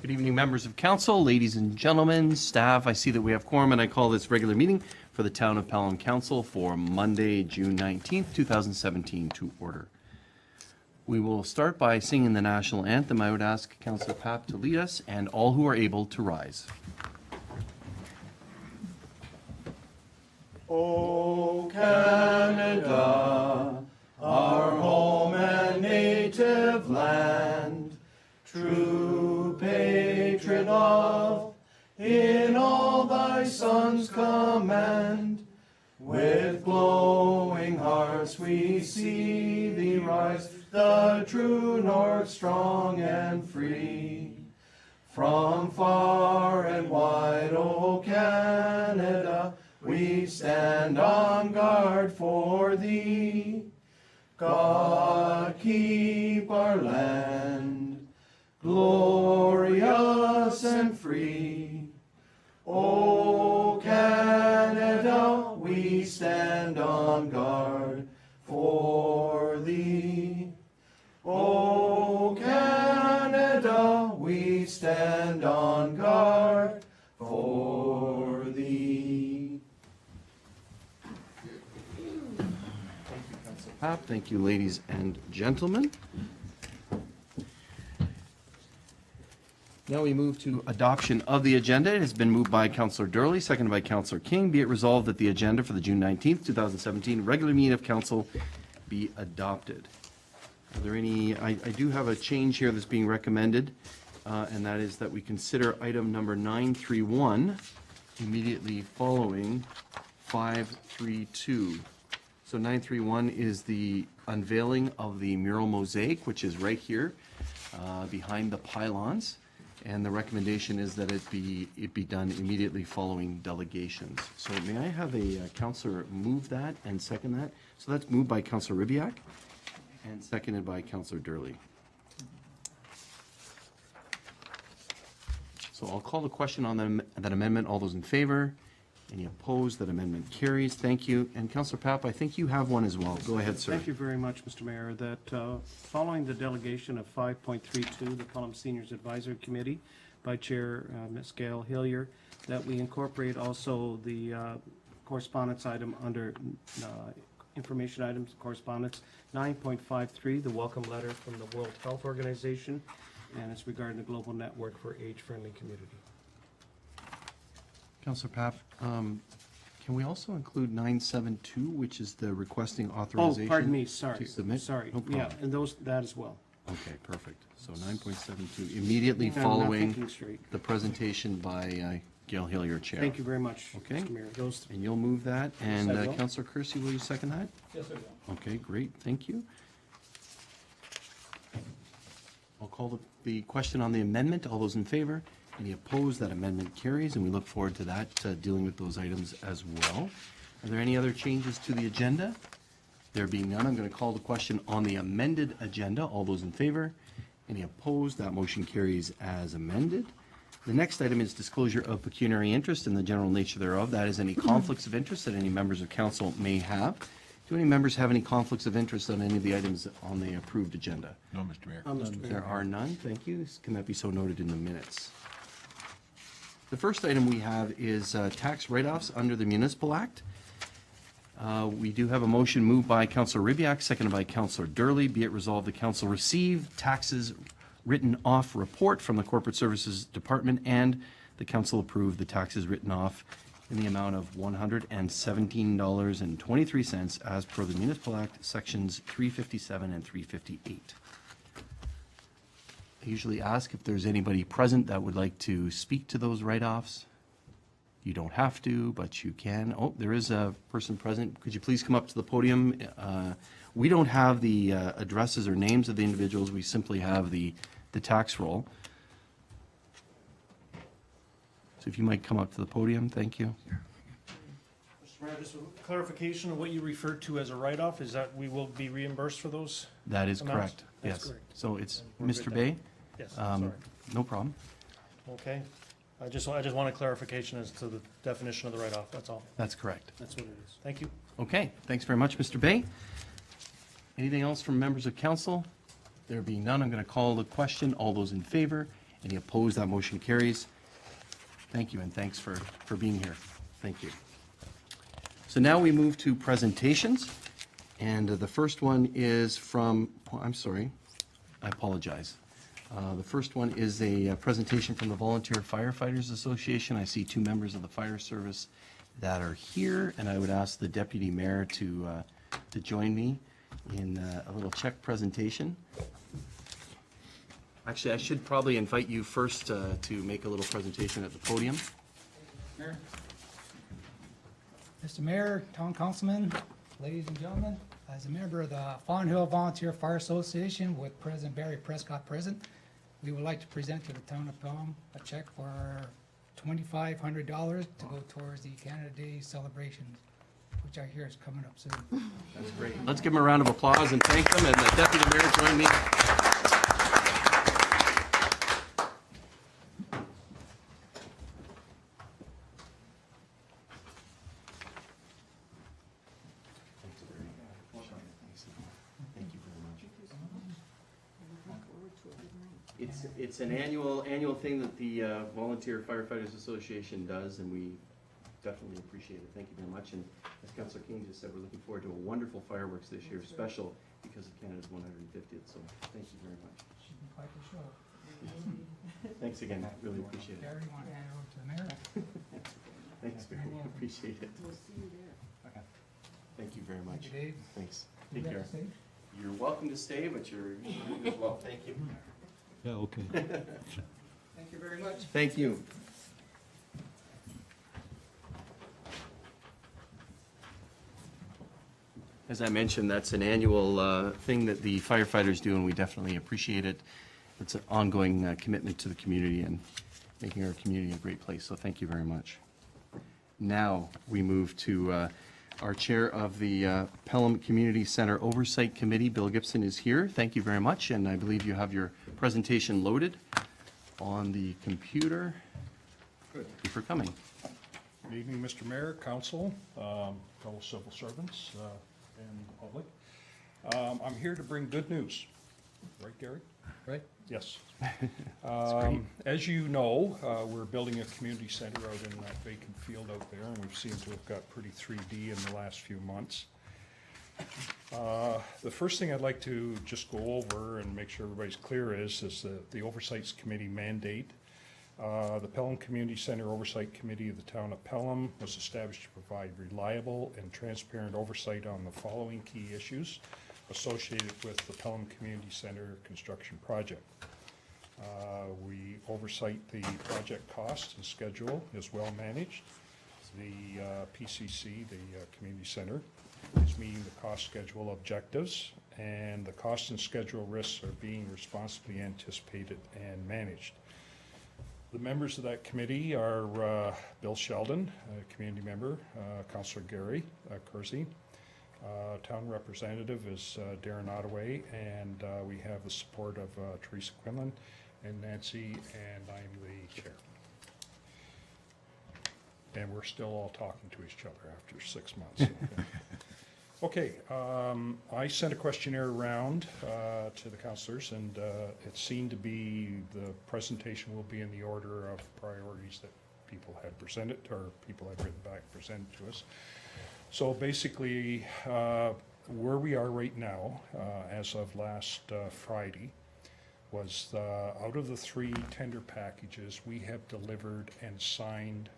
Good evening, members of council, ladies and gentlemen, staff. I see that we have quorum, and I call this regular meeting for the Town of Pelham Council for Monday, June 19th, 2017 to order. We will start by singing the national anthem. I would ask Councillor Papp to lead us, and all who are able to rise. O Canada, our home and native land, true patron of, in all thy Son's command, with glowing hearts we see thee rise, the true north, strong and free. From far and wide, O Canada, we stand on guard for thee. God keep our land glorious and free. O Canada, we stand on guard for thee. O Canada, we stand on guard for thee. Papp, thank you, ladies and gentlemen. Now we move to adoption of the agenda. It has been moved by Councillor Durley, seconded by Councillor King. Be it resolved that the agenda for the June 19th, 2017 regular meeting of council be adopted. Are there any, I do have a change here that's being recommended, and that is that we consider item number 931 immediately following 532. So 931 is the unveiling of the mural mosaic, which is right here behind the pylons. And the recommendation is that it be done immediately following delegations. So may I have a councillor move that and second that? So that's moved by Councillor Ribiak and seconded by Councillor Durley. So I'll call the question on that amendment. All those in favor? Any opposed? That amendment carries. Thank you. And Councillor Papp, I think you have one as well. Go ahead, sir. Thank you very much, Mr. Mayor. That following the delegation of 5.32, the Pelham Seniors Advisory Committee by Chair Ms. Gail Hillier, that we incorporate also the correspondence item under information items, correspondence 9.53, the welcome letter from the World Health Organization, and it's regarding the global network for age-friendly community. Councillor Papp, can we also include 972, which is the requesting authorization? Oh, pardon me, sorry. To submit? Sorry, No yeah, problem. and that as well. Okay, perfect. So 9.72, immediately I'm not following thinking straight. the presentation by Gail Hillier, Chair. Thank you very much, Okay. Mr. Mayor. Those And you'll move that, and I will. Councillor Kersey, will you second that? Yes, I will. Okay, great, thank you. I'll call the question on the amendment. All those in favor? Any opposed? That amendment carries, and we look forward to that, dealing with those items as well. Are there any other changes to the agenda? There being none, I'm going to call the question on the amended agenda. All those in favor? Any opposed? That motion carries as amended. The next item is disclosure of pecuniary interest and the general nature thereof. That is any conflicts of interest that any members of council may have. Do any members have any conflicts of interest on any of the items on the approved agenda? No, Mr. Mayor. Mr. Mayor. There are none. Thank you. Can that be so noted in the minutes? The first item we have is tax write-offs under the Municipal Act. We do have a motion moved by Councillor Ribiak, seconded by Councillor Durley. Be it resolved, the council receive taxes written off report from the Corporate Services Department, and the council approve the taxes written off in the amount of $117.23 as per the Municipal Act, sections 357 and 358. I usually ask if there's anybody present that would like to speak to those write-offs. You don't have to, but you can. Oh, there is a person present. Could you please come up to the podium? We don't have the addresses or names of the individuals. We simply have the tax roll. So if you might come up to the podium, thank you. Mr. Mayor, just a clarification of what you referred to as a write-off, is that we will be reimbursed for those? That is Amounts? correct. That's Yes. correct. So it's We're Mr. good Bay? Yes, sorry. No problem. Okay. I just want a clarification as to the definition of the write-off, that's all. That's correct. That's what it is. Thank you. Okay, thanks very much, Mr. Bay. Anything else from members of council? There being none, I'm going to call the question. All those in favor? Any opposed? That motion carries. Thank you, and thanks for being here. Thank you. So now we move to presentations, and the first one is from, oh, I'm sorry, I apologize. The first one is a presentation from the Volunteer Firefighters Association. I see two members of the fire service that are here, and I would ask the Deputy Mayor to join me in a little check presentation. Actually, I should probably invite you first to make a little presentation at the podium. Mayor. Mr. Mayor, Town Councilman, ladies and gentlemen, as a member of the Fawn Hill Volunteer Fire Association with President Barry Prescott present, we would like to present to the town of Pelham a check for $2,500 to go towards the Canada Day celebrations, which I hear is coming up soon. That's great. Let's give them a round of applause and thank them, and the Deputy Mayor join me. It's an annual thing that the Volunteer Firefighters Association does, and we definitely appreciate it. Thank you very much. And as Councillor King just said, we're looking forward to a wonderful fireworks this year, special because of Canada's 150th. So thank you very much. Should be quite the show. Thanks again. Really appreciate it. Barry, you want to hand it over to the mayor? Thanks, Barry. Appreciate it. We'll see you there. Okay. Thank you very much. Thank you, Dave. Thanks. You Take got care. to say? You're welcome to stay, but you're as well. Thank you. Yeah, okay. Thank you very much. Thank you. As I mentioned, that's an annual thing that the firefighters do, and we definitely appreciate it. It's an ongoing commitment to the community and making our community a great place, so thank you very much. Now, we move to our chair of the Pelham Community Center Oversight Committee. Bill Gibson is here. Thank you very much, and I believe you have your presentation loaded on the computer. Good. Thank you for coming. Good evening, Mr. Mayor, council, fellow civil servants, and the public. I'm here to bring good news. Right, Gary? Right? Yes. great. As you know, we're building a community center out in that vacant field out there, and we've seemed to have got pretty 3D in the last few months. The first thing I'd like to just go over and make sure everybody's clear is the Oversight Committee mandate. The Pelham Community Center Oversight Committee of the Town of Pelham was established to provide reliable and transparent oversight on the following key issues associated with the Pelham Community Center construction project. We oversight the project cost and schedule is well managed. The PCC, the Community Center, is meeting the cost schedule objectives, and the cost and schedule risks are being responsibly anticipated and managed. The members of that committee are Bill Sheldon, a community member, Councillor Gary Kersey, town representative is Darren Ottaway, and we have the support of Teresa Quinlan and Nancy, and I'm the chair. And we're still all talking to each other after 6 months. Okay, I sent a questionnaire around to the councillors, and it seemed to be the presentation will be in the order of priorities that people had presented, or people had written back presented to us. So basically, where we are right now, as of last Friday, was out of the 3 tender packages, we have delivered and signed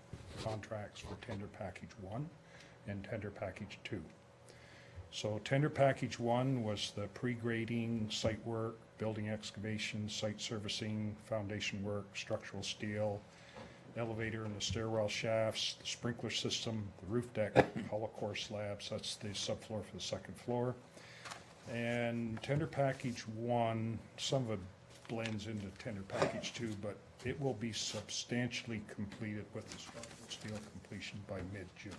contracts for tender package 1 and tender package 2. So tender package 1 was the pre-grading, site work, building excavation, site servicing, foundation work, structural steel, elevator and the stairwell shafts, the sprinkler system, the roof deck, hollow core slabs, that's the subfloor for the second floor. And tender package 1, some of it blends into tender package 2, but it will be substantially completed with the structural steel completion by mid-June.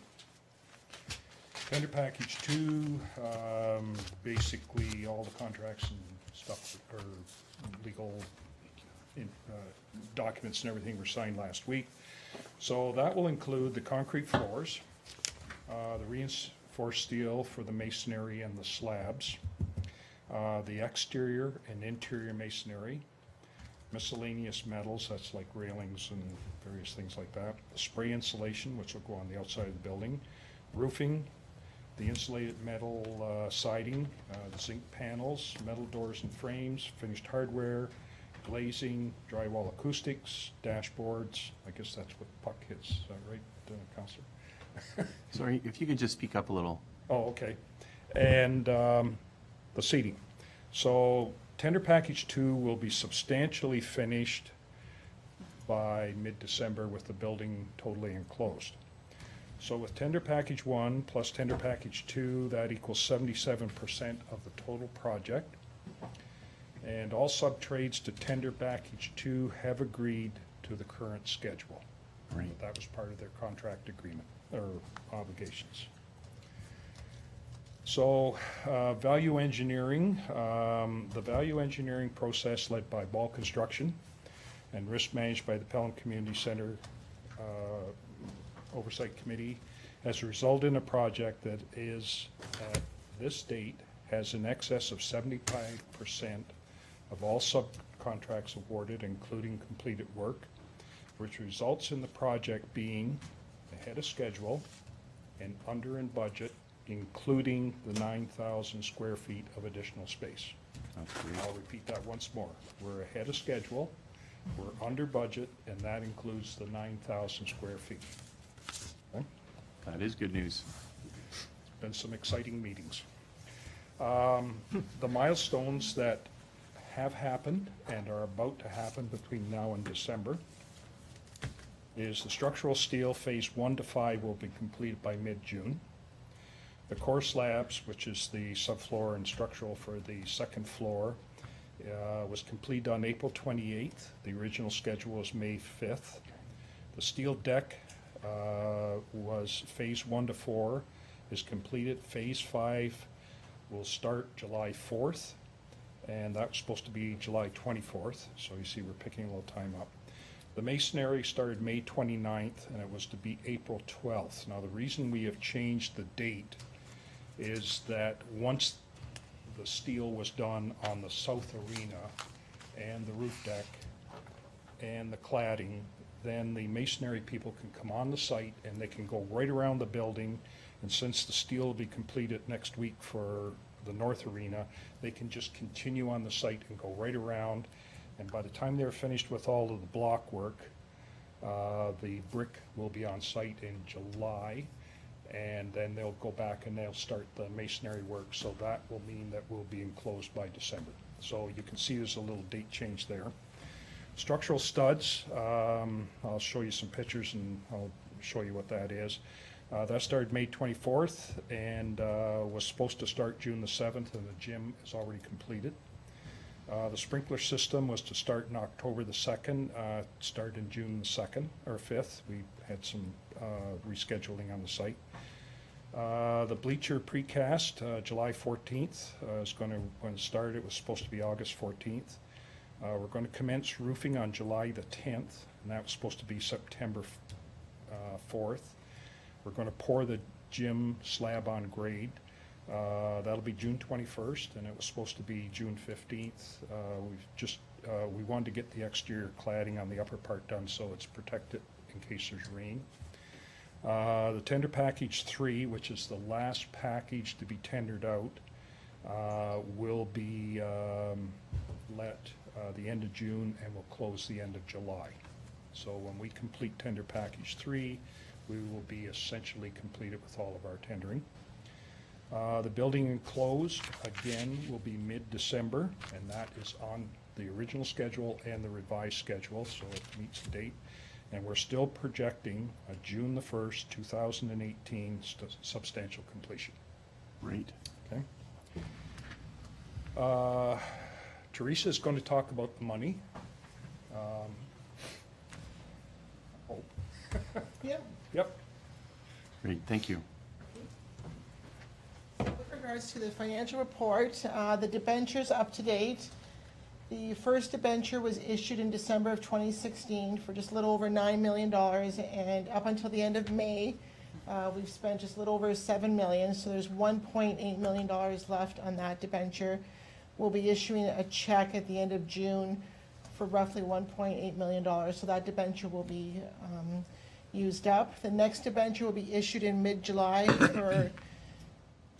Tender package 2, basically all the contracts and stuff that are legal documents and everything were signed last week. So that will include the concrete floors, the reinforced steel for the masonry and the slabs, the exterior and interior masonry, miscellaneous metals, that's like railings and various things like that. Spray insulation, which will go on the outside of the building. Roofing, the insulated metal siding, the zinc panels, metal doors and frames, finished hardware, glazing, drywall acoustics, dashboards. I guess that's what puck hits, is that right, Counselor? Sorry, if you could just speak up a little. Oh, okay. And the seating. So tender package 2 will be substantially finished by mid-December with the building totally enclosed. So with tender package 1 plus tender package 2, that equals 77% of the total project. And all sub-trades to tender package 2 have agreed to the current schedule. Right. That was part of their contract agreement, or obligations. So, value engineering, the value engineering process led by Ball Construction and risk managed by the Pelham Community Center Oversight Committee has resulted in a project that is, at this date, has in excess of 75% of all subcontracts awarded, including completed work, which results in the project being ahead of schedule and under in budget, including the 9,000 square feet of additional space. That's great. I'll repeat that once more. We're ahead of schedule, we're under budget, and that includes the 9,000 square feet. Okay? That is good news. Been some exciting meetings. The milestones that have happened and are about to happen between now and December is the structural steel phase 1 to 5 will be completed by mid-June. The core slabs, which is the subfloor and structural for the second floor, was completed on April 28th. The original schedule was May 5th. The steel deck was phase 1 to 4 is completed. Phase 5 will start July 4th, and that was supposed to be July 24th, so you see we're picking a little time up. The masonry started May 29th, and it was to be April 12th. Now, the reason we have changed the date is that once the steel was done on the south arena and the roof deck and the cladding, then the masonry people can come on the site and they can go right around the building. And since the steel will be completed next week for the north arena, they can just continue on the site and go right around. And by the time they're finished with all of the block work, the brick will be on site in July, and then they'll go back and they'll start the masonry work. So that will mean that we'll be enclosed by December. So you can see there's a little date change there. Structural studs, I'll show you some pictures and I'll show you what that is. That started May 24th and was supposed to start June the 7th, and the gym is already completed. The sprinkler system was to start in October the 2nd, started in June the 2nd or 5th. We had some rescheduling on the site. The bleacher precast, July 14th is going to, when it started, it was supposed to be August 14th. We're going to commence roofing on July the 10th, and that was supposed to be September 4th. We're going to pour the gym slab on grade. That'll be June 21st, and it was supposed to be June 15th. We wanted to get the exterior cladding on the upper part done so it's protected in case there's rain. The tender package 3, which is the last package to be tendered out, will be let the end of June and will close the end of July. So when we complete tender package 3, we will be essentially completed with all of our tendering. The building enclosed, again, will be mid-December, and that is on the original schedule and the revised schedule, so it meets the date. And we're still projecting a June the 1st, 2018 substantial completion. Great. Okay. Teresa is going to talk about the money. Yeah, Yep. Great, thank you. with regards to the financial report, the debenture's up to date. The first debenture was issued in December of 2016 for just a little over $9 million, and up until the end of May, we've spent just a little over $7 million, so there's $1.8 million left on that debenture. We'll be issuing a check at the end of June for roughly $1.8 million. So that debenture will be used up. The next debenture will be issued in mid-July for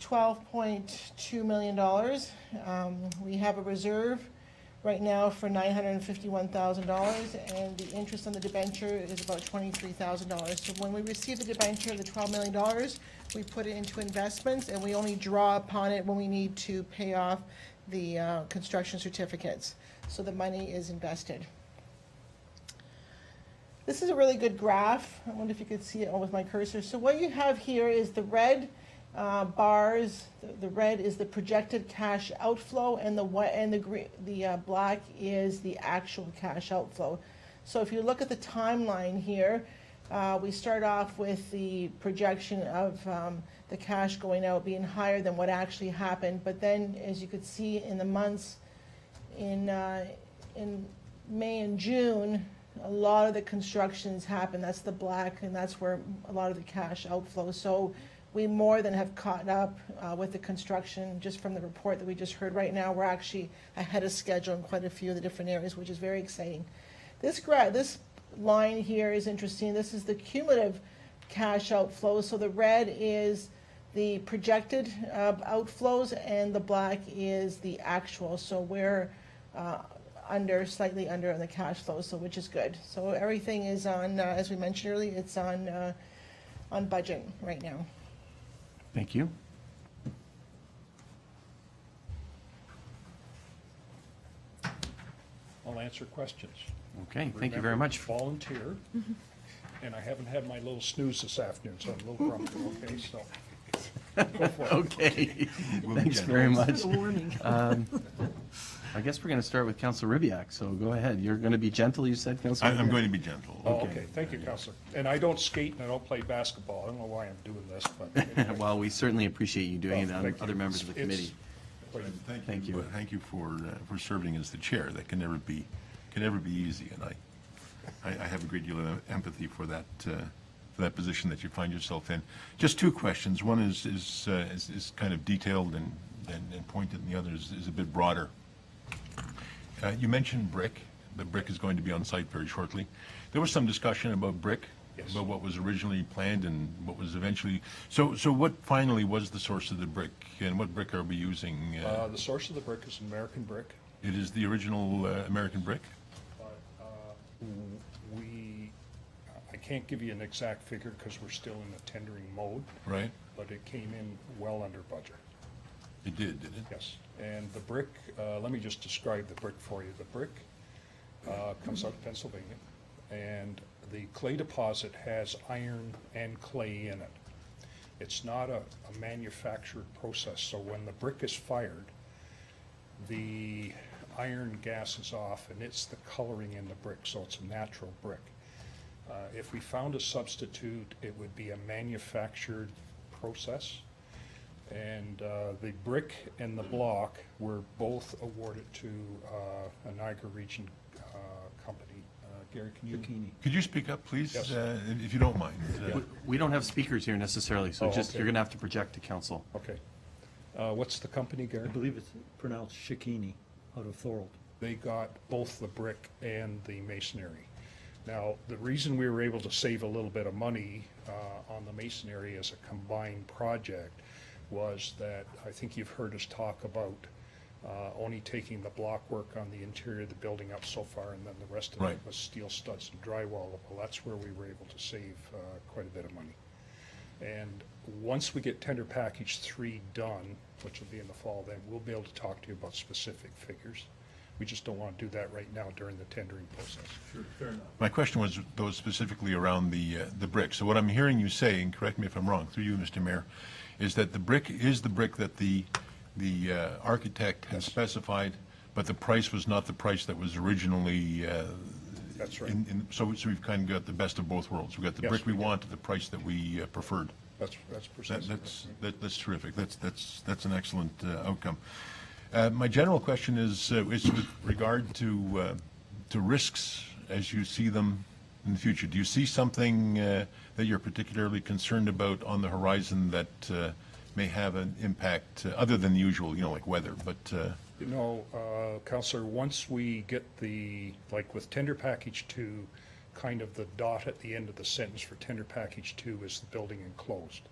$12.2 million. We have a reserve right now for $951,000, and the interest on the debenture is about $23,000. So when we receive the debenture, the $12 million, we put it into investments, and we only draw upon it when we need to pay off the construction certificates. So the money is invested. This is a really good graph. I wonder if you could see it with my cursor. So what you have here is the red bars. The red is the projected cash outflow, and the white and the black is the actual cash outflow. So if you look at the timeline here, we start off with the projection of the cash going out being higher than what actually happened. But then, as you could see in the months in May and June, a lot of the constructions happen. That's the black, and that's where a lot of the cash outflow. So we more than have caught up with the construction. Just from the report that we just heard right now, we're actually ahead of schedule in quite a few of the different areas, which is very exciting. This line here is interesting. This is the cumulative cash outflow. So the red is the projected outflows, and the black is the actual. So we're slightly under on the cash flow, so which is good. So everything is on, as we mentioned earlier, it's on budget right now. Thank you. I'll answer questions. Okay, thank you very Remember, much. Volunteer, and I haven't had my little snooze this afternoon, so I'm a little grumpy, okay, so. Go for it. Okay, thanks very much. I guess we're going to start with Councilor Ribbiak, so go ahead. You're going to be gentle, you said, Councilor? I'm going to be gentle. Oh, okay, thank you, Counselor. And I don't skate and I don't play basketball. I don't know why I'm doing this, but. anyway. Well, we certainly appreciate you doing it Well, on thank you. other members of the It's- committee. Thank you. Thank you for serving as the chair. That can never be easy, and I have a great deal of empathy for that position that you find yourself in. Just two questions. One is kind of detailed and pointed, and the other is a bit broader. You mentioned brick. The brick is going to be on site very shortly. There was some discussion about brick, Yes. about what was originally planned and what was eventually. So what finally was the source of the brick, and what brick are we using? The source of the brick is American brick. It is the original American brick? But I can't give you an exact figure because we're still in the tendering mode, Right? but it came in well under budget. It did it? Yes, and the brick, let me just describe the brick for you. The brick comes out of Pennsylvania, and the clay deposit has iron and clay in it. It's not a manufactured process, so when the brick is fired, the iron gases off, and it's the coloring in the brick, so it's a natural brick. If we found a substitute, it would be a manufactured process. And the brick and the block were both awarded to a Niagara Region company. Gary, can you? Could you speak up, please, Yes. if you don't mind? We don't have speakers here necessarily, so Oh, just, okay. you're going to have to project to council. Okay. What's the company, Gary? I believe it's pronounced Shikini out of Thorold. They got both the brick and the masonry. Now, the reason we were able to save a little bit of money on the masonry as a combined project was that I think you've heard us talk about only taking the block work on the interior of the building up so far, and then the rest of it Right. was steel studs and drywall. Well, that's where we were able to save quite a bit of money. And once we get tender package 3 done, which will be in the fall, then we'll be able to talk to you about specific figures. We just don't want to do that right now during the tendering process. My question was, though, specifically around the brick. So what I'm hearing you say, and correct me if I'm wrong, through you, Mr. Mayor, is that the brick is the brick that the architect has specified, but the price was not the price that was originally. That's right. So we've kind of got the best of both worlds. We've got the Yes, brick we we do. want at the price that we preferred. That's precisely. That's terrific. That's an excellent outcome. My general question is with regard to risks as you see them in the future. Do you see something that you're particularly concerned about on the horizon that may have an impact other than the usual, like weather? But You know, Counselor, once we get like with tender package 2, kind of the dot at the end of the sentence for tender package 2 is the building enclosed.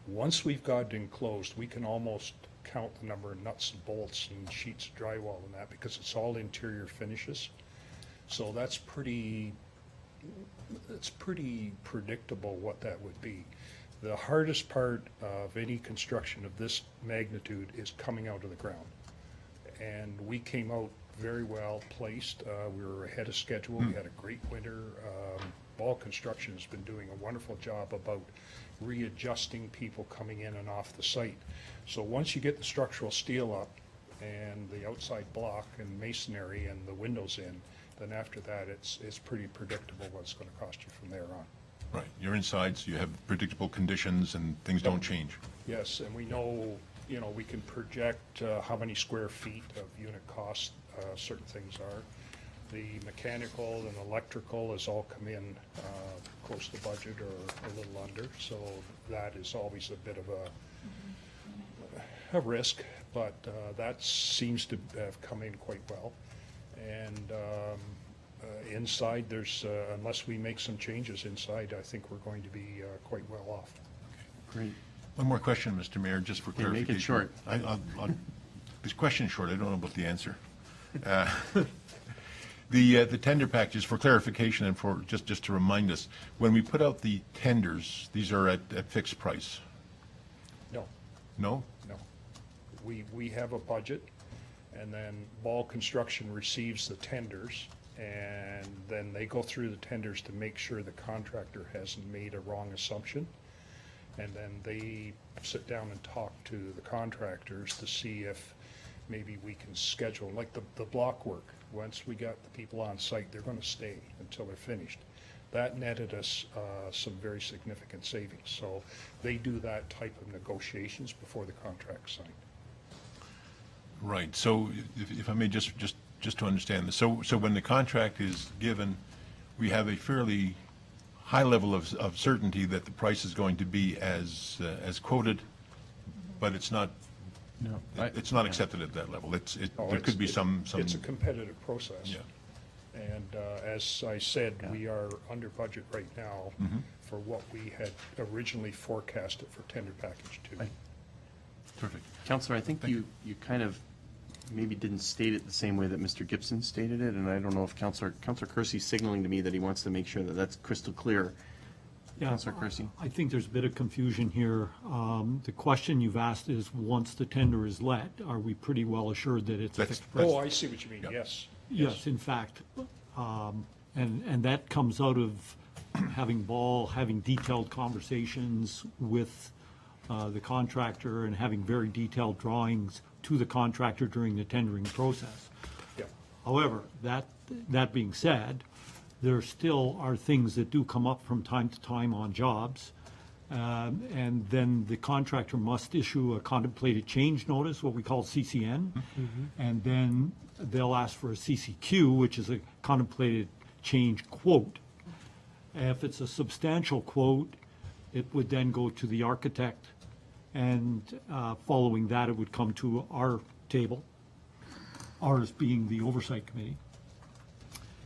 Once we've got it enclosed, we can almost count the number of nuts and bolts and sheets of drywall and that, because it's all interior finishes. So it's pretty predictable what that would be. The hardest part of any construction of this magnitude is coming out of the ground. And we came out very well placed. We were ahead of schedule. We had a great winter. Ball Construction has been doing a wonderful job about readjusting people coming in and off the site. So once you get the structural steel up and the outside block and masonry and the windows in, then after that it's pretty predictable what it's going to cost you from there on. Right, you're inside, so you have predictable conditions and things don't change. Yes, and we know, you know, we can project how many square feet of unit cost certain things are. The mechanical and electrical has all come in close to budget or a little under, so that is always a bit of a risk, but that seems to have come in quite well. And inside, there's, unless we make some changes inside, I think we're going to be quite well off. Great. One more question, Mr. Mayor, just for Okay, clarification. make it short. This question is short, I don't know about the answer. The tender packages, for clarification and for, just to remind us, when we put out the tenders, these are at fixed price? No, No? no. We have a budget, and then Ball Construction receives the tenders, and then they go through the tenders to make sure the contractor hasn't made a wrong assumption. And then they sit down and talk to the contractors to see if maybe we can schedule, like the block work. Once we got the people on site, they're going to stay until they're finished. That netted us some very significant savings. So they do that type of negotiations before the contract's signed. Right, so if I may just to understand this, so when the contract is given, we have a fairly high level of certainty that the price is going to be as quoted, but it's not, No. it's not accepted at that level. No, There could be some. It's a competitive process. Yeah. And as I said, we are under budget right now for what we had originally forecasted for tender package 2. Terrific. Counselor, I think you kind of maybe didn't state it the same way that Mr. Gibson stated it, and I don't know if Counselor Kersey's signaling to me that he wants to make sure that that's crystal clear. Yeah, Counselor Kersey? I think there's a bit of confusion here. The question you've asked is, once the tender is let, are we pretty well assured that it's a That's- fixed price? Oh, I see what you mean, Yeah. yes. Yes, in fact, and that comes out of having detailed conversations with the contractor and having very detailed drawings to the contractor during the tendering process. Yeah. However, that being said, there still are things that do come up from time to time on jobs. And then the contractor must issue a contemplated change notice, what we call CCN. And then they'll ask for a CCQ, which is a contemplated change quote. If it's a substantial quote, it would then go to the architect, and following that, it would come to our table, ours being the oversight committee.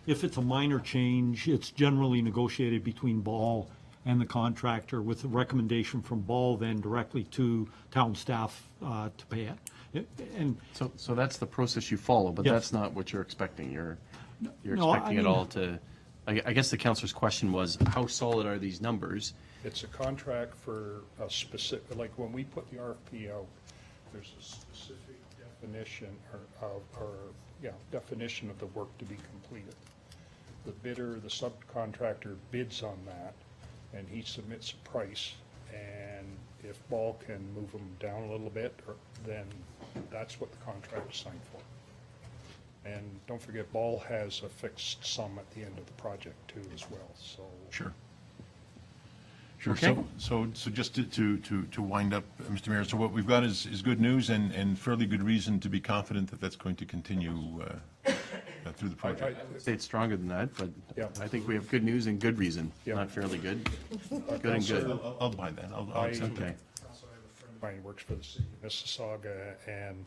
If it's a minor change, it's generally negotiated between Ball and the contractor with a recommendation from Ball then directly to town staff to pay it. And So that's the process you follow, but Yes. that's not what you're expecting. You're No, I expecting it mean- all to, I guess the counselor's question was, how solid are these numbers? It's a contract for a specific, like when we put the RFP out, there's a specific definition definition of the work to be completed. The bidder, the subcontractor bids on that, and he submits a price, and if Ball can move them down a little bit, then that's what the contract is signed for. And don't forget, Ball has a fixed sum at the end of the project too as well, so. Sure. Sure. Okay. So just to wind up, Mr. Mayor, so what we've got is good news and fairly good reason to be confident that that's going to continue through the project. I'd say it's stronger than that, but Yeah. I think we have good news and good reason, Yeah. not fairly good. Good and good. I'll buy that. I'll I- accept that. Okay. Also, I have a friend of mine who works for the city of Mississauga, and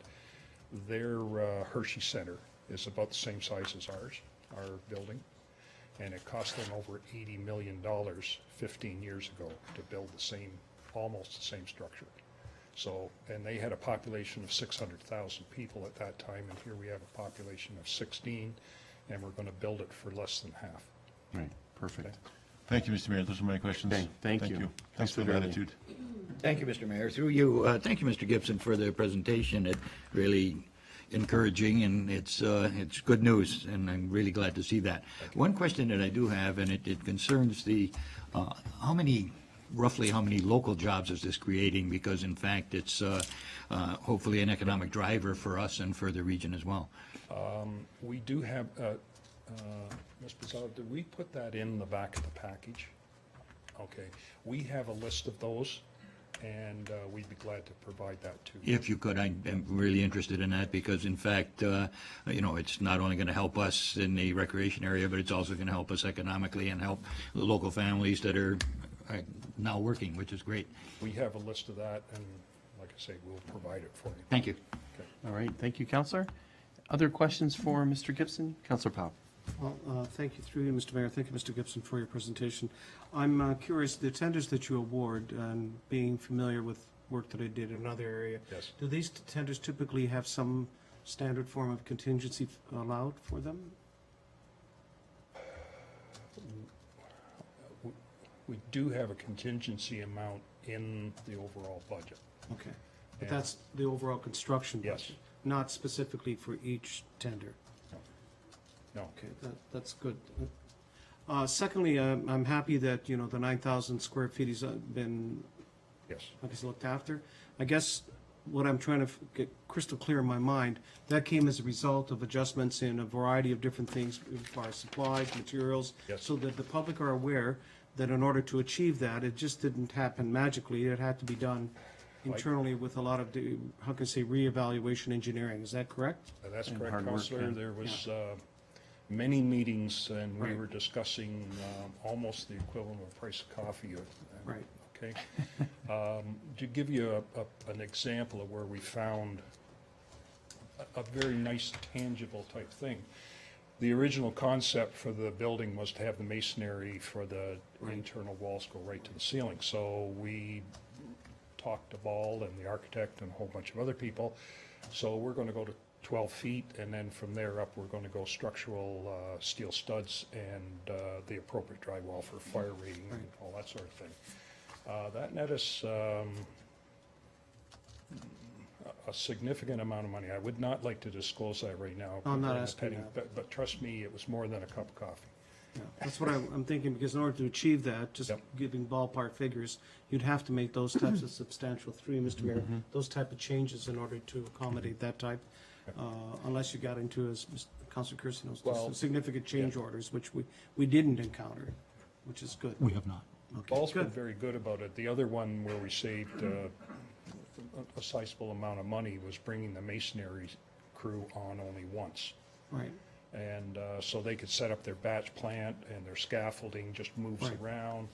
Their Hershey Center is about the same size as ours, our building, and it cost them over $80 million 15 years ago to build the same, almost the same structure. So, and they had a population of 600,000 people at that time, and here we have a population of 16, and we're going to build it for less than half. Right, perfect. Thank you, Mr. Mayor. Those are my questions. Okay, thank you. Thanks for the Councillor latitude. Thank you, Mr. Mayor. Through you, thank you, Mr. Gibson, for the presentation. It really encouraging, and it's good news, and I'm really glad to see that. One question that I do have, and it concerns the roughly how many local jobs is this creating? Because in fact, it's hopefully an economic driver for us and for the region as well. We do have, Ms. Pizarro, did we put that in the back of the package? Okay, we have a list of those, and we'd be glad to provide that to you. If you could, I'm really interested in that, because in fact, it's not only going to help us in the recreation area, but it's also going to help us economically and help the local families that are now working, which is great. We have a list of that, and like I say, we'll provide it for you. Thank you. All right, thank you, Councillor. Other questions for Mr. Gibson? Councillor Powell. Well, thank you through you, Mr. Mayor. Thank you, Mr. Gibson, for your presentation. I'm curious, the tenders that you award, and being familiar with work that I did in another area, Yes. do these tenders typically have some standard form of contingency allowed for them? We do have a contingency amount in the overall budget. Okay. But Yeah. that's the overall construction Yes. budget, not specifically for each tender? No. Okay, that's good. Secondly, I'm happy that, the 9,000 square feet has been, Yes. I guess, looked after. I guess what I'm trying to get crystal clear in my mind, that came as a result of adjustments in a variety of different things, as far as supplies, materials, Yes. so that the public are aware that in order to achieve that, it just didn't happen magically. It had to be done internally with a lot of, how can I say, reevaluation engineering. Is that correct? That's And correct, hard work, Counselor. yeah. There was many meetings, and we Right. were discussing almost the equivalent of price of coffee. Right. Okay. To give you an example of where we found a very nice tangible type thing, the original concept for the building was to have the masonry for the internal walls go right to the ceiling. So we talked to Ball and the architect and a whole bunch of other people. So we're going to go to 12 feet, and then from there up, we're going to go structural steel studs and the appropriate drywall for fire rating and all that sort of thing. That net us a significant amount of money. I would not like to disclose that right now. I'm not I'm asking petty, that. But trust me, it was more than a cup of coffee. Yeah, that's what I'm thinking, because in order to achieve that, just Yep. giving ballpark figures, you'd have to make those types of substantial, through you, Mr. Mayor, those type of changes in order to accommodate that type, unless you got into, as Councilor Kersey knows, Well, significant change orders, which we didn't encounter, which is good. We have not. Okay, Ball's been good. very good about it. The other one where we saved a sizable amount of money was bringing the masonry crew on only once. Right, And so they could set up their batch plant, and their scaffolding just moves Right. around.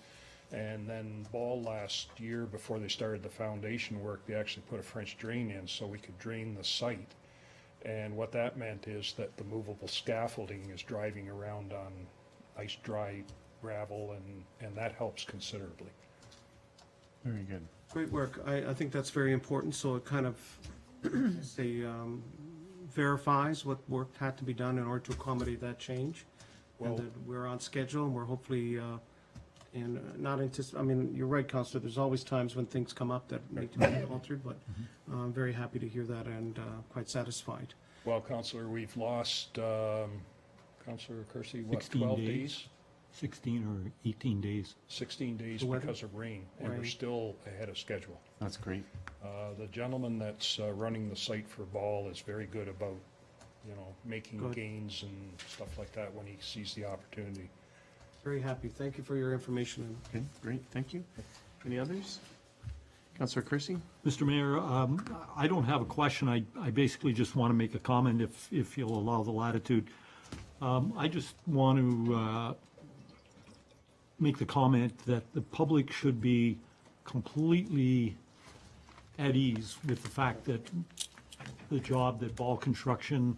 And then Ball last year, before they started the foundation work, they actually put a French drain in so we could drain the site. And what that meant is that the movable scaffolding is driving around on ice dry gravel, and that helps considerably. Very good. great work. I think that's very important, so it kind of, say, verifies what work had to be done in order to accommodate that change. And Well- that we're on schedule, and we're hopefully, and not I mean, you're right, Counselor, there's always times when things come up that need to be altered, but I'm very happy to hear that and quite satisfied. Well, Counselor, we've lost, Counselor Kersey, what, 16 12 days. days? 16 or 18 days. 16 days The weather? because of rain, and we're Rain. still ahead of schedule. That's great. The gentleman that's running the site for Ball is very good about, making Good. gains and stuff like that when he sees the opportunity. Very happy. Thank you for your information. Okay, great, thank you. Any others? Councillor Kersey? Mr. Mayor, I don't have a question. I basically just want to make a comment if you'll allow the latitude. I just want to make the comment that the public should be completely at ease with the fact that the job that Ball Construction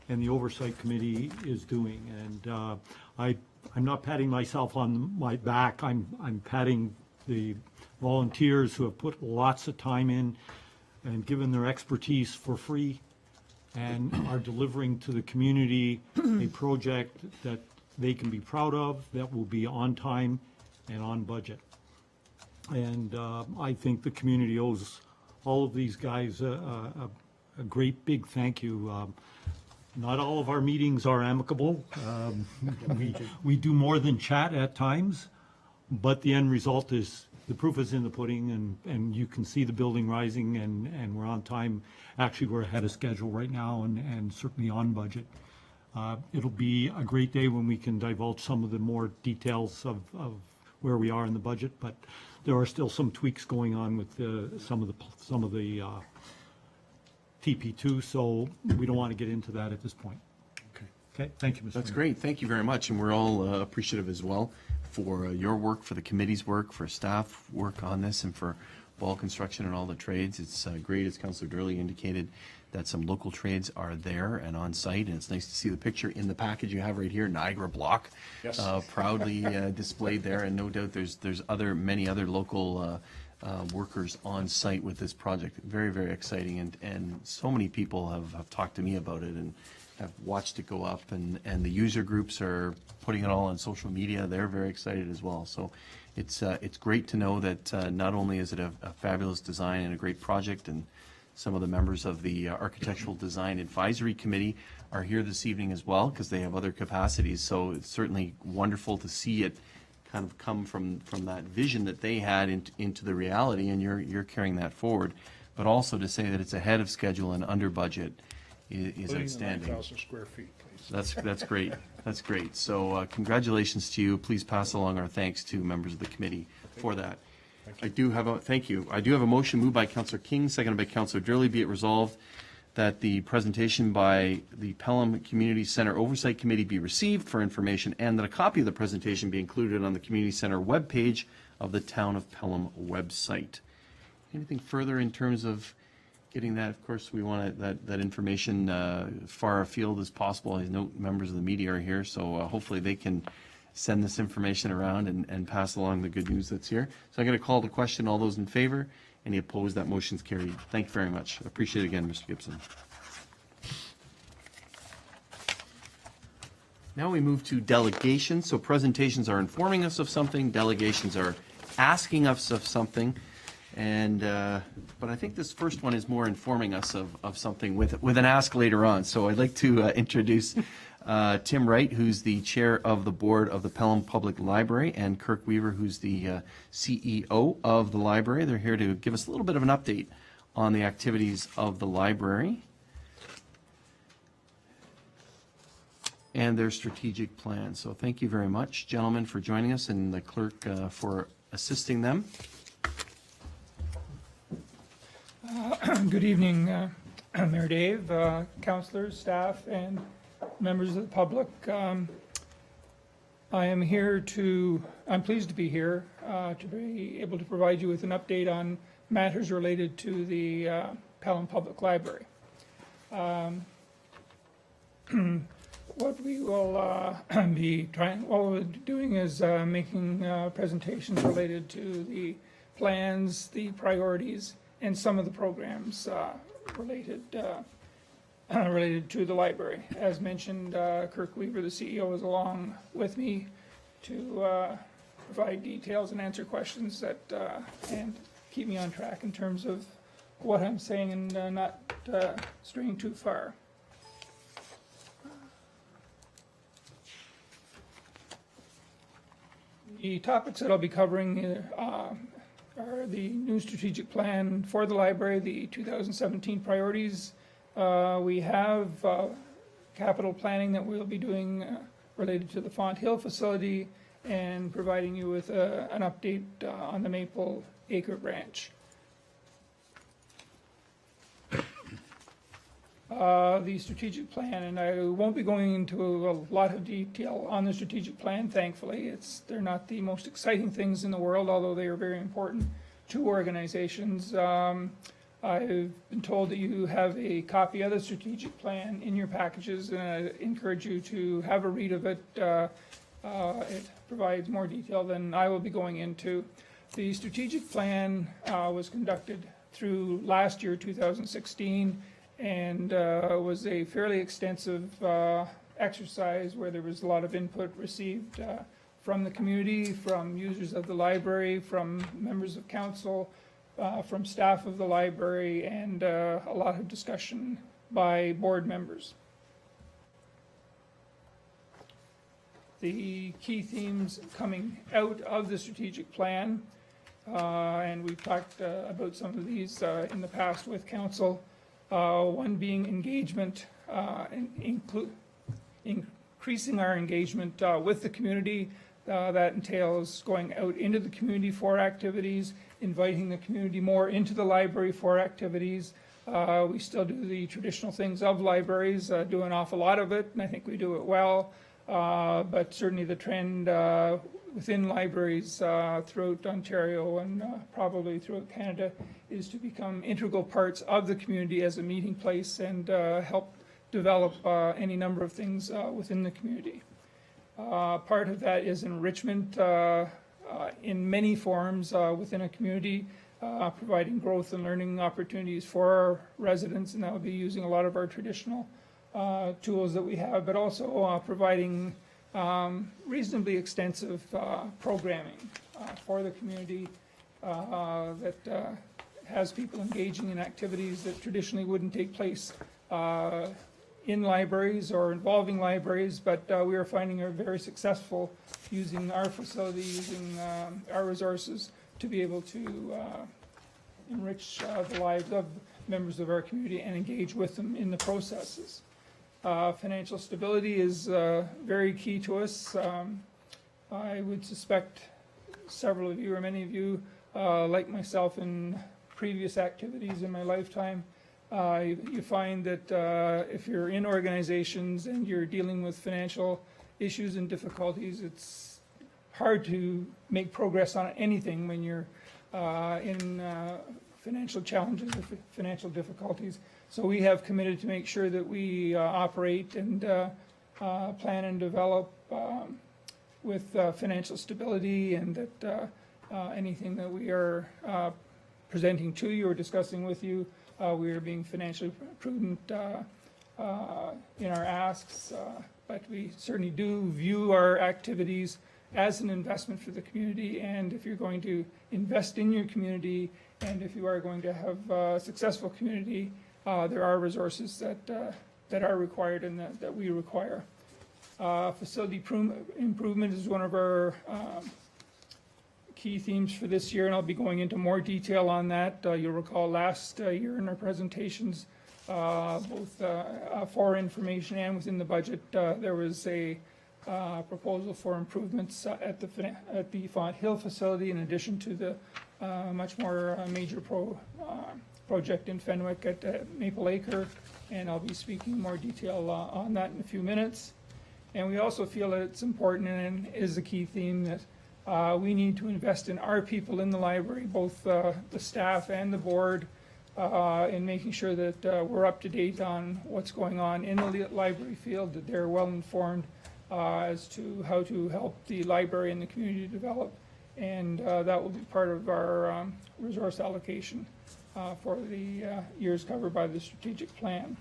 and the Oversight Committee is doing. And I'm not patting myself on my back, I'm patting the volunteers who have put lots of time in and given their expertise for free and are delivering to the community a project that they can be proud of, that will be on time and on budget. And I think the community owes all of these guys a great big thank you. Not all of our meetings are amicable. We do more than chat at times, but the end result is, the proof is in the pudding, and you can see the building rising, and we're on time. Actually, we're ahead of schedule right now, and certainly on budget. It'll be a great day when we can divulge some of the more details of where we are in the budget, but there are still some tweaks going on with some of the TP2, so we don't want to get into that at this point. Okay, thank you, Mr. That's Mayor. great. Thank you very much. And we're all appreciative as well for your work, for the committee's work, for staff work on this, and for Ball Construction and all the trades. It's great, as Councillor Durley indicated, that some local trades are there and on site. And it's nice to see the picture in the package you have right here, Niagara Block, Yes. proudly displayed there. And no doubt there's many other local workers on site with this project. Very, very exciting. And so many people have talked to me about it and have watched it go up, and the user groups are putting it all on social media. They're very excited as well. So it's great to know that not only is it a fabulous design and a great project, and some of the members of the Architectural Design Advisory Committee are here this evening as well, because they have other capacities. So it's certainly wonderful to see it kind of come from that vision that they had into the reality, and you're carrying that forward. But also to say that it's ahead of schedule and under budget is Including the outstanding. 9,000 square feet, please. That's great. That's great. So congratulations to you. Please pass along our thanks to members of the committee for that. Thank you. I do have a motion moved by Councillor King, seconded by Councillor Durley. Be it resolved that the presentation by the Pelham Community Center Oversight Committee be received for information, and that a copy of the presentation be included on the Community Center webpage of the Town of Pelham website. Anything further in terms of getting that? Of course, we want that information far afield as possible. I know members of the media are here, so hopefully they can send this information around and pass along the good news that's here. So I'm going to call the question. All those in favor? Any opposed? That motion's carried. Thank you very much. Appreciate it again, Mr. Gibson. Now we move to delegations. So presentations are informing us of something. Delegations are asking us of something. And but I think this first one is more informing us of something with an ask later on. So I'd like to introduce Tim Wright, who's the chair of the board of the Pelham Public Library, and Kirk Weaver, who's the CEO of the library. They're here to give us a little bit of an update on the activities of the library and their strategic plan. So thank you very much, gentlemen, for joining us, and the clerk for assisting them. Good evening, Mayor Dave, councilors, staff, and members of the public. I'm pleased to be here to be able to provide you with an update on matters related to the Pelham Public Library. What we will what we're doing is making presentations related to the plans, the priorities, and some of the programs related to the library. As mentioned, Kirk Weaver, the CEO, is along with me to provide details and answer questions that and keep me on track in terms of what I'm saying and not straying too far. The topics that I'll be covering are the new strategic plan for the library, the 2017 priorities. We have capital planning that we'll be doing related to the Font Hill facility, and providing you with an update on the Maple Acre branch. The strategic plan, and I won't be going into a lot of detail on the strategic plan, thankfully. They're not the most exciting things in the world, although they are very important to organizations. I've been told that you have a copy of the strategic plan in your packages, and I encourage you to have a read of it. It provides more detail than I will be going into. The strategic plan was conducted through last year, 2016, and was a fairly extensive exercise where there was a lot of input received from the community, from users of the library, from members of council, from staff of the library, and a lot of discussion by board members. The key themes coming out of the strategic plan, and we've talked about some of these in the past with council, one being engagement, increasing our engagement with the community. That entails going out into the community for activities, inviting the community more into the library for activities. We still do the traditional things of libraries, do an awful lot of it, and I think we do it well. But certainly the trend within libraries throughout Ontario and probably throughout Canada is to become integral parts of the community as a meeting place and help develop any number of things within the community. Part of that is enrichment in many forms within a community, providing growth and learning opportunities for our residents, and that would be using a lot of our traditional tools that we have, but also providing reasonably extensive programming for the community that has people engaging in activities that traditionally wouldn't take place in libraries or involving libraries, but we are finding are very successful using our facility, using our resources to be able to enrich the lives of members of our community and engage with them in the processes. Financial stability is very key to us. I would suspect several of you or many of you, like myself in previous activities in my lifetime, you find that if you're in organizations and you're dealing with financial issues and difficulties, it's hard to make progress on anything when you're in financial challenges or financial difficulties. So we have committed to make sure that we operate and plan and develop with financial stability, and that anything that we are presenting to you or discussing with you, we are being financially prudent in our asks, but we certainly do view our activities as an investment for the community. And if you're going to invest in your community, and if you are going to have a successful community, there are resources that are required and that we require. Facility improvement is one of our key themes for this year, and I'll be going into more detail on that. You'll recall last year in our presentations, both for information and within the budget, there was a proposal for improvements at the Font Hill facility, in addition to the much more major project in Fenwick at Maple Acre, and I'll be speaking in more detail on that in a few minutes. And we also feel that it's important, and is a key theme, that we need to invest in our people in the library, both the staff and the board, in making sure that we're up to date on what's going on in the library field, that they're well informed as to how to help the library and the community develop. And that will be part of our resource allocation for the years covered by the strategic plan.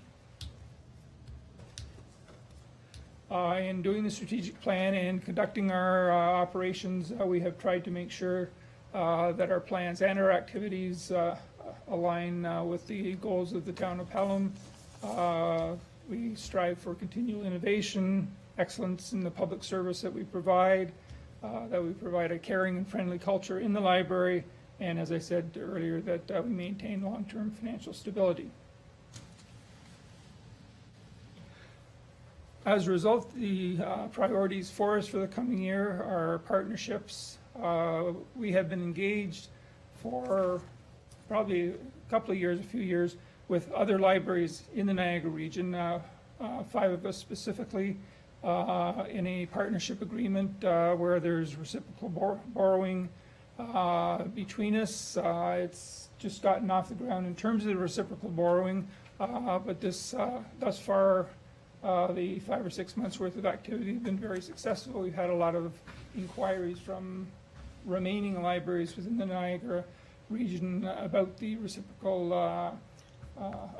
In doing the strategic plan and conducting our operations, we have tried to make sure that our plans and our activities align with the goals of the town of Pelham. We strive for continual innovation, excellence in the public service that we provide a caring and friendly culture in the library, and as I said earlier, that we maintain long-term financial stability. As a result, the priorities for us for the coming year are partnerships. We have been engaged for probably a few years, with other libraries in the Niagara region, 5 of us specifically, in a partnership agreement where there's reciprocal borrowing, between us. It's just gotten off the ground in terms of the reciprocal borrowing, but this, thus far, the 5 or 6 months worth of activity has been very successful. We've had a lot of inquiries from remaining libraries within the Niagara region about the reciprocal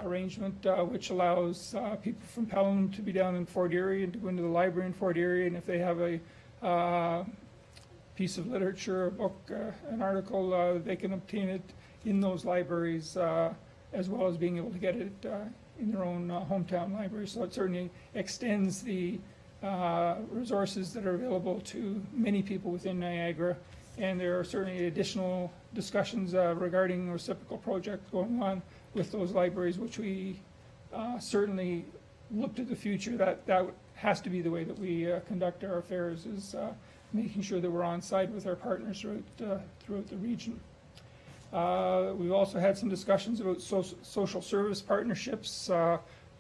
arrangement, which allows people from Pelham to be down in Fort Erie and to go into the library in Fort Erie, and if they have a piece of literature, a book, an article, they can obtain it in those libraries, as well as being able to get it in their own hometown library. So it certainly extends the resources that are available to many people within Niagara. And there are certainly additional discussions regarding reciprocal projects going on with those libraries, which we certainly look to the future. That has to be the way that we conduct our affairs, is making sure that we're on side with our partners throughout the region. We've also had some discussions about social service partnerships,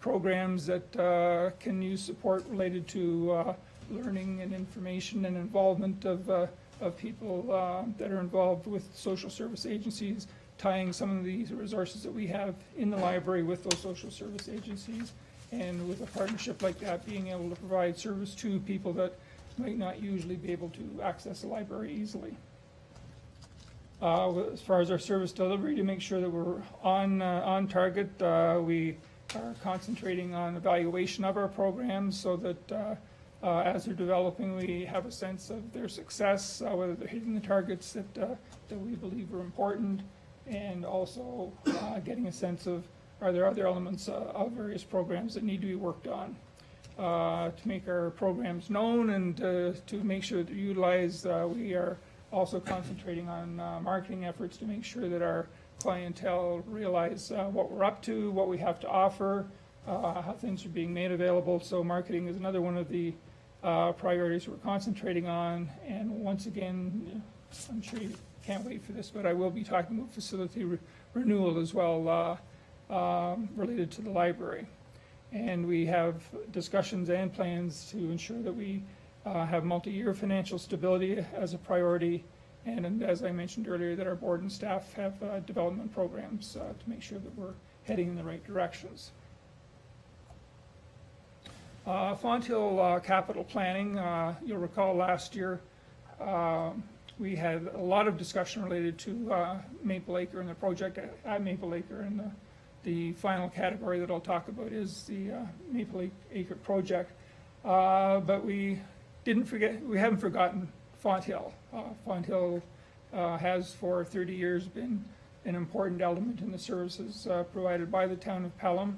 programs that can use support related to learning and information and involvement of people that are involved with social service agencies, tying some of these resources that we have in the library with those social service agencies, and with a partnership like that, being able to provide service to people that might not usually be able to access the library easily. As far as our service delivery, to make sure that we're on target, we are concentrating on evaluation of our programs so that as they're developing, we have a sense of their success, whether they're hitting the targets that we believe are important, and also getting a sense of, are there other elements of various programs that need to be worked on to make our programs known and to make sure that they're utilized. We are also concentrating on marketing efforts to make sure that our clientele realize what we're up to, what we have to offer, how things are being made available. So marketing is another one of the priorities we're concentrating on. And once again, I'm sure you can't wait for this, but I will be talking about facility renewal as well, related to the library. And we have discussions and plans to ensure that we have multi-year financial stability as a priority, and as I mentioned earlier, that our board and staff have development programs to make sure that we're heading in the right directions. Fonthill capital planning, you'll recall last year we had a lot of discussion related to Maple Acre and the project at Maple Acre, and the final category that I'll talk about is the Maple Acre project. But we haven't forgotten Fonthill. Fonthill has for 30 years been an important element in the services provided by the town of Pelham.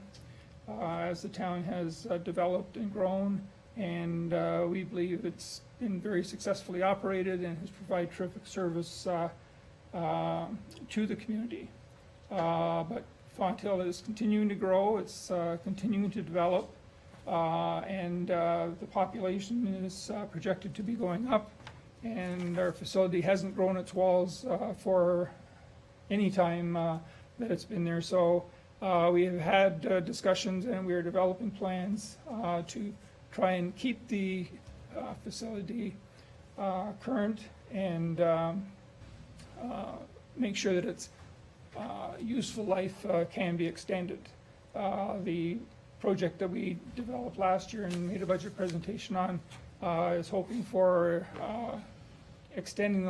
As the town has developed and grown, and we believe it's been very successfully operated and has provided terrific service to the community. But Fonthill is continuing to grow, it's continuing to develop, and the population is projected to be going up, and our facility hasn't grown its walls for any time that it's been there. So we have had discussions, and we are developing plans to try and keep the facility current and make sure that its useful life can be extended. The project that we developed last year and made a budget presentation on is hoping for extending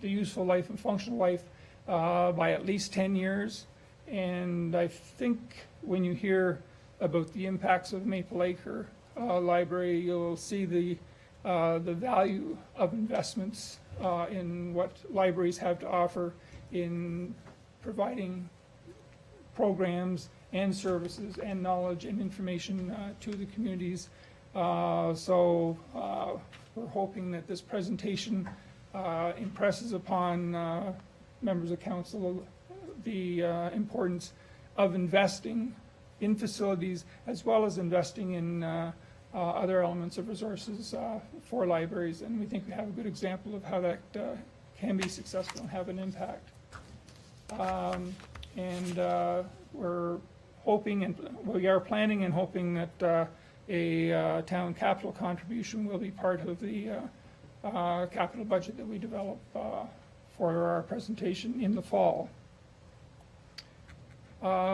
the useful life and functional life by at least 10 years. And I think when you hear about the impacts of Maple Acre Library, you'll see the value of investments in what libraries have to offer in providing programs and services and knowledge and information to the communities. So we're hoping that this presentation impresses upon members of council the importance of investing in facilities as well as investing in other elements of resources for libraries. And we think we have a good example of how that can be successful and have an impact. We're hoping, and we are planning and hoping that a town capital contribution will be part of the capital budget that we develop for our presentation in the fall.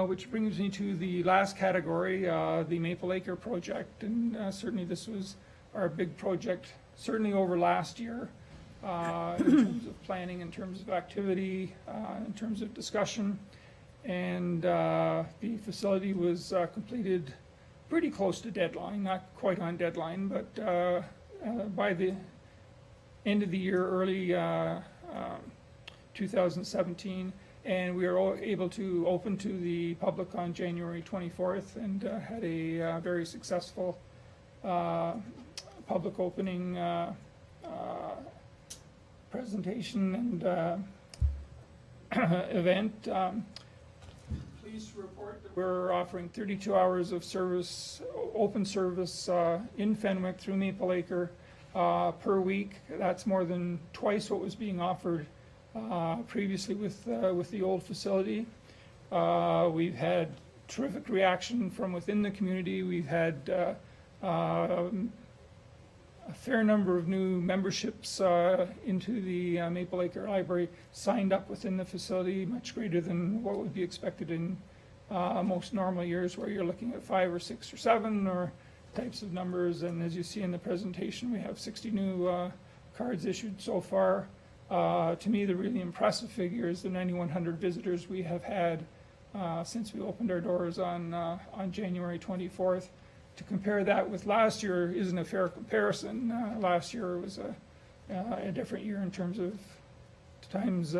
Which brings me to the last category, the Maple Acre project, and certainly this was our big project, certainly over last year, in terms of planning, in terms of activity, in terms of discussion, and the facility was completed pretty close to deadline, not quite on deadline, but by the end of the year, early 2017, and we were able to open to the public on January 24th and had a very successful public opening presentation and event. Pleased to report that we're offering 32 hours of service, open service in Fenwick through Maple Acre per week. That's more than twice what was being offered previously with the old facility. We've had terrific reaction from within the community. We've had a fair number of new memberships into the Maple Acre Library signed up within the facility, much greater than what would be expected in most normal years, where you're looking at 5 or 6 or 7 or types of numbers. And as you see in the presentation, we have 60 new cards issued so far. To me, the really impressive figure is the 9,100 visitors we have had since we opened our doors on January 24th. To compare that with last year isn't a fair comparison. Last year was a different year in terms of times,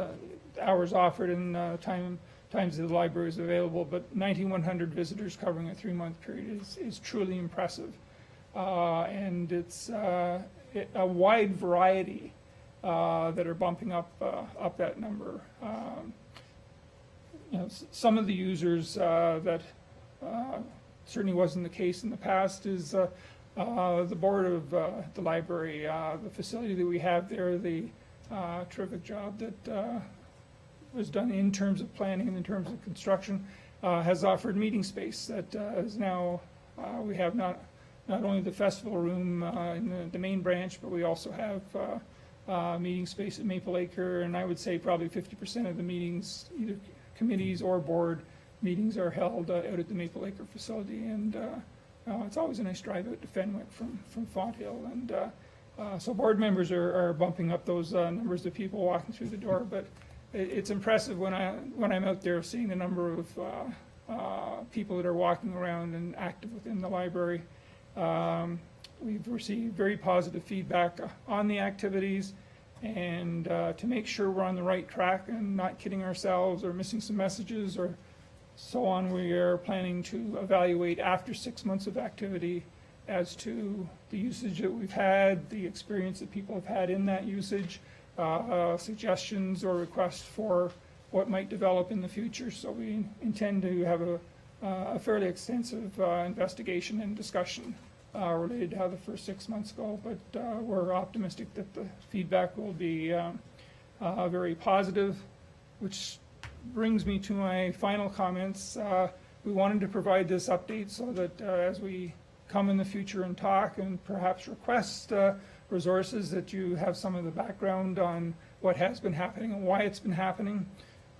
hours offered and times the library is available, but 9,100 visitors covering a 3-month period is truly impressive. And it's a wide variety that are bumping up that number. You know, some of the users that certainly wasn't the case in the past is the board of the library, the facility that we have there, the terrific job that was done in terms of planning and in terms of construction, has offered meeting space that is now, we have not only the festival room in the main branch, but we also have meeting space at Maple Acre, and I would say probably 50% of the meetings, either committees or board meetings, are held out at the Maple Acre facility, and it's always a nice drive out to Fenwick from Fonthill, and so board members are bumping up those numbers of people walking through the door, but it's impressive when I'm out there seeing the number of people that are walking around and active within the library. We've received very positive feedback on the activities, and to make sure we're on the right track and not kidding ourselves or missing some messages or so on, we are planning to evaluate after 6 months of activity as to the usage that we've had, the experience that people have had in that usage, suggestions or requests for what might develop in the future. So we intend to have a fairly extensive investigation and discussion related to how the first 6 months go, but we're optimistic that the feedback will be very positive, which brings me to my final comments. We wanted to provide this update so that as we come in the future and talk and perhaps request resources, that you have some of the background on what has been happening and why it's been happening.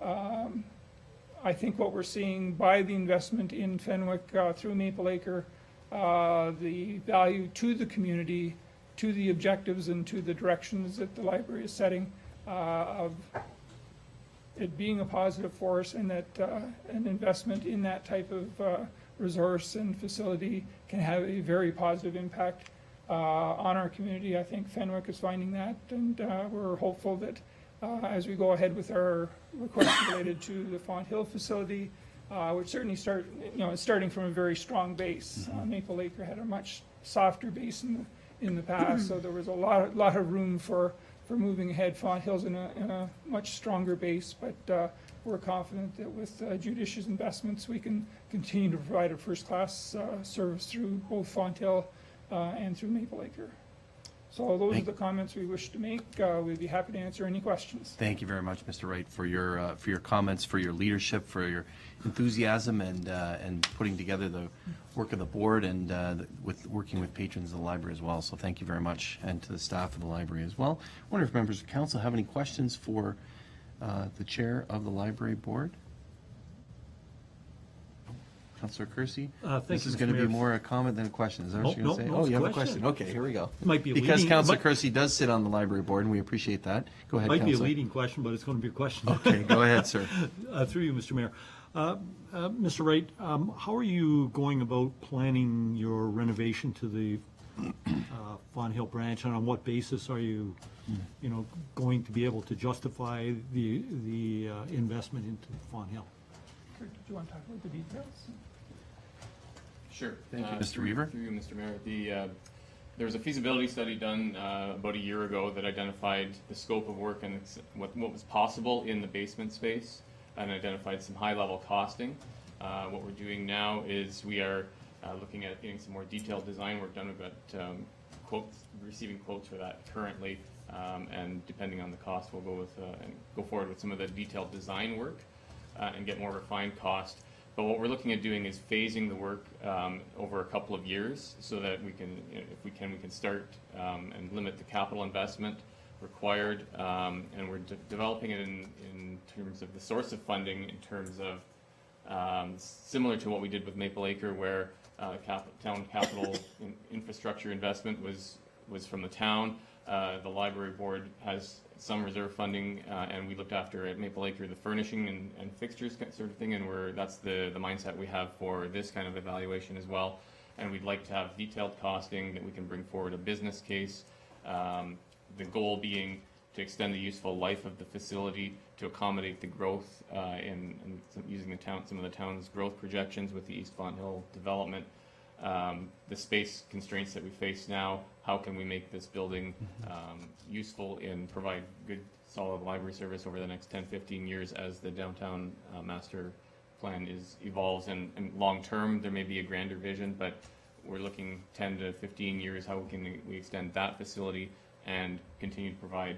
I think what we're seeing by the investment in Fenwick through Maple Acre, the value to the community, to the objectives and to the directions that the library is setting, of it being a positive force, and that an investment in that type of resource and facility can have a very positive impact on our community. I think Fenwick is finding that, and we're hopeful that as we go ahead with our request related to the Fonthill facility, which certainly is starting from a very strong base. Maple Acre had a much softer base in the past, so there was a lot of room for moving ahead. Fonthill's in a much stronger base, but we're confident that with judicious investments, we can continue to provide a first-class service through both Fonthill and through Maple Acre. So those are the comments we wish to make. We'd be happy to answer any questions. Thank you very much, Mr. Wright, for your comments, for your leadership, for your enthusiasm, and putting together the work of the board, and with working with patrons of the library as well. So thank you very much, and to the staff of the library as well. I wonder if members of council have any questions for the chair of the library board. Councillor Kersey? Thank This you, is Mr. going to be Mayor. more a comment than a question. Is that what No, you're going to no, say? no, Oh, it's you a have a question. question. Okay, here we go. It might be a Because leading- Councillor might- Kersey does sit on the library board, and we appreciate that. Go ahead, Might be a Councillor. leading question, but it's going to be a question. Okay, go ahead, sir. Through you, Mr. Mayor. Mr. Wright, how are you going about planning your renovation to the Fawn Hill branch, and on what basis are you, going to be able to justify the investment into Fawn Hill? Did you want to talk about the details? Sure. Thank you, Mr. Through- Weaver. Through you, Mr. Mayor. There was a feasibility study done about a year ago that identified the scope of work and what was possible in the basement space and identified some high-level costing. What we're doing now is we are looking at getting some more detailed design work done. We've got receiving quotes for that currently, and depending on the cost, we'll go with and go forward with some of the detailed design work and get more refined cost. But what we're looking at doing is phasing the work over a couple of years so that we can, if we can start and limit the capital investment required. And we're developing it in terms of the source of funding, in terms of similar to what we did with Maple Acre, where town capital infrastructure investment was from the town. The library board has some reserve funding, and we looked after at Maple Acre the furnishing and fixtures sort of thing, and that's the mindset we have for this kind of evaluation as well. And we'd like to have detailed costing that we can bring forward a business case. The goal being to extend the useful life of the facility to accommodate the growth using some of the town's growth projections with the East Fawn Hill development. The space constraints that we face now, how can we make this building useful and provide good, solid library service over the next 10, 15 years as the downtown master plan evolves. And long-term, there may be a grander vision, but we're looking 10 to 15 years, how can we extend that facility and continue to provide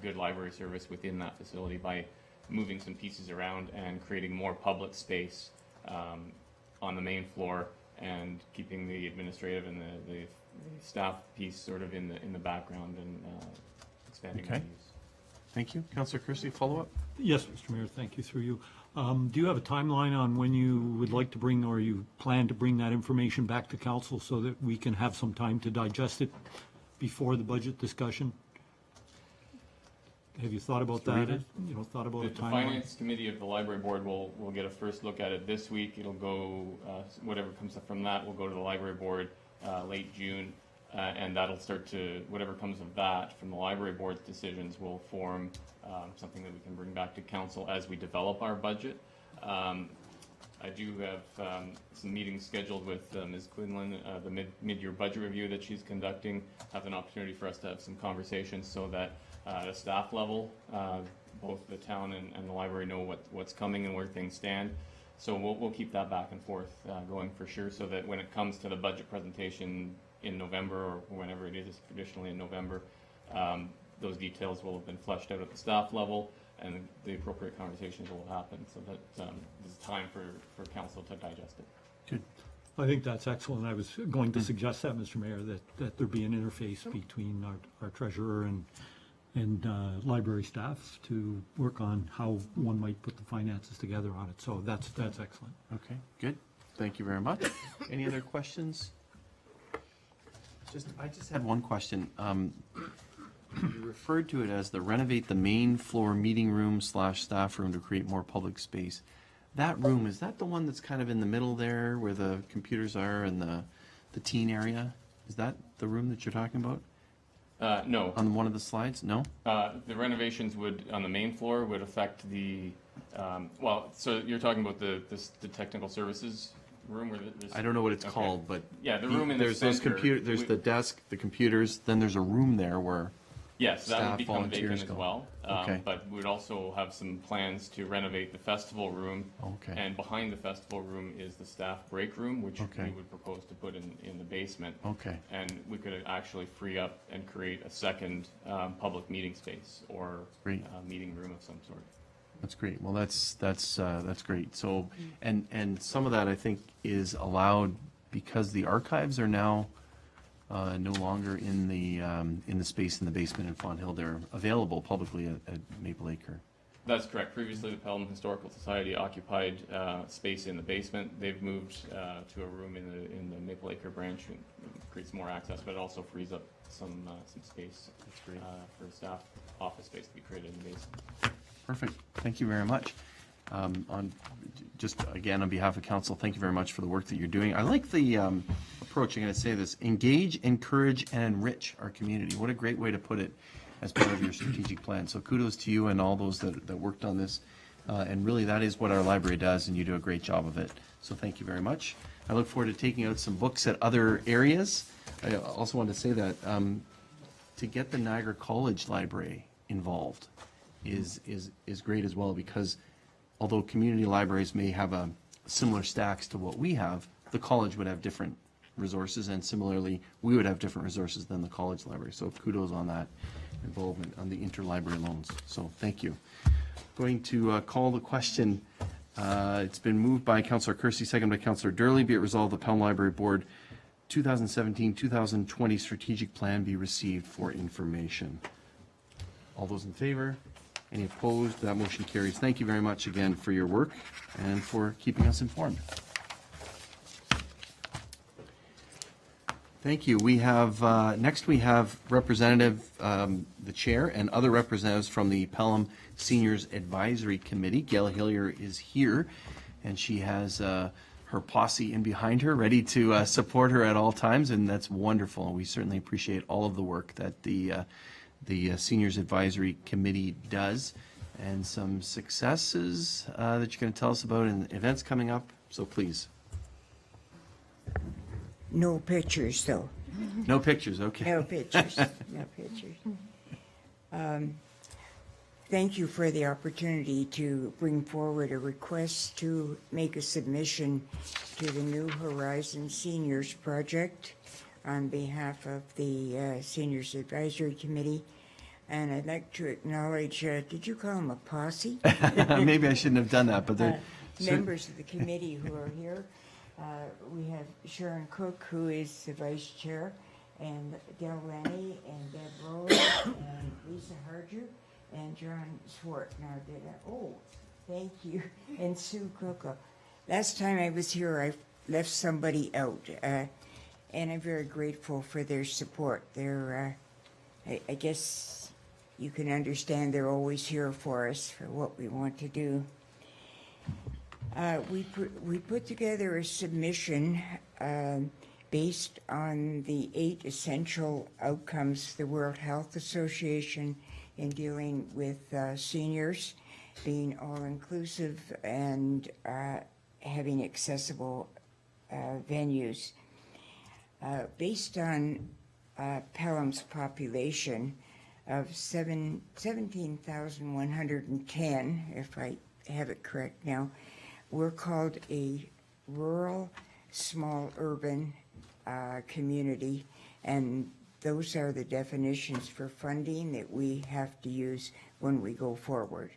good library service within that facility by moving some pieces around and creating more public space on the main floor and keeping the administrative and the staff piece sort of in the background and expanding the Okay. use. Thank you. Councillor Kersey, follow-up? Yes, Mr. Mayor, thank you, through you. Do you have a timeline on when you would like to bring, or you plan to bring that information back to council so that we can have some time to digest it before the budget discussion? Have you thought about that? Rita? Thought about a The timeline? finance committee of the library board will get a first look at it this week. It'll go, whatever comes up from that will go to the library board late June. And that'll start to, whatever comes of that from the library board's decisions will form something that we can bring back to council as we develop our budget. I do have some meetings scheduled with Ms. Quinlan, the mid-year budget review that she's conducting, have an opportunity for us to have some conversations so that at a staff level, both the town and the library know what's coming and where things stand. So we'll keep that back and forth going for sure, so that when it comes to the budget presentation in November or whenever it is, traditionally in November, those details will have been fleshed out at the staff level and the appropriate conversations will happen so that there's time for council to digest it. Good. I think that's excellent. I was going to suggest that, Mr. Mayor, that there be an interface between our treasurer and library staff to work on how one might put the finances together on it. So that's excellent. Okay, good. Thank you very much. Any other questions? I just had one question. You referred to it as renovate the main floor meeting room / staff room to create more public space. That room, is that the one that's kind of in the middle there where the computers are and the teen area? Is that the room that you're talking about No. on one of the slides? No? The renovations on the main floor would affect so you're talking about the technical services room where there's. I don't know what it's Okay. called, but Yeah, the room in the there's those center. there's the desk, the computers, then there's a room there where Yes, that staff, would become vacant volunteers as go. well. Okay. But we'd also have some plans to renovate the festival room. Okay. And behind the festival room is the staff break room, which Okay. we would propose to put in the basement. Okay. And we could actually free up and create a second public meeting space or Great. meeting room of some sort. That's great. Well, that's great. So, and some of that I think is allowed because the archives are now no longer in the space in the basement in Fawn Hill. They're available publicly at Maple Acre. That's correct. Previously, the Pelham Historical Society occupied space in the basement. They've moved to a room in the Maple Acre branch, and creates more access, but it also frees up some space for staff office space to be created in the basement. Perfect. Thank you very much. Just again, on behalf of council, thank you very much for the work that you're doing. I like the approach. I'm going to say this: engage, encourage, and enrich our community. What a great way to put it as part of your strategic plan. So kudos to you and all those that worked on this. And really, that is what our library does, and you do a great job of it. So thank you very much. I look forward to taking out some books at other areas. I also want to say that to get the Niagara College Library involved is great as well, because although community libraries may have a similar stacks to what we have, the college would have different resources, and similarly, we would have different resources than the college library. So kudos on that involvement on the interlibrary loans. So thank you. Going to call the question. It's been moved by Councillor Kersey, second by Councillor Durley. Be it resolved, the Pelham Library Board 2017-2020 strategic plan be received for information. All those in favor? Any opposed? That motion carries. Thank you very much again for your work and for keeping us informed. Thank you. We have, next we have Representative, the Chair, and other representatives from the Pelham Seniors Advisory Committee. Gail Hillier is here, and she has her posse in behind her, ready to support her at all times, and that's wonderful. We certainly appreciate all of the work that the Seniors Advisory Committee does, and some successes that you're going to tell us about and events coming up. So please. No pictures, though. No pictures, okay. No pictures. No pictures. Thank you for the opportunity to bring forward a request to make a submission to the New Horizons Seniors Project on behalf of the Seniors Advisory Committee. And I'd like to acknowledge, did you call them a posse? Maybe I shouldn't have done that, but they're members of the committee who are here. We have Sharon Cook, who is the vice chair, and Del Lenny, and Deb Rose, and Lisa Harger, and John Swart. Now, thank you, and Sue Coco. Last time I was here, I left somebody out, and I'm very grateful for their support. They're, I guess you can understand they're always here for us for what we want to do. We put together a submission based on the 8 essential outcomes the World Health Association in dealing with seniors, being all-inclusive and having accessible venues. Based on Pelham's population of 17,110, if I have it correct now, we're called a rural, small urban community, and those are the definitions for funding that we have to use when we go forward.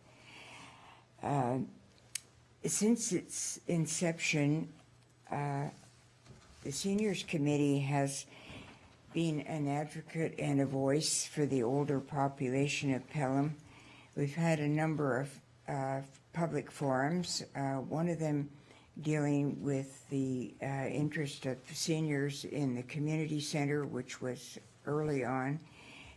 Since its inception, the Seniors Committee has been an advocate and a voice for the older population of Pelham. We've had a number of public forums, one of them dealing with the interest of seniors in the community center, which was early on,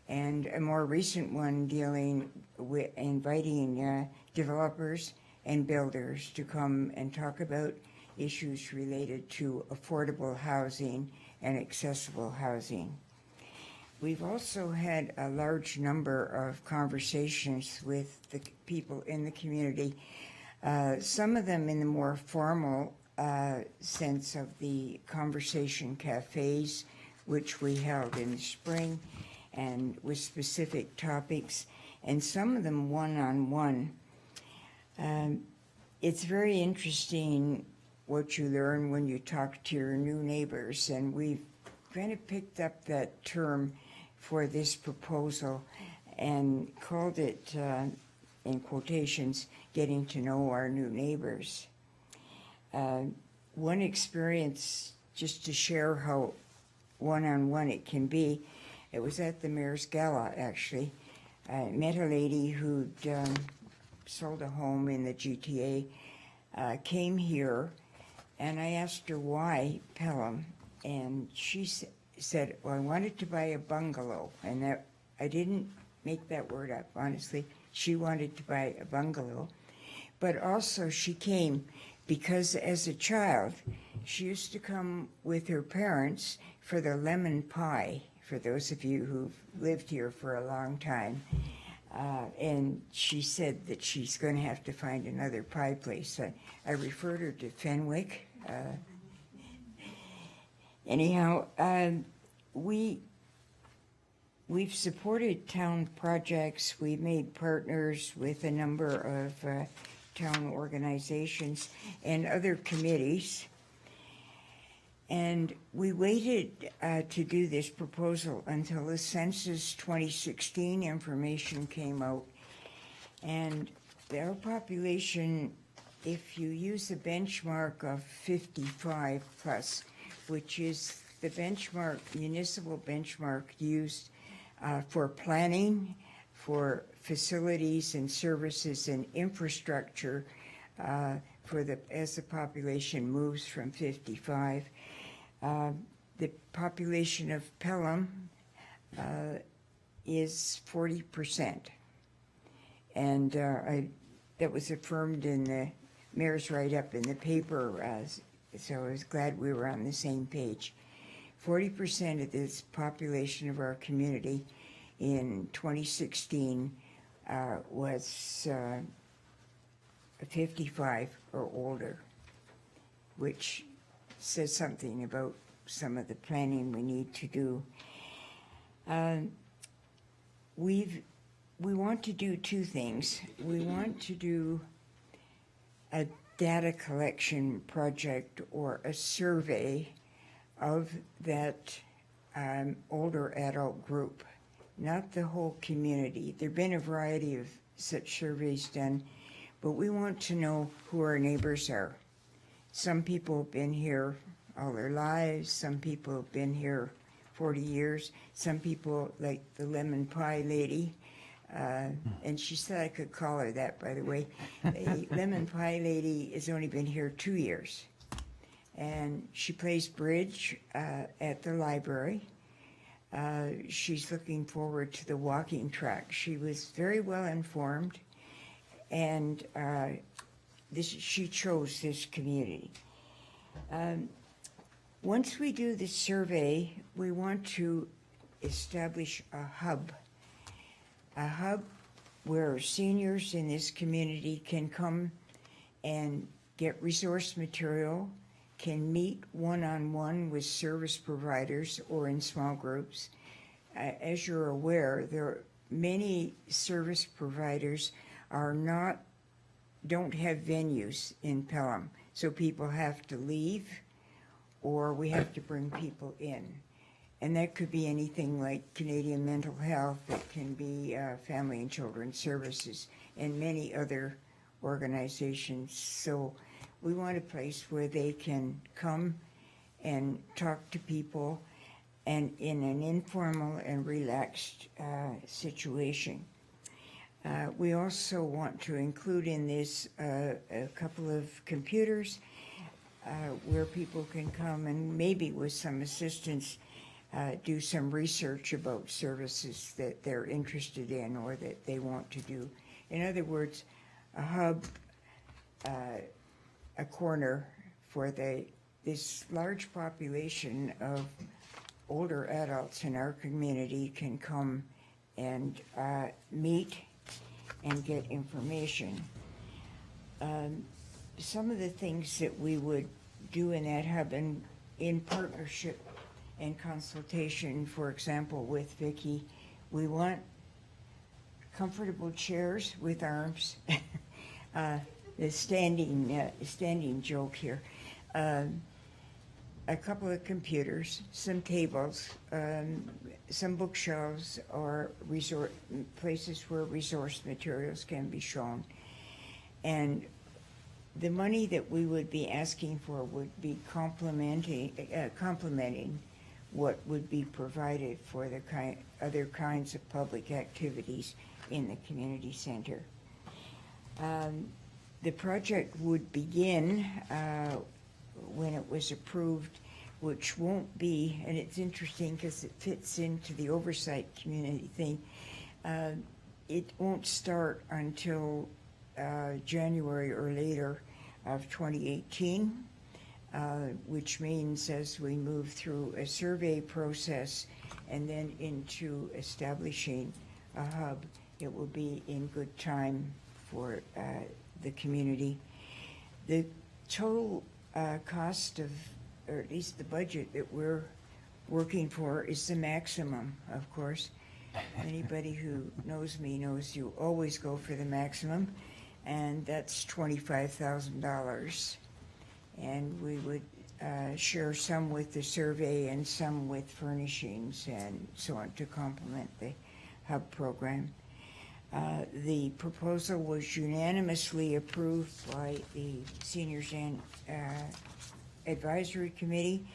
and a more recent one dealing with inviting developers and builders to come and talk about issues related to affordable housing and accessible housing. We've also had a large number of conversations with the people in the community, some of them in the more formal sense of the conversation cafes, which we held in the spring, and with specific topics, and some of them one-on-one. It's very interesting what you learn when you talk to your new neighbors, and we've kind of picked up that term for this proposal and called it, in quotations, getting to know our new neighbors. One experience, just to share how one-on-one it can be, it was at the Mayor's Gala, actually. I met a lady who'd sold a home in the GTA, came here, and I asked her why Pelham, and she said, well, I wanted to buy a bungalow, and that I didn't make that word up, honestly. She wanted to buy a bungalow, but also she came because as a child, she used to come with her parents for the lemon pie, for those of you who've lived here for a long time. And she said that she's going to have to find another pie place. I referred her to Fenwick. Anyhow, we've supported town projects. We've made partners with a number of town organizations and other committees. And we waited to do this proposal until the Census 2016 information came out. And our population, if you use a benchmark of 55 plus, which is the benchmark, municipal benchmark used for planning, for facilities and services and infrastructure as the population moves from 55. The population of Pelham is 40%. And that was affirmed in the mayor's write-up in the paper, so I was glad we were on the same page. 40% of this population of our community in 2016 was 55 or older, which says something about some of the planning we need to do. We want to do two things. We want to do a data collection project or a survey of that older adult group, not the whole community. There have been a variety of such surveys done, but we want to know who our neighbors are. Some people have been here all their lives. Some people have been here 40 years. Some people, like the lemon pie lady, and she said I could call her that, by the way. The lemon pie lady has only been here 2 years. And she plays bridge at the library. She's looking forward to the walking track. She was very well informed, and she chose this community. Once we do the survey, we want to establish a hub where seniors in this community can come and get resource material, can meet one-on-one with service providers or in small groups. As you're aware, there are many service providers don't have venues in Pelham, so people have to leave or we have to bring people in. And that could be anything like Canadian Mental Health, it can be Family and Children's Services, and many other organizations. So we want a place where they can come and talk to people and in an informal and relaxed situation. We also want to include in this a couple of computers where people can come and maybe with some assistance do some research about services that they're interested in or that they want to do. In other words, a hub, a corner for this large population of older adults in our community can come and meet and get information. Some of the things that we would do in that hub and in partnership and consultation, for example, with Vicki, we want comfortable chairs with arms. The standing joke here. A couple of computers, some tables, some bookshelves, or places where resource materials can be shown. And the money that we would be asking for would be complementing what would be provided for the other kinds of public activities in the community center. The project would begin when it was approved, which won't be, and it's interesting because it fits into the oversight community thing. It won't start until January or later of 2018, which means as we move through a survey process and then into establishing a hub, it will be in good time for the community. The total cost of, or at least the budget that we're working for, is the maximum, of course. Anybody who knows me knows you always go for the maximum, and that's $25,000. And we would share some with the survey and some with furnishings and so on to complement the hub program. The proposal was unanimously approved by the Seniors and Advisory Committee,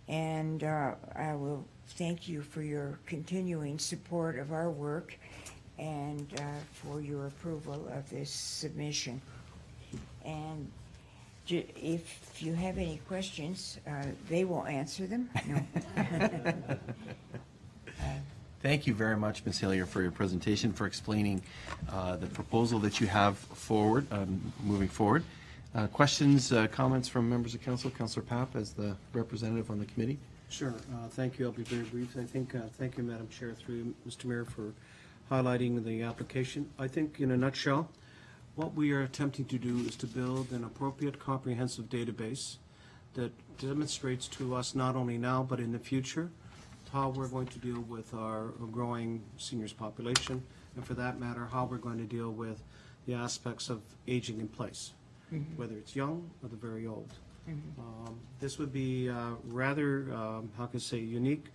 and I will thank you for your continuing support of our work and for your approval of this submission. And if you have any questions, they will answer them. No. Thank you very much, Ms. Hillier, for your presentation, for explaining the proposal that you have forward, moving forward. Questions, comments from members of council? Councillor Papp, as the representative on the committee. Sure. Thank you. I'll be very brief. I think, thank you, Madam Chair, through Mr. Mayor, for highlighting the application. I think, in a nutshell, what we are attempting to do is to build an appropriate comprehensive database that demonstrates to us not only now but in the future how we're going to deal with our growing seniors population, and for that matter, how we're going to deal with the aspects of aging in place, whether it's young or the very old. This would be rather, how can I say, unique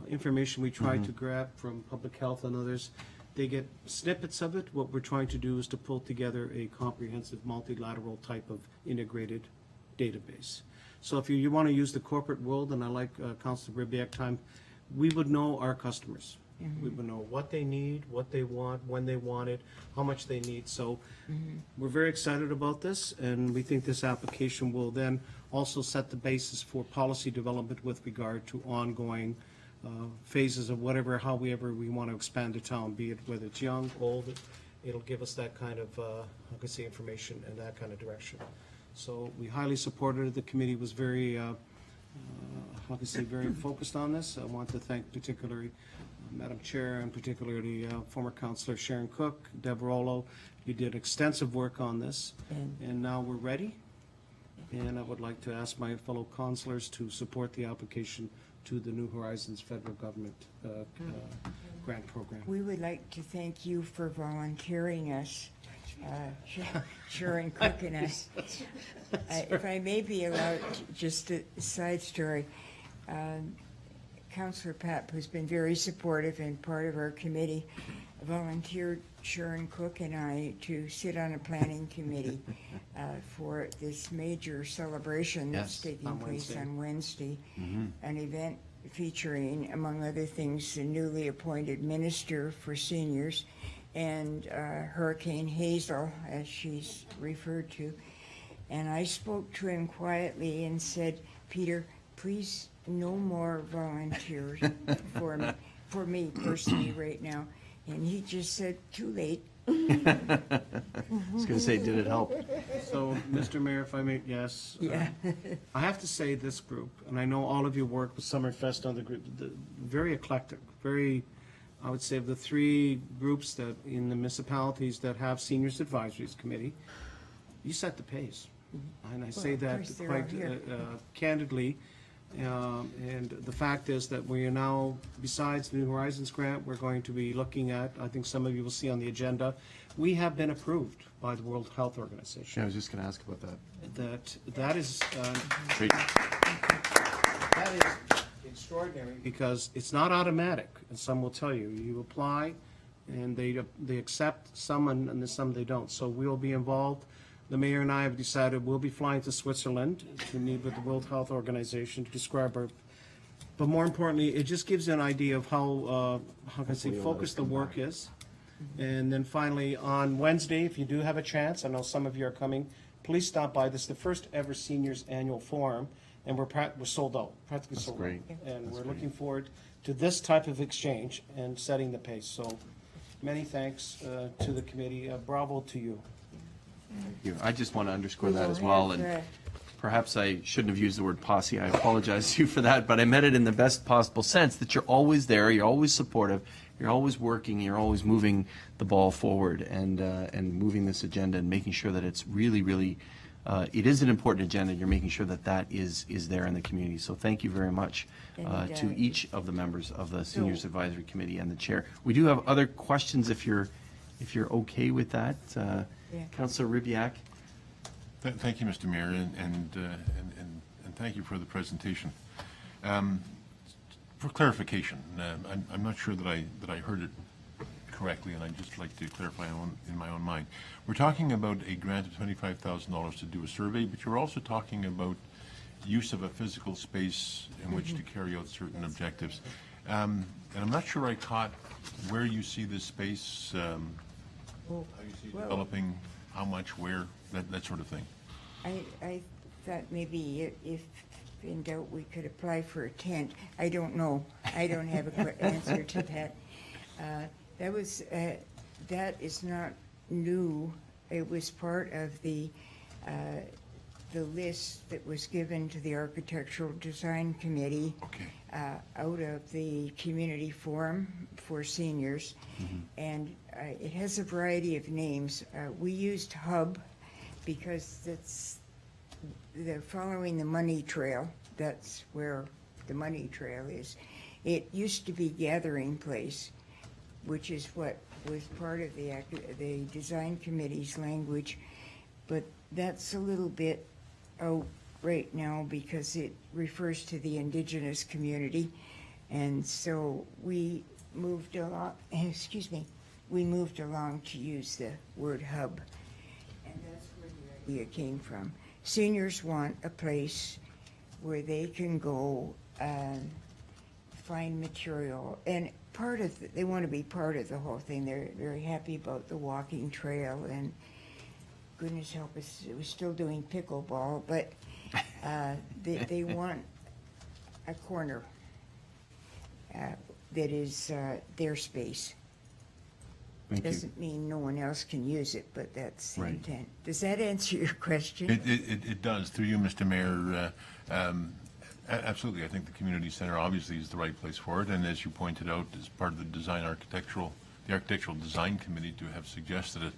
information we try to grab from public health and others. They get snippets of it. What we're trying to do is to pull together a comprehensive multilateral type of integrated database. So if you want to use the corporate world, and I like Councilor Bribiak time, we would know our customers. We would know what they need, what they want, when they want it, how much they need. So we're very excited about this, and we think this application will then also set the basis for policy development with regard to ongoing phases of however we want to expand the town, be it whether it's young, old. It'll give us that kind of, how can I say, information and that kind of direction. So we highly supported it. The committee was very, how can I say, very focused on this. I want to thank particularly Madam Chair and particularly former Councillor Sharon Cook, Deb Rollo. You did extensive work on this, and now we're ready. And I would like to ask my fellow councillors to support the application to the New Horizons federal government grant program. We would like to thank you for volunteering us, Sharon Cook and us. If I may be allowed, just a side story. Councillor Papp, who's been very supportive and part of our committee, volunteered Sharon Cook and I to sit on a planning committee for this major celebration that's taking place on Wednesday, an event featuring, among other things, the newly appointed Minister for Seniors and Hurricane Hazel, as she's referred to. And I spoke to him quietly and said, Peter, please, no more volunteers for me personally right now. And he just said, too late. I was going to say, did it help? So, Mr. Mayor, if I may, yes. Yeah. I have to say this group, and I know all of you work with Summerfest on the group, very eclectic, very, I would say, of the three groups that in the municipalities that have Seniors Advisories Committee, you set the pace. And I say that quite candidly. And the fact is that we are now, besides the New Horizons grant, we're going to be looking at, I think some of you will see on the agenda, we have been approved by the World Health Organization. Yeah, I was just going to ask about that. That is Great. that is extraordinary because it's not automatic, and some will tell you. You apply, and they accept some, and some they don't. So we'll be involved. The mayor and I have decided we'll be flying to Switzerland to meet with the World Health Organization to describe our. But more importantly, it just gives you an idea of how can I say, focused the work is. And then finally, on Wednesday, if you do have a chance, I know some of you are coming, please stop by. This is the first ever seniors annual forum, and we're sold out, practically That's sold out. great. And That's we're great. looking forward to this type of exchange and setting the pace. So many thanks to the committee. Bravo to you. I just want to underscore We that will as well, have, and perhaps I shouldn't have used the word posse. I apologize to you for that, but I meant it in the best possible sense, that you're always there, you're always supportive, you're always working, you're always moving the ball forward and moving this agenda and making sure that it's really, really, it is an important agenda. You're making sure that that is there in the community. So thank you very much to each of the members of the Seniors Advisory Committee and the chair. We do have other questions if you're okay with that. Councillor Ribbiak. Thank you, Mr. Mayor, and thank you for the presentation. For clarification, I'm not sure that I heard it correctly, and I'd just like to clarify in my own mind. We're talking about a grant of $25,000 to do a survey, but you're also talking about use of a physical space in which to carry out certain objectives. And I'm not sure I caught where you see this space, how you see it developing, how much, where, that sort of thing. I thought maybe if in doubt, we could apply for a tent. I don't know. I don't have a quick answer to that. That is not new. It was part of the list that was given to the Architectural Design Committee out of the Community Forum for Seniors. And it has a variety of names. We used HUB because they're following the money trail. That's where the money trail is. It used to be Gathering Place, which is what was part of the design committee's language, but that's a little bit out right now because it refers to the Indigenous community, and so we moved along. We moved along to use the word hub, and that's where the idea came from. Seniors want a place where they can go and find material, and they want to be part of the whole thing. They're very happy about the walking trail, and goodness help us, we're still doing pickleball, but they want a corner that is their space. Thank you. Doesn't mean no one else can use it, but that's the Right. intent. Does that answer your question? It does. Through you, Mr. Mayor, absolutely. I think the community center obviously is the right place for it, and as you pointed out, as part of the architectural design committee to have suggested it.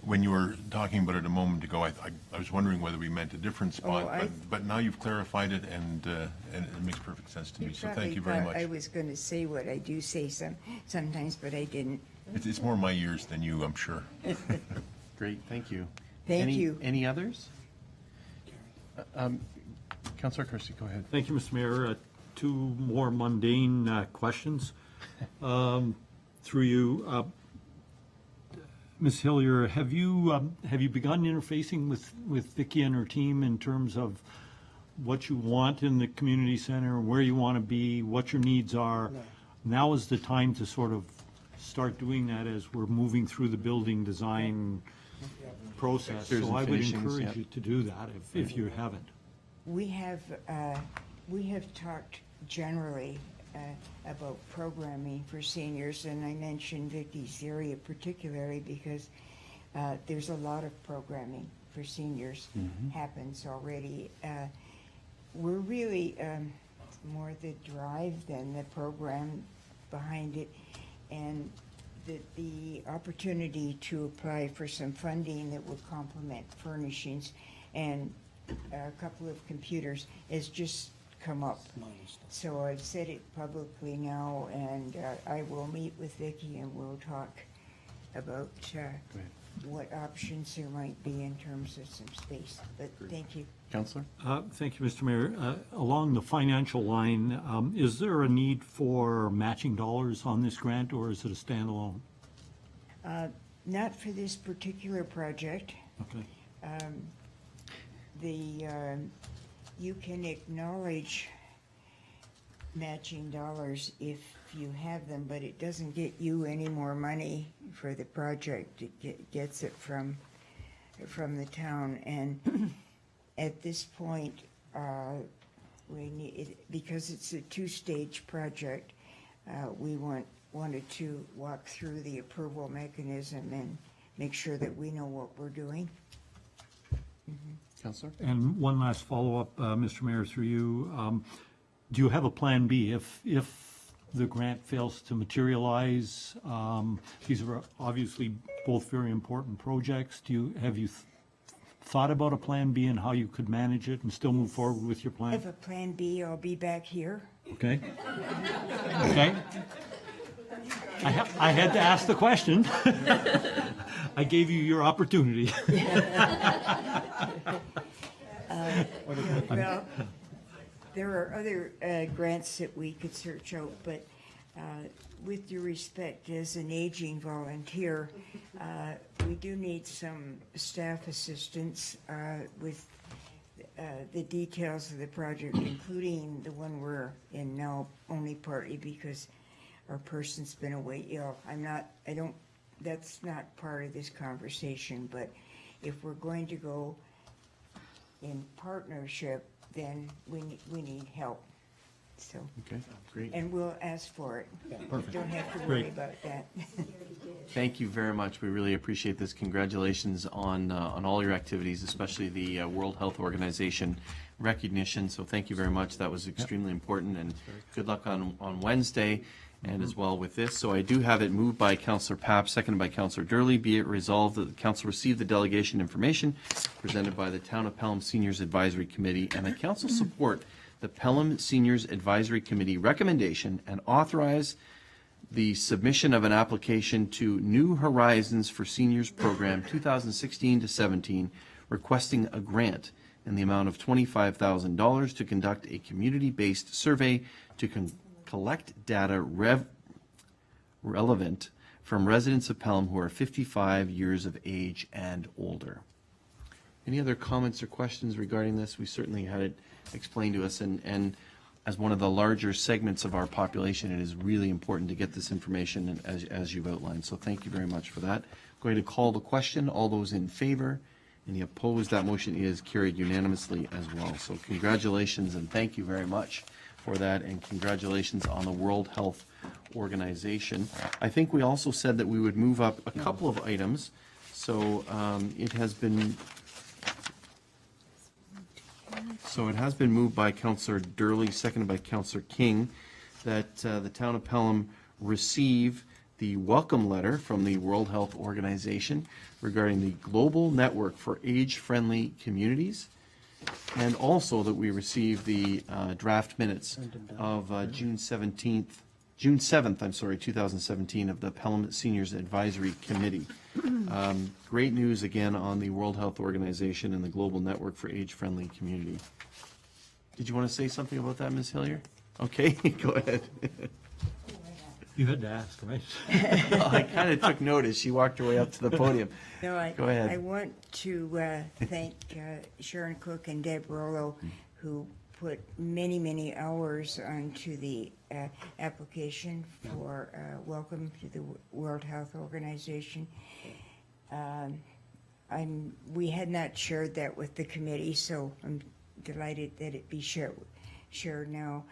When you were talking about it a moment ago, I was wondering whether we meant a different spot, but now you've clarified it, and it makes perfect sense to me. So thank you very much. I was going to say what I do say sometimes, but I didn't. It's more my ears than you, I'm sure. Great, thank you. Thank you. Any others? Councillor Kersey, go ahead. Thank you, Mr. Mayor. Two more mundane questions. Through you, Ms. Hillier, have you begun interfacing with Vicki and her team in terms of what you want in the community center, where you want to be, what your needs are? No. Now is the time to sort of start doing that as we're moving through the building design process. Fixtures So and I would finishings, encourage yep. you to do that if you haven't. We have talked generally about programming for seniors, and I mentioned Vicky's area particularly because there's a lot of programming for seniors happens already. We're really more the drive than the program behind it, and the opportunity to apply for some funding that would complement furnishings and a couple of computers has just come up. So I've said it publicly now, and I will meet with Vicki and we'll talk about what options there might be in terms of some space. But thank you. Councillor? Thank you, Mr. Mayor. Along the financial line, is there a need for matching dollars on this grant, or is it a standalone? Not for this particular project. Okay. You can acknowledge matching dollars if you have them, but it doesn't get you any more money for the project. It gets it from the town. And at this point, we need, because it's a two-stage project, we wanted to walk through the approval mechanism and make sure that we know what we're doing. Counselor? And one last follow-up, Mr. Mayor, through you. Do you have a plan B if the grant fails to materialize? These are obviously both very important projects. Have you thought about a plan B and how you could manage it and still move forward with your I plan? have a plan B. I'll be back here. Okay. Okay. I had to ask the question. I gave you your opportunity. Well, there are other grants that we could search out, but with due respect, as an aging volunteer, we do need some staff assistance with the details of the project, including the one we're in now, only partly because our person's been away ill. That's not part of this conversation, but if we're going to go in partnership, then we need help. So, Okay, great. and we'll ask for it. Perfect. Don't have to worry Great. about that. Thank you very much. We really appreciate this. Congratulations on all your activities, especially the World Health Organization recognition. So thank you very much. That was extremely important, and good luck on Wednesday and as well with this. So I do have it moved by Councillor Papp, seconded by Councillor Durley. Be it resolved that the council receive the delegation information presented by the Town of Pelham Seniors Advisory Committee, and the council support the Pelham Seniors Advisory Committee recommendation and authorize the submission of an application to New Horizons for Seniors Program 2016 to 17, requesting a grant in the amount of $25,000 to conduct a community-based survey to collect data relevant from residents of Pelham who are 55 years of age and older. Any other comments or questions regarding this? We certainly had it explained to us, and as one of the larger segments of our population, it is really important to get this information as you've outlined. So thank you very much for that. Going to call the question. All those in favor? Any opposed? That motion is carried unanimously as well. So congratulations and thank you very much for that, and congratulations on the World Health Organization. I think we also said that we would move up a couple of items. So it has been moved by Councillor Durley, seconded by Councillor King, that the Town of Pelham receive the welcome letter from the World Health Organization regarding the Global Network for Age-Friendly Communities, and also that we receive the draft minutes of June 7th, 2017, of the Pelham Seniors Advisory Committee. Great news again on the World Health Organization and the Global Network for Age-Friendly Community. Did you want to say something about that, Ms. Hillier? Okay, go ahead. You had to ask, right? Well, I kind of took notice. She walked her way up to the podium. No, Go ahead. I want to thank Sharon Cook and Deb Rollo, who put many, many hours onto the application for welcome to the World Health Organization. We had not shared that with the committee, so I'm delighted that it be shared now.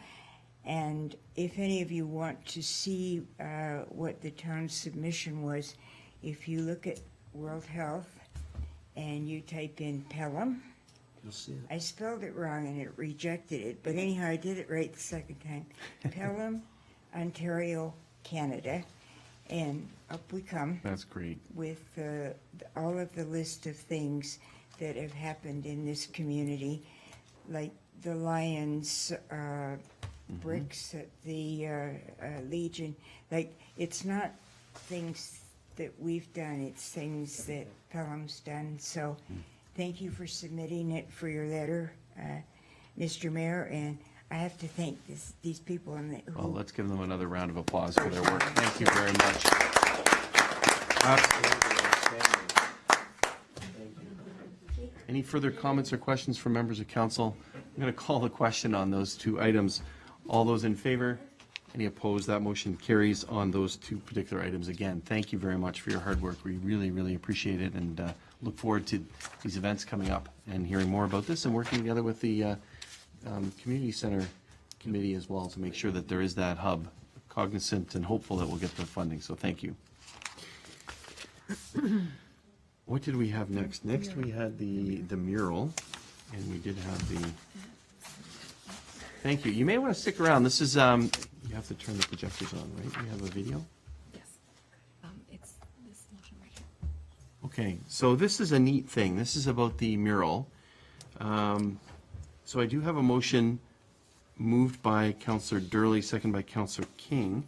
And if any of you want to see what the town's submission was, if you look at World Health and you type in Pelham, You'll see it. I spelled it wrong and it rejected it, but anyhow, I did it right the second time. Pelham, Ontario, Canada, and up we come That's great. with all of the list of things that have happened in this community, like the Lions bricks at the Legion. Like, it's not things that we've done, it's things that Pelham's done. So thank you for submitting it for your letter, Mr. Mayor, and I have to thank these people. Well, let's give them another round of applause for their work. Thank you very much. Absolutely outstanding. Thank you. Any further comments or questions from members of council? I'm going to call the question on those two items. All those in favor? Any opposed? That motion carries on those two particular items. Again, thank you very much for your hard work. We really, really appreciate it, and look forward to these events coming up and hearing more about this and working together with the Community Center Committee as well to make sure that there is that hub, cognizant and hopeful that we'll get the funding. So thank you. What did we have next? Next, we had the mural, and we did have the... Thank you. You may want to stick around. This is, you have to turn the projectors on, right? We have a video? Yes. It's this motion right here. Okay, so this is a neat thing. This is about the mural. So I do have a motion moved by Councillor Durley, second by Councillor King.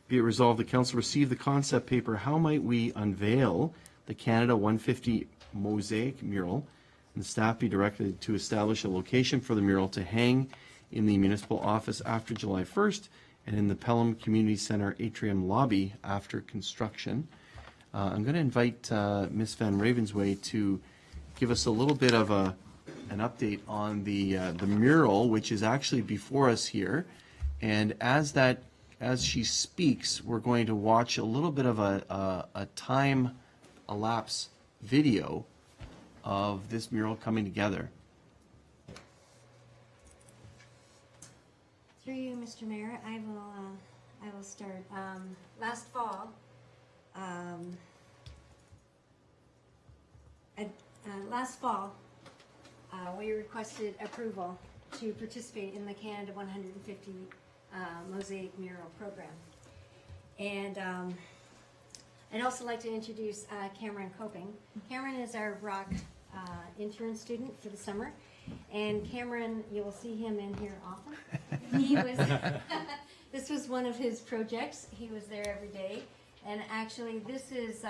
Be it resolved, the council receive the concept paper, How Might We Unveil the Canada 150 Mosaic Mural, and the staff be directed to establish a location for the mural to hang in the municipal office after July 1st and in the Pelham Community Center atrium lobby after construction. I'm going to invite Ms. Van Ravensway to give us a little bit of an update on the mural, which is actually before us here. And as she speaks, we're going to watch a little bit of a time-elapse video of this mural coming together. Through you, Mr. Mayor, I will start. Last fall, we requested approval to participate in the Canada 150 Mosaic Mural Program. And I'd also like to introduce Cameron Coping. Cameron is our Brock intern student for the summer. And Cameron, you will see him in here often. He was, this was one of his projects. He was there every day. And actually, this is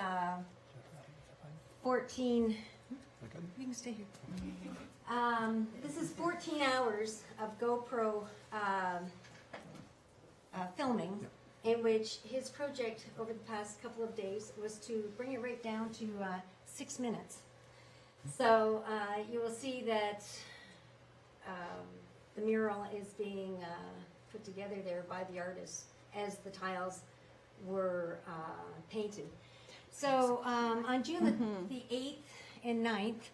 14, you can stay here. This is 14 hours of GoPro filming, in which his project over the past couple of days was to bring it right down to 6 minutes. So you will see that the mural is being put together there by the artists as the tiles were painted. So on June the 8th and 9th,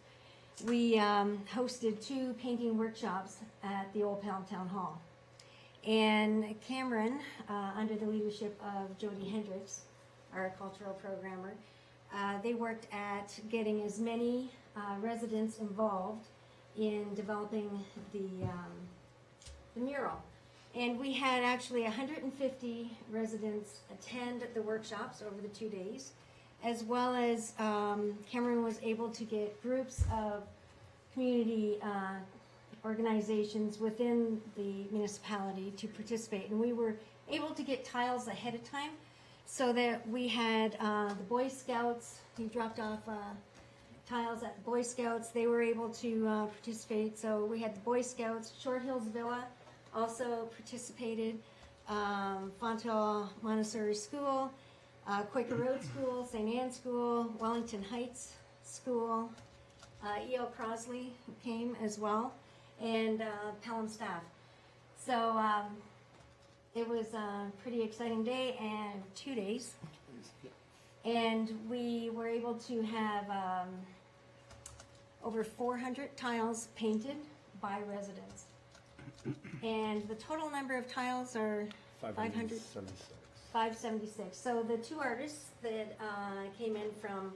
we hosted 2 painting workshops at the Old Pelham Town Hall. And Cameron, under the leadership of Jody Hendricks, our cultural programmer, they worked at getting as many residents involved in developing the mural. And we had actually 150 residents attend the workshops over the 2 days, as well as Cameron was able to get groups of community organizations within the municipality to participate. And we were able to get tiles ahead of time so that we had the Boy Scouts. He dropped off tiles at Boy Scouts. They were able to participate. So we had the Boy Scouts. Short Hills Villa also participated. Fonthill Montessori School, Quaker Road School, St. Anne's School, Wellington Heights School, E.L. Crosley came as well, and Pelham staff. So it was a pretty exciting day and 2 days. And we were able to have over 400 tiles painted by residents. And the total number of tiles are 576. So the 2 artists that came in from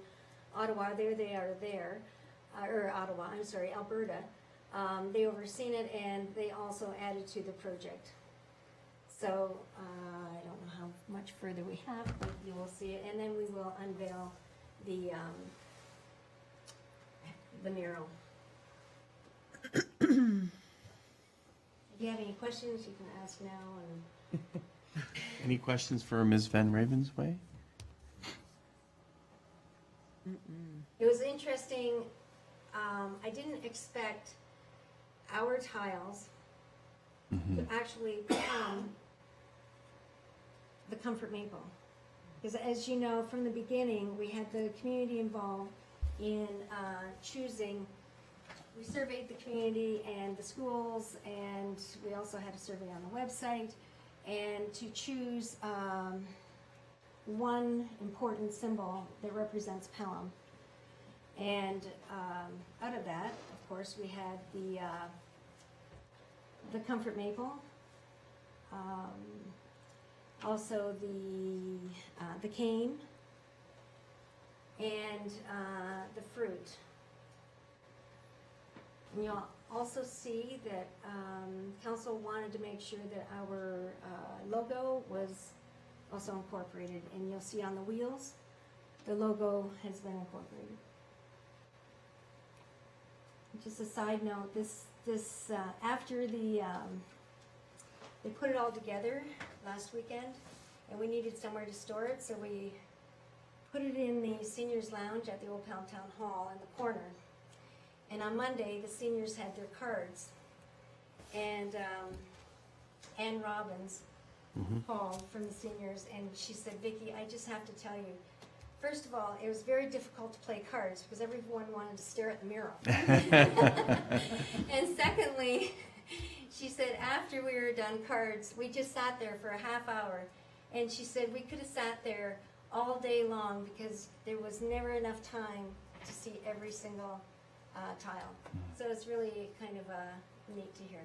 Ottawa, Alberta, they overseen it and they also added to the project. So I don't know how much further we have, but you will see it, and then we will unveil the mural. If you have any questions, you can ask now. And Any questions for Ms. Van Ravensway? it was interesting. I didn't expect our tiles to actually become the Comfort Maple. Because as you know, from the beginning, we had the community involved in choosing we surveyed the community and the schools, and we also had a survey on the website, and to choose one important symbol that represents Pelham. And out of that, of course, we had the comfort maple, also the cane, and the fruit. And you'll also see that council wanted to make sure that our logo was also incorporated, and you'll see on the wheels, the logo has been incorporated. Just a side note, this after they put it all together last weekend, and we needed somewhere to store it, so we put it in the seniors lounge at the Old Pelham Town Hall in the corner. And on Monday, the seniors had their cards, and Ann Robbins called from the seniors, and she said, "Vicki, I just have to tell you, first of all, it was very difficult to play cards because everyone wanted to stare at the mural. And secondly," she said, "after we were done cards, we just sat there for a half hour, and she said we could have sat there all day long because there was never enough time to see every single tile." So it's really kind of neat to hear.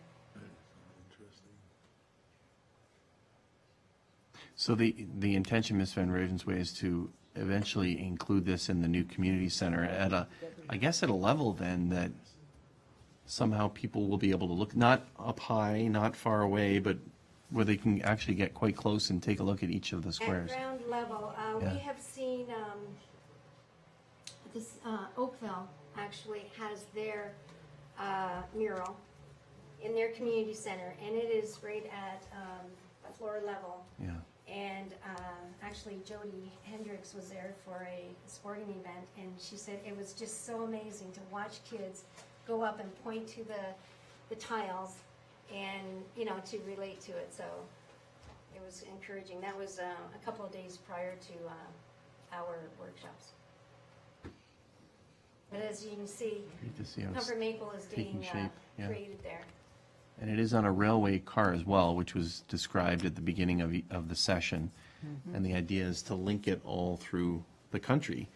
So the intention, Ms. Van Ravensway, is to eventually include this in the new community center at a, I guess at a level then that somehow people will be able to look, not up high, not far away, but where they can actually get quite close and take a look at each of the squares. At ground level, Yeah. we have seen this Oakville actually has their mural in their community center, and it is right at floor level. Yeah. And actually Jody Hendricks was there for a sporting event, and she said it was just so amazing to watch kids go up and point to the tiles and, you know, to relate to it. So it was encouraging. That was a couple of days prior to our workshops. But as you can see, Great to see how it's Comfort Maple is taking being shape, yeah. created there. And it is on a railway car as well, which was described at the beginning of the session. And the idea is to link it all through the country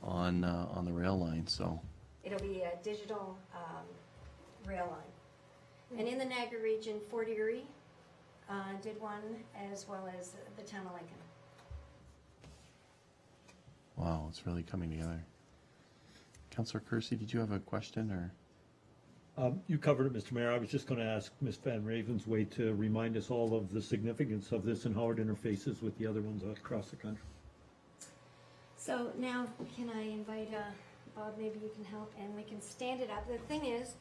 on the rail line, so. It'll be a digital rail line. And in the Niagara region, Fort Erie did one, as well as the town of Lincoln. Wow, it's really coming together. Councillor Kersey, did you have a question, or? You covered it, Mr. Mayor. I was just going to ask Ms. Van Ravensway to remind us all of the significance of this and how it interfaces with the other ones across the country. So now, can I invite Bob, maybe you can help, and we can stand it up. The thing is,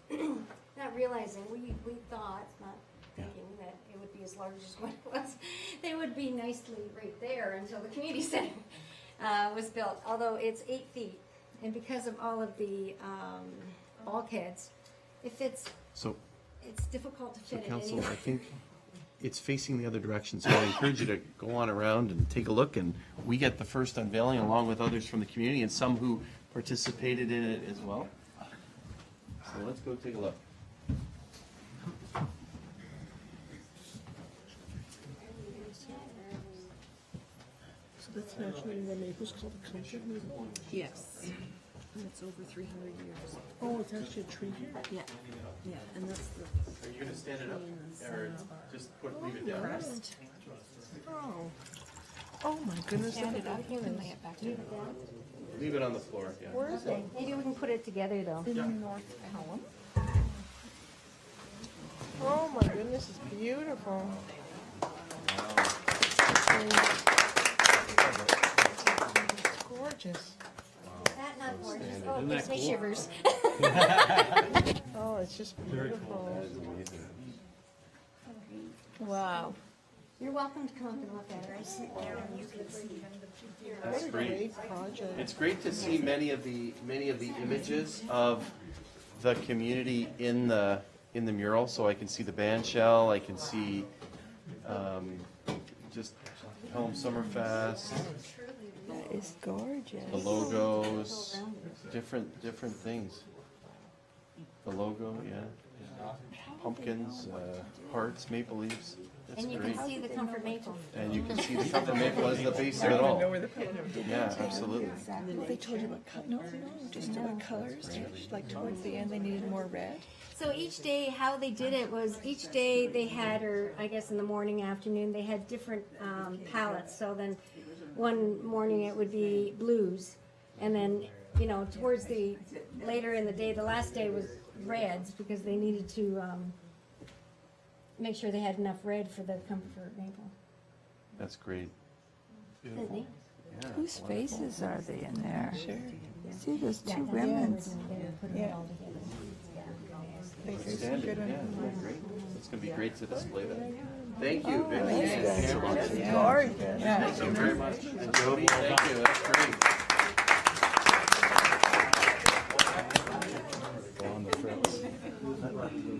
not realizing, we thought, not thinking that it would be as large as what it was. They would be nicely right there until the community center was built, although it's 8 feet. And because of all of the bulkheads, it fits, So, it's difficult to fit it Council, anywhere. I think it's facing the other direction, so I encourage you to go on around and take a look, and we get the first unveiling along with others from the community and some who participated in it as well. So let's go take a look. So that's naturally the maple's called a comfort maple? Yes. And it's over 300 years. Oh, it's actually a tree here? Yeah, yeah, and that's the Are you gonna stand it up, or just leave it down? crest. Oh. Oh my goodness. Stand look it at up the and hands. lay it back down. Leave it on the floor, yeah. Where is it? Maybe we can put it together, though. In North Pelham. Oh my goodness, it's beautiful. It's gorgeous. Is that not gorgeous? Oh, it gives me shivers. Oh, it's just beautiful. Wow. You're welcome to come up and look at it. I sit there and you can see. What a great. great project. It's great to see many of the images of the community in the mural. So I can see the band shell, I can see just Pelham Summerfest, That is gorgeous. the logos, different things. The logo, yeah. Pumpkins, hearts, maple leaves. That's And you great. can see the comfort maple. And you can see the comfort maple as the base of it all. Yeah, absolutely. They told you about, no, just about colors, like towards the end, they needed more red. So each day, how they did it was each day they had, or I guess in the morning, afternoon, they had different palettes. So then one morning it would be blues. And then, you know, towards the, later in the day, the last day was reds because they needed to make sure they had enough red for the comfort maple. That's great. Isn't it neat? Yeah. Whose faces are they in there? Sure. See, there's Yeah, two that's why women's. they were putting it all together. Outstanding. Yeah, great. It's going to be great to display that. Thank you, Vicky. That's Thanks a lot. good. Gorgeous. Thank you very much. And Jody, thank you. That's great.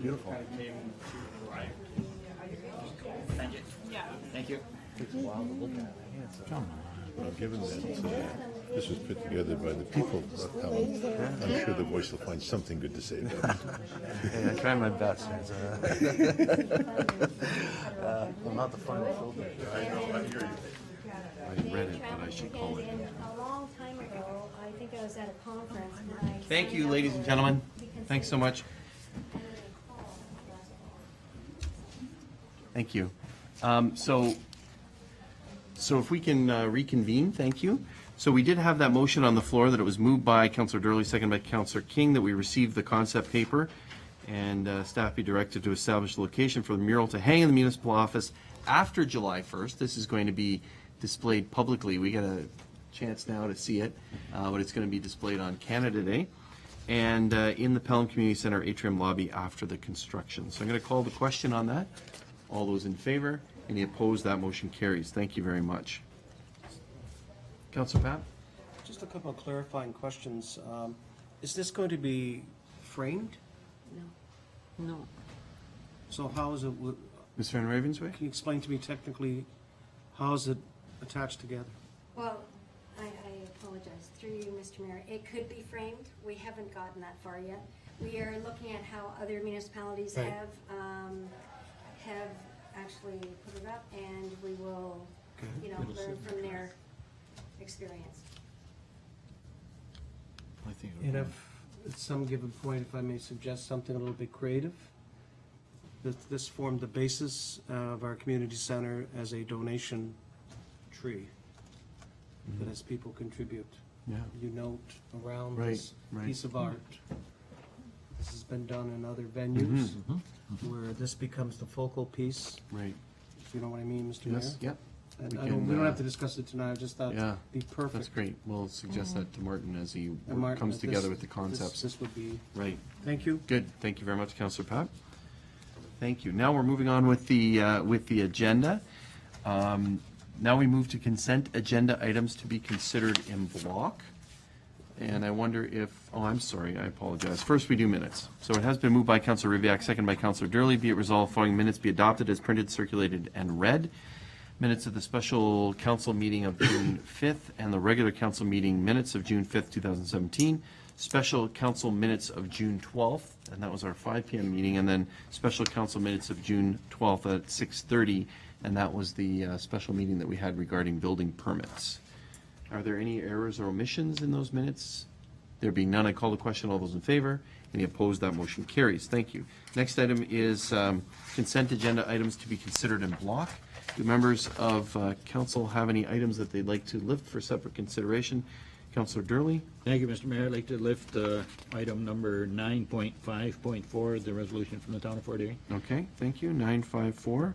Beautiful. Thank you. Well, given that this was put together by the people of Pelham, I'm sure the voice will find something good to say about it. Hey, I try my best. I'm not the final filter. I read it, but I should call it. And a long time ago, I think I was at a conference and I. Thank you, ladies and gentlemen. Thanks so much. Thank you. So if we can reconvene, thank you. So we did have that motion on the floor that it was moved by Councillor Durley, second by Councillor King, that we received the concept paper and staff be directed to establish a location for the mural to hang in the municipal office after July 1st. This is going to be displayed publicly. We got a chance now to see it, but it's going to be displayed on Canada Day and in the Pelham Community Centre atrium lobby after the construction. So I'm going to call the question on that. All those in favor? Any opposed? That motion carries. Thank you very much. Councillor Papp? Just a couple of clarifying questions. Is this going to be framed? No. So how is it, Ms. Van Ravensway? can you explain to me technically, how is it attached together? Well, I apologize. Through you, Mr. Mayor, it could be framed. We haven't gotten that far yet. We are looking at how other municipalities Right. have actually put it up, and we will, you know, learn from their experience. I think And if, at some given point, if I may suggest something a little bit creative, that this formed the basis of our community center as a donation tree, that as people contribute, Yeah. you note around Right, this right. piece of art. This has been done in other venues, Mm-hmm. where this becomes the focal piece, Right. if you know what I mean, Mr. Mayor? Yes, yep. And We I don't, can, we don't have to discuss it tonight, I just thought Yeah. it'd be perfect. That's great. We'll suggest that to Martin as he And Martin, comes this- together with the this- concepts. This would be, Right. thank you. Good. Thank you very much, Councillor Papp. Thank you. Now we're moving on with the agenda. Now we move to consent agenda items to be considered in block. And I wonder if, oh, I'm sorry, I apologize. First, we do minutes. So it has been moved by Councillor Rivak, second by Councillor Durley. Be it resolved, following minutes be adopted as printed, circulated, and read. Minutes of the special council meeting of June 5th and the regular council meeting minutes of June 5th, 2017. Special council minutes of June 12th, and that was our 5 p.m. meeting, and then special council minutes of June 12th at 6:30, and that was the special meeting that we had regarding building permits. Are there any errors or omissions in those minutes? There being none, I call the question. All those in favor? Any opposed? That motion carries. Thank you. Next item is consent agenda items to be considered in block. Do members of council have any items that they'd like to lift for separate consideration? Councillor Durley? Thank you, Mr. Mayor. I'd like to lift item number 9.5.4, the resolution from the town of Fort Erie. Okay, thank you. 954.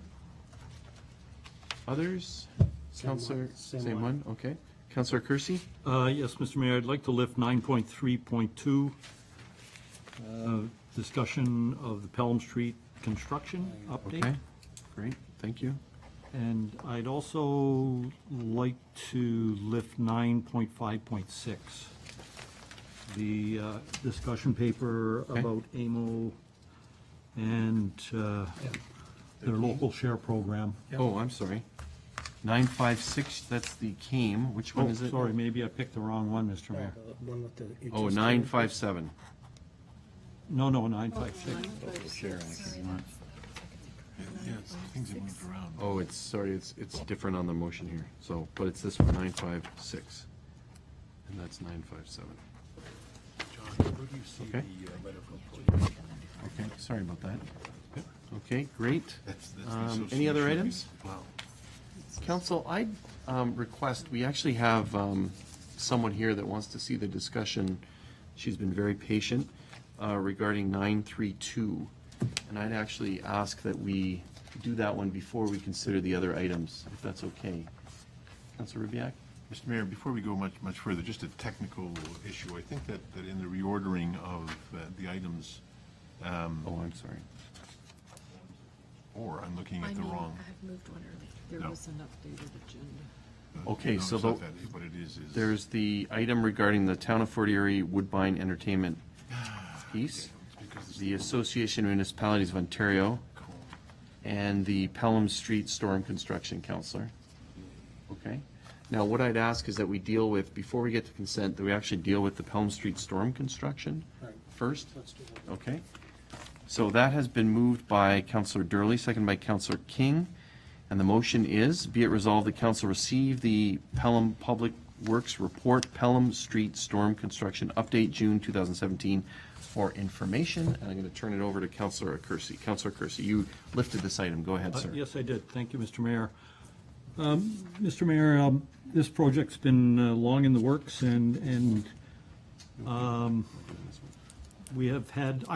Others? Same one. Councillor, Same same one. one, okay. Councillor Kersey? Yes, Mr. Mayor, I'd like to lift 9.3.2, discussion of the Pelham Street construction update. Okay, great, thank you. And I'd also like to lift 9.5.6, the discussion paper Okay. about AMO and their local share program. Oh, I'm sorry. 956, that's the CAME. Which one Oh, is it? sorry, maybe I picked the wrong one, Mr. Mayor. The one with the. Oh, 957. No, 956. Yeah, things have moved around. Oh, it's different on the motion here, so, but it's this one, 956. And that's 957. John, where do you see Okay. the letter from police? Okay, sorry about that. Okay, great. That's the Any other association. items? Wow. Council, I request, we actually have someone here that wants to see the discussion. She's been very patient regarding 932. And I'd actually ask that we do that one before we consider the other items, if that's okay. Councilor Ribbiak? Mr. Mayor, before we go much further, just a technical issue. I think that in the reordering of the items, Oh, I'm sorry. or I'm looking at the wrong. I have moved one early. There No. was an updated agenda. Okay, No, so it's not the- that. What it is There's the item regarding the Town of Fort Erie Woodbine Entertainment piece, the Association of Municipalities of Ontario, and the Pelham Street Storm Construction, Councillor. Okay? Now, what I'd ask is that we deal with, before we get to consent, that we actually deal with the Pelham Street Storm Construction first. Let's do that. Okay? So that has been moved by Councillor Durley, seconded by Councillor King. And the motion is, be it resolved that council receive the Pelham Public Works Report, Pelham Street Storm Construction Update, June 2017, for information. And I'm going to turn it over to Councillor Kersey. Councillor Kersey, you lifted this item. Go ahead, sir. Yes, I did. Thank you, Mr. Mayor. Mr. Mayor, this project's been long in the works, and I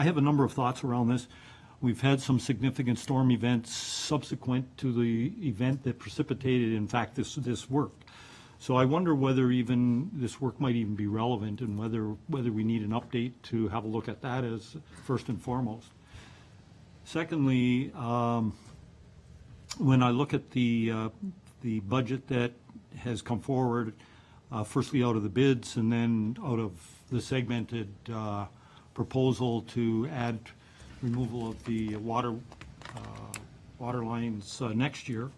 have a number of thoughts around this. We've had some significant storm events subsequent to the event that precipitated, in fact, this work. So I wonder whether even this work might even be relevant, and whether we need an update to have a look at that as first and foremost. Secondly, when I look at the budget that has come forward, firstly out of the bids and then out of the segmented proposal to add removal of the water lines next year,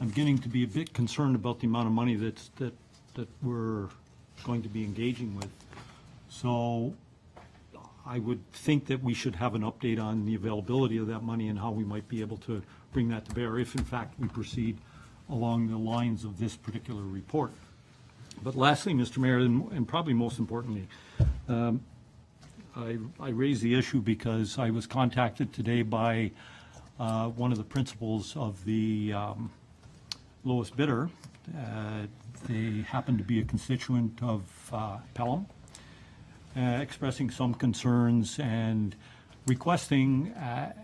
I'm getting to be a bit concerned about the amount of money that we're going to be engaging with. So I would think that we should have an update on the availability of that money and how we might be able to bring that to bear if, in fact, we proceed along the lines of this particular report. But lastly, Mr. Mayor, and probably most importantly, I raise the issue because I was contacted today by one of the principals of the lowest bidder. They happen to be a constituent of Pelham, expressing some concerns and requesting a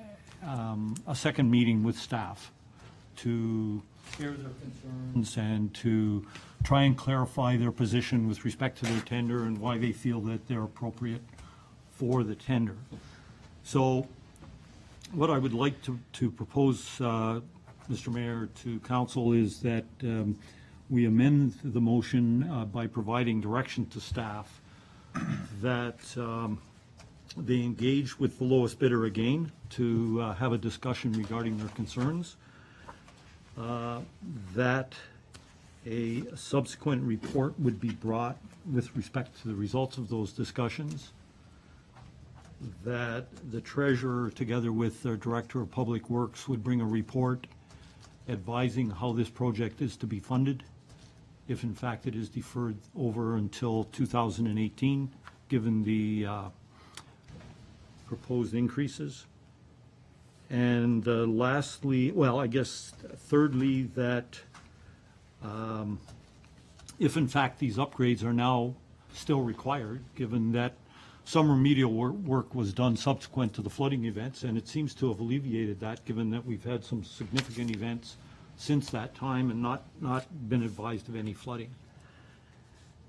second meeting with staff to share their concerns and to try and clarify their position with respect to their tender and why they feel that they're appropriate for the tender. So what I would like to propose, Mr. Mayor, to council is that we amend the motion by providing direction to staff that they engage with the lowest bidder again to have a discussion regarding their concerns, that a subsequent report would be brought with respect to the results of those discussions, that the treasurer, together with their director of public works, would bring a report advising how this project is to be funded, if in fact it is deferred over until 2018, given the proposed increases. And lastly, well, I guess thirdly, that if in fact these upgrades are now still required, given that some remedial work was done subsequent to the flooding events, and it seems to have alleviated that, given that we've had some significant events since that time and not been advised of any flooding.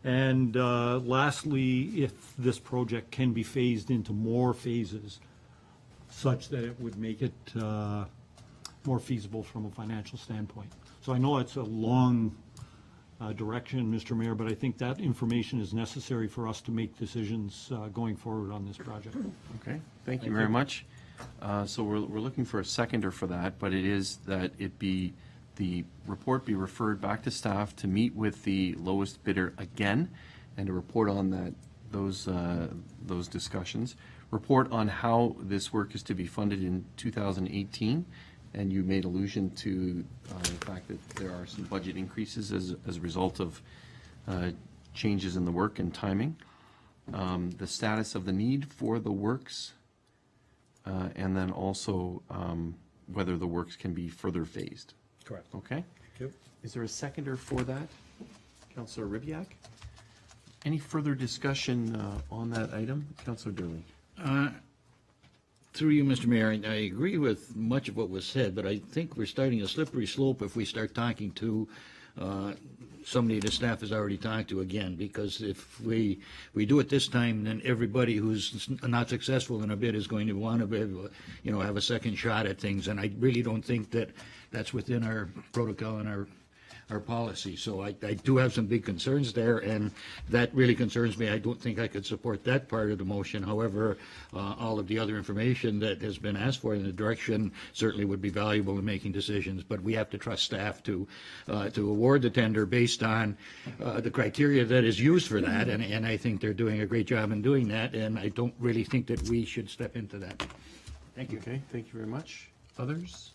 And lastly, if this project can be phased into more phases such that it would make it more feasible from a financial standpoint. So I know it's a long direction, Mr. Mayor, but I think that information is necessary for us to make decisions going forward on this project. Okay, thank you very much. So we're looking for a seconder for that, but it is that the report be referred back to staff to meet with the lowest bidder again and to report on those discussions, report on how this work is to be funded in 2018, and you made allusion to the fact that there are some budget increases as a result of changes in the work and timing, the status of the need for the works, and then also whether the works can be further phased. Correct. Okay? Thank you. Is there a seconder for that? Councillor Ribbiak? Any further discussion on that item? Councillor Durley? Through you, Mr. Mayor, I agree with much of what was said, but I think we're starting a slippery slope if we start talking to somebody the staff has already talked to again, because if we do it this time, then everybody who's not successful in a bid is going to want to be able to, have a second shot at things, and I really don't think that that's within our protocol and our policy. So I do have some big concerns there, and that really concerns me. I don't think I could support that part of the motion. However, all of the other information that has been asked for in the direction certainly would be valuable in making decisions, but we have to trust staff to award the tender based on the criteria that is used for that, and I think they're doing a great job in doing that, and I don't really think that we should step into that. Thank you. Okay, thank you very much. Others?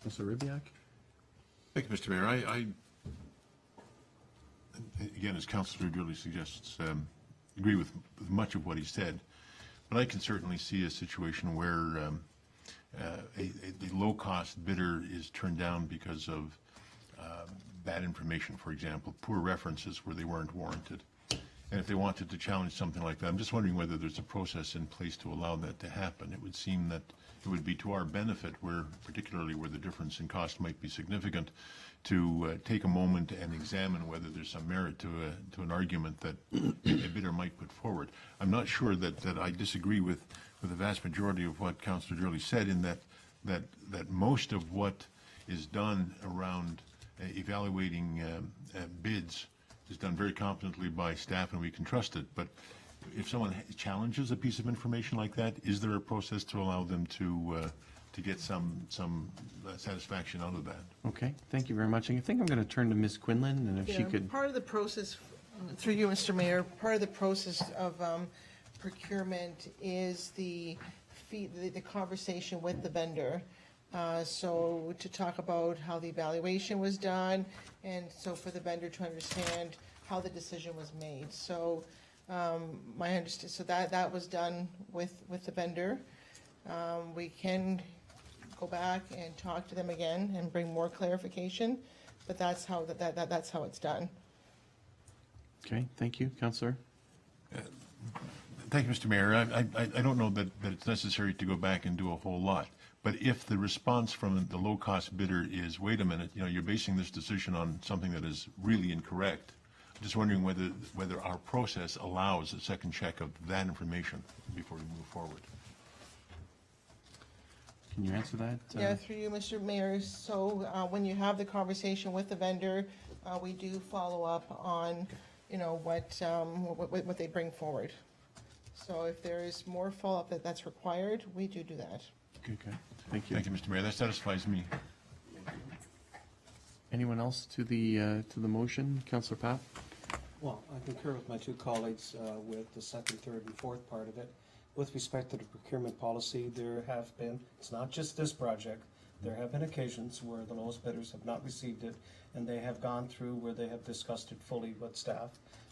Councillor Ribbiak? Thank you, Mr. Mayor. I again, as Councillor Durley suggests, agree with much of what he said, but I can certainly see a situation where a low-cost bidder is turned down because of bad information, for example, poor references where they weren't warranted. And if they wanted to challenge something like that, I'm just wondering whether there's a process in place to allow that to happen. It would seem that it would be to our benefit, particularly where the difference in cost might be significant, to take a moment and examine whether there's some merit to an argument that a bidder might put forward. I'm not sure that I disagree with the vast majority of what Councillor Durley said, in that most of what is done around evaluating bids is done very competently by staff, and we can trust it. But if someone challenges a piece of information like that, is there a process to allow them to get some satisfaction out of that? Okay, thank you very much. I think I'm going to turn to Ms. Quinlan, and if she could... Part of the process, through you, Mr. Mayor, part of the process of procurement is the conversation with the vendor. So to talk about how the evaluation was done, and so for the vendor to understand how the decision was made. So so that was done with the vendor. We can go back and talk to them again and bring more clarification, but that's how that's how it's done. Okay, thank you. Councillor? Thank you, Mr. Mayor. I don't know that it's necessary to go back and do a whole lot. But if the response from the low-cost bidder is, wait a minute, you're basing this decision on something that is really incorrect, I'm just wondering whether our process allows a second check of that information before we move forward. Can you answer that? Yeah, through you, Mr. Mayor. So when you have the conversation with the vendor, we do follow up on, what they bring forward. So if there is more follow-up that's required, we do that. Okay, thank you. Thank you, Mr. Mayor. That satisfies me. Anyone else to the motion? Councillor Papp? Well, I concur with my two colleagues with the second, third, and fourth part of it. With respect to the procurement policy, there have been, it's not just this project, there have been occasions where the lowest bidders have not received it, and they have gone through where they have discussed it fully with staff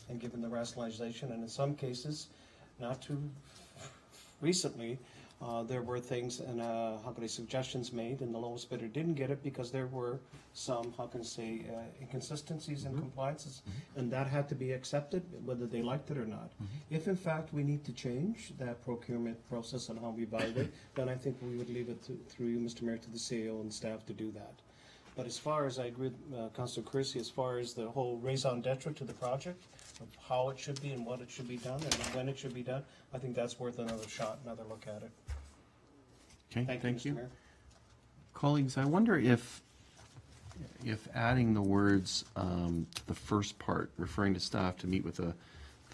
and given the rationalization, and in some cases, not too recently, there were things and suggestions made, and the lowest bidder didn't get it because there were some inconsistencies in compliances, and that had to be accepted, whether they liked it or not. If in fact we need to change that procurement process and how we evaluate, then I think we would leave it through you, Mr. Mayor, to the CEO and staff to do that. But as far as I agree with Councilor Chrissy, as far as the whole raison d'etre to the project, of how it should be and what it should be done and when it should be done, I think that's worth another shot, another look at it. Okay, thank you. Mr. Mayor. Colleagues, I wonder if adding the words, the first part, referring to staff to meet with the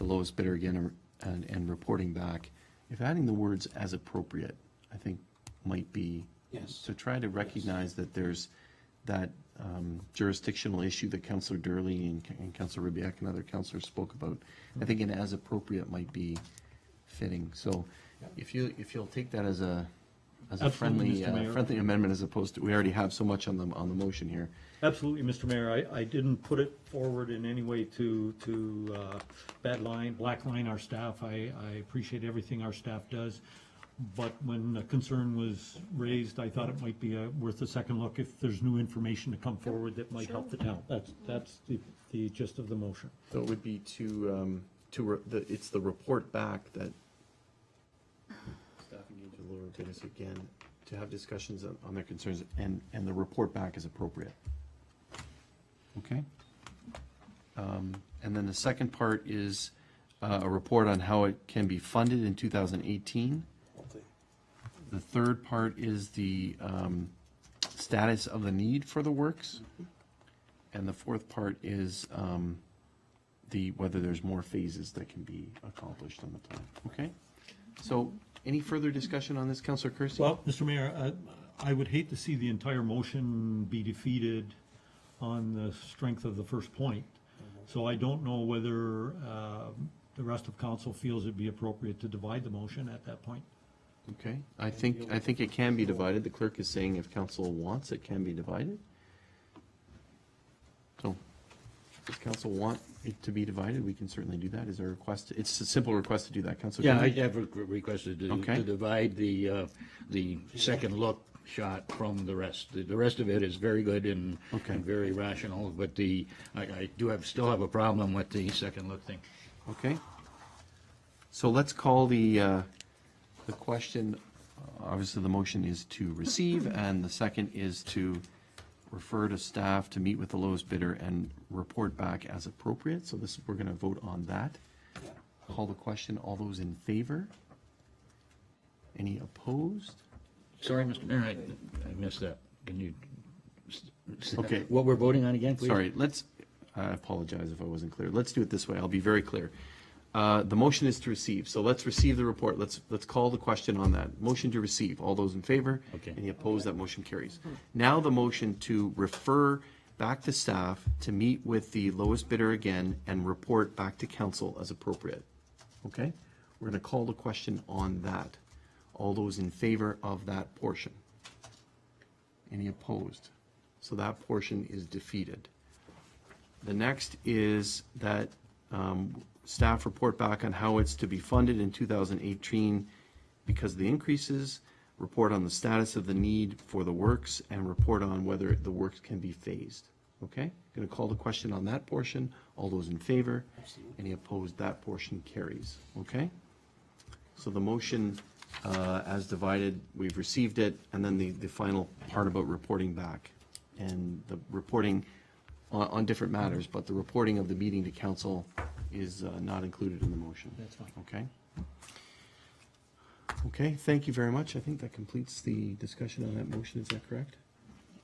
lowest bidder again and reporting back, if adding the words as appropriate, I think might be, Yes. to try to recognize that there's that jurisdictional issue that Councillor Durley and Councillor Ribbiak and other councillors spoke about. I think an as appropriate might be fitting. So if you'll take that as a Absolutely, friendly, Mr. Mayor. friendly amendment as opposed to, we already have so much on the motion here. Absolutely, Mr. Mayor. I didn't put it forward in any way to blackline our staff. I appreciate everything our staff does. But when a concern was raised, I thought it might be worth a second look if there's new information to come forward that might help the town. That's the gist of the motion. So it would be it's the report back that staff engage with Laura Dennis again to have discussions on their concerns, and the report back is appropriate. Okay? And then the second part is a report on how it can be funded in 2018. The third part is the status of the need for the works. And the fourth part is whether there's more phases that can be accomplished on the plan. Okay? So any further discussion on this, Councillor Kersey? Well, Mr. Mayor, I would hate to see the entire motion be defeated on the strength of the first point. So I don't know whether the rest of council feels it'd be appropriate to divide the motion at that point. Okay, I think it can be divided. The clerk is saying if council wants, it can be divided. So, does council want it to be divided? We can certainly do that. Is there a request? It's a simple request to do that, Councilor. Yeah, I Kennedy? have requested Okay. to divide the second look shot from the rest. The rest of it is very good and very rational, but I still have a problem with the second look thing. Okay. So let's call the question, obviously the motion is to receive, and the second is to refer to staff to meet with the lowest bidder and report back as appropriate. So we're going to vote on that. Call the question. All those in favor? Any opposed? Sorry, Mr. Mayor, I missed that. Can you? Okay. What we're voting on again, please? Sorry, I apologize if I wasn't clear. Let's do it this way. I'll be very clear. The motion is to receive, so let's receive the report. Let's call the question on that. Motion to receive. All those in favor? Okay. Any opposed? That motion carries. Now the motion to refer back to staff to meet with the lowest bidder again and report back to council as appropriate. Okay? We're going to call the question on that. All those in favor of that portion? Any opposed? So that portion is defeated. The next is that staff report back on how it's to be funded in 2018 because of the increases, report on the status of the need for the works, and report on whether the works can be phased. Okay? Going to call the question on that portion. All those in favor? Any opposed? That portion carries. Okay? So the motion as divided, we've received it, and then the final part about reporting back. And the reporting on different matters, but the reporting of the meeting to council is not included in the motion. That's fine. Okay? Okay, thank you very much. I think that completes the discussion on that motion. Is that correct?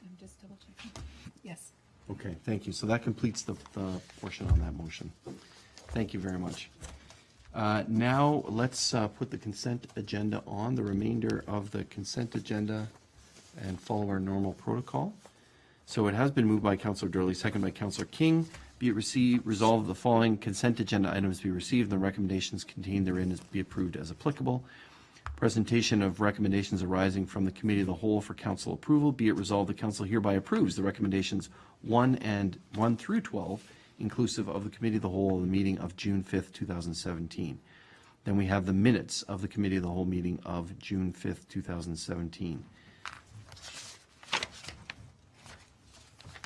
I'm just double checking. Yes. Okay, thank you. So that completes the portion on that motion. Thank you very much. Now, let's put the consent agenda on, the remainder of the consent agenda, and follow our normal protocol. So it has been moved by Councillor Durley, second by Councillor King. Be it resolved the following consent agenda items be received and the recommendations contained therein is be approved as applicable. Presentation of recommendations arising from the Committee of the Whole for Council approval. Be it resolved the Council hereby approves the recommendations 1 through 12, inclusive of the Committee of the Whole of the meeting of June 5th, 2017. Then we have the minutes of the Committee of the Whole meeting of June 5th, 2017.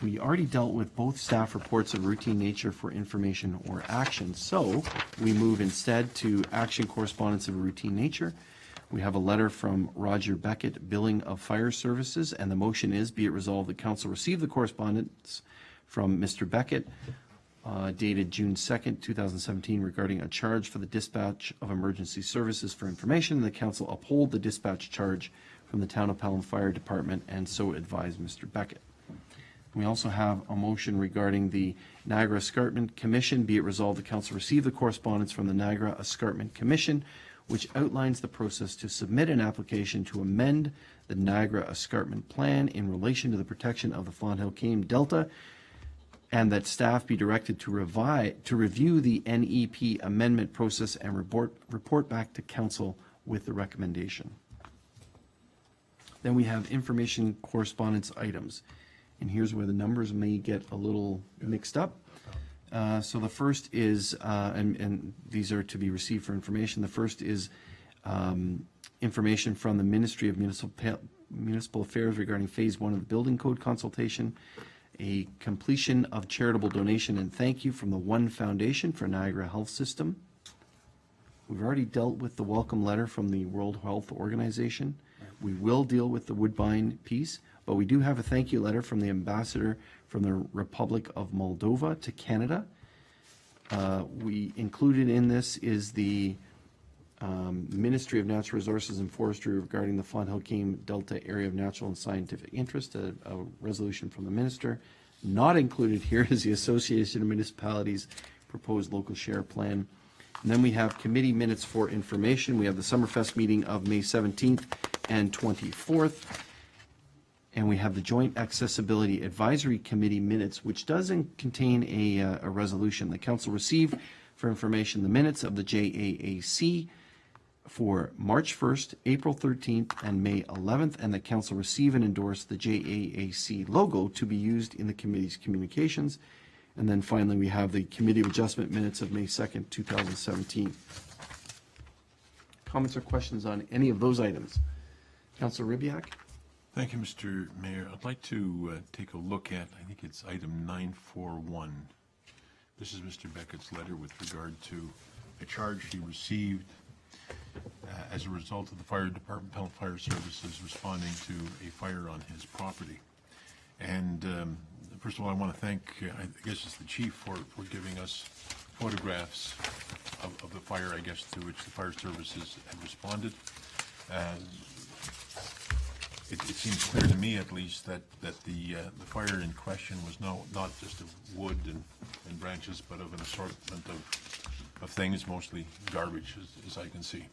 We already dealt with both staff reports of routine nature for information or action, so we move instead to action correspondence of a routine nature. We have a letter from Roger Beckett, billing of fire services, and the motion is, be it resolved, the council receive the correspondence from Mr. Beckett dated June 2nd, 2017, regarding a charge for the dispatch of emergency services for information, and the council uphold the dispatch charge from the Town of Pelham Fire Department, and so advise Mr. Beckett. We also have a motion regarding the Niagara Escarpment Commission. Be it resolved, the council receive the correspondence from the Niagara Escarpment Commission, which outlines the process to submit an application to amend the Niagara Escarpment Plan in relation to the protection of the Fonthill Kame Delta and that staff be directed to review the NEP amendment process and report back to council with the recommendation. Then we have information correspondence items. And here's where the numbers may get a little mixed up. So the first is, and these are to be received for information. The first is information from the Ministry of Municipal Affairs regarding Phase 1 of the Building Code consultation, a completion of charitable donation and thank you from the One Foundation for Niagara Health System. We've already dealt with the welcome letter from the World Health Organization. We will deal with the Woodbine piece, but we do have a thank you letter from the ambassador from the Republic of Moldova to Canada. We included in this is the Ministry of Natural Resources and Forestry regarding the Fonthill-Kane Delta Area of Natural and Scientific Interest, a resolution from the minister. Not included here is the Association of Municipalities proposed local share plan. And then we have committee minutes for information. We have the Summerfest meeting of May 17th and 24th. And we have the Joint Accessibility Advisory Committee minutes, which doesn't contain a resolution. The council received for information the minutes of the JAAC for March 1st, April 13th, and May 11th, and the council receive and endorse the JAAC logo to be used in the committee's communications. And then finally, we have the Committee of Adjustment minutes of May 2nd, 2017. Comments or questions on any of those items? Councilor Ribbiak? Thank you, Mr. Mayor. I'd like to take a look at, I think it's item 941. This is Mr. Beckett's letter with regard to a charge he received as a result of the fire department, Pelham Fire Services, responding to a fire on his property. And first of all, I want to thank, I guess it's the chief, for giving us photographs of the fire, I guess, to which the fire services had responded. It seems clear to me, at least, that the fire in question was not just of wood and branches, but of an assortment of things, mostly garbage, as I can see.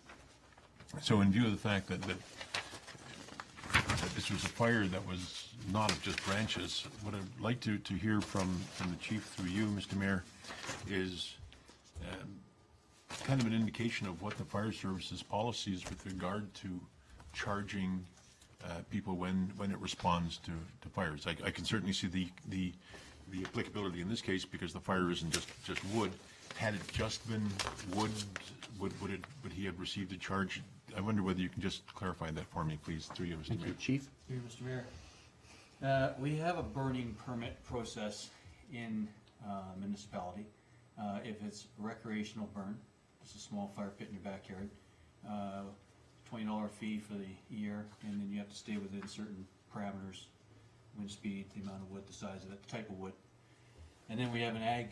So in view of the fact that this was a fire that was not of just branches, what I'd like to hear from the chief through you, Mr. Mayor, is kind of an indication of what the fire services policy is with regard to charging people when it responds to fires. I can certainly see the applicability in this case because the fire isn't just wood. Had it just been wood, would he have received a charge? I wonder whether you can just clarify that for me, please, through you, Mr. Mayor. Chief? Here, Mr. Mayor. We have a burning permit process in municipality. If it's recreational burn, it's a small fire pit in your backyard, $20 fee for the year, and then you have to stay within certain parameters, wind speed, the amount of wood, the size of it, the type of wood. And then we have an ag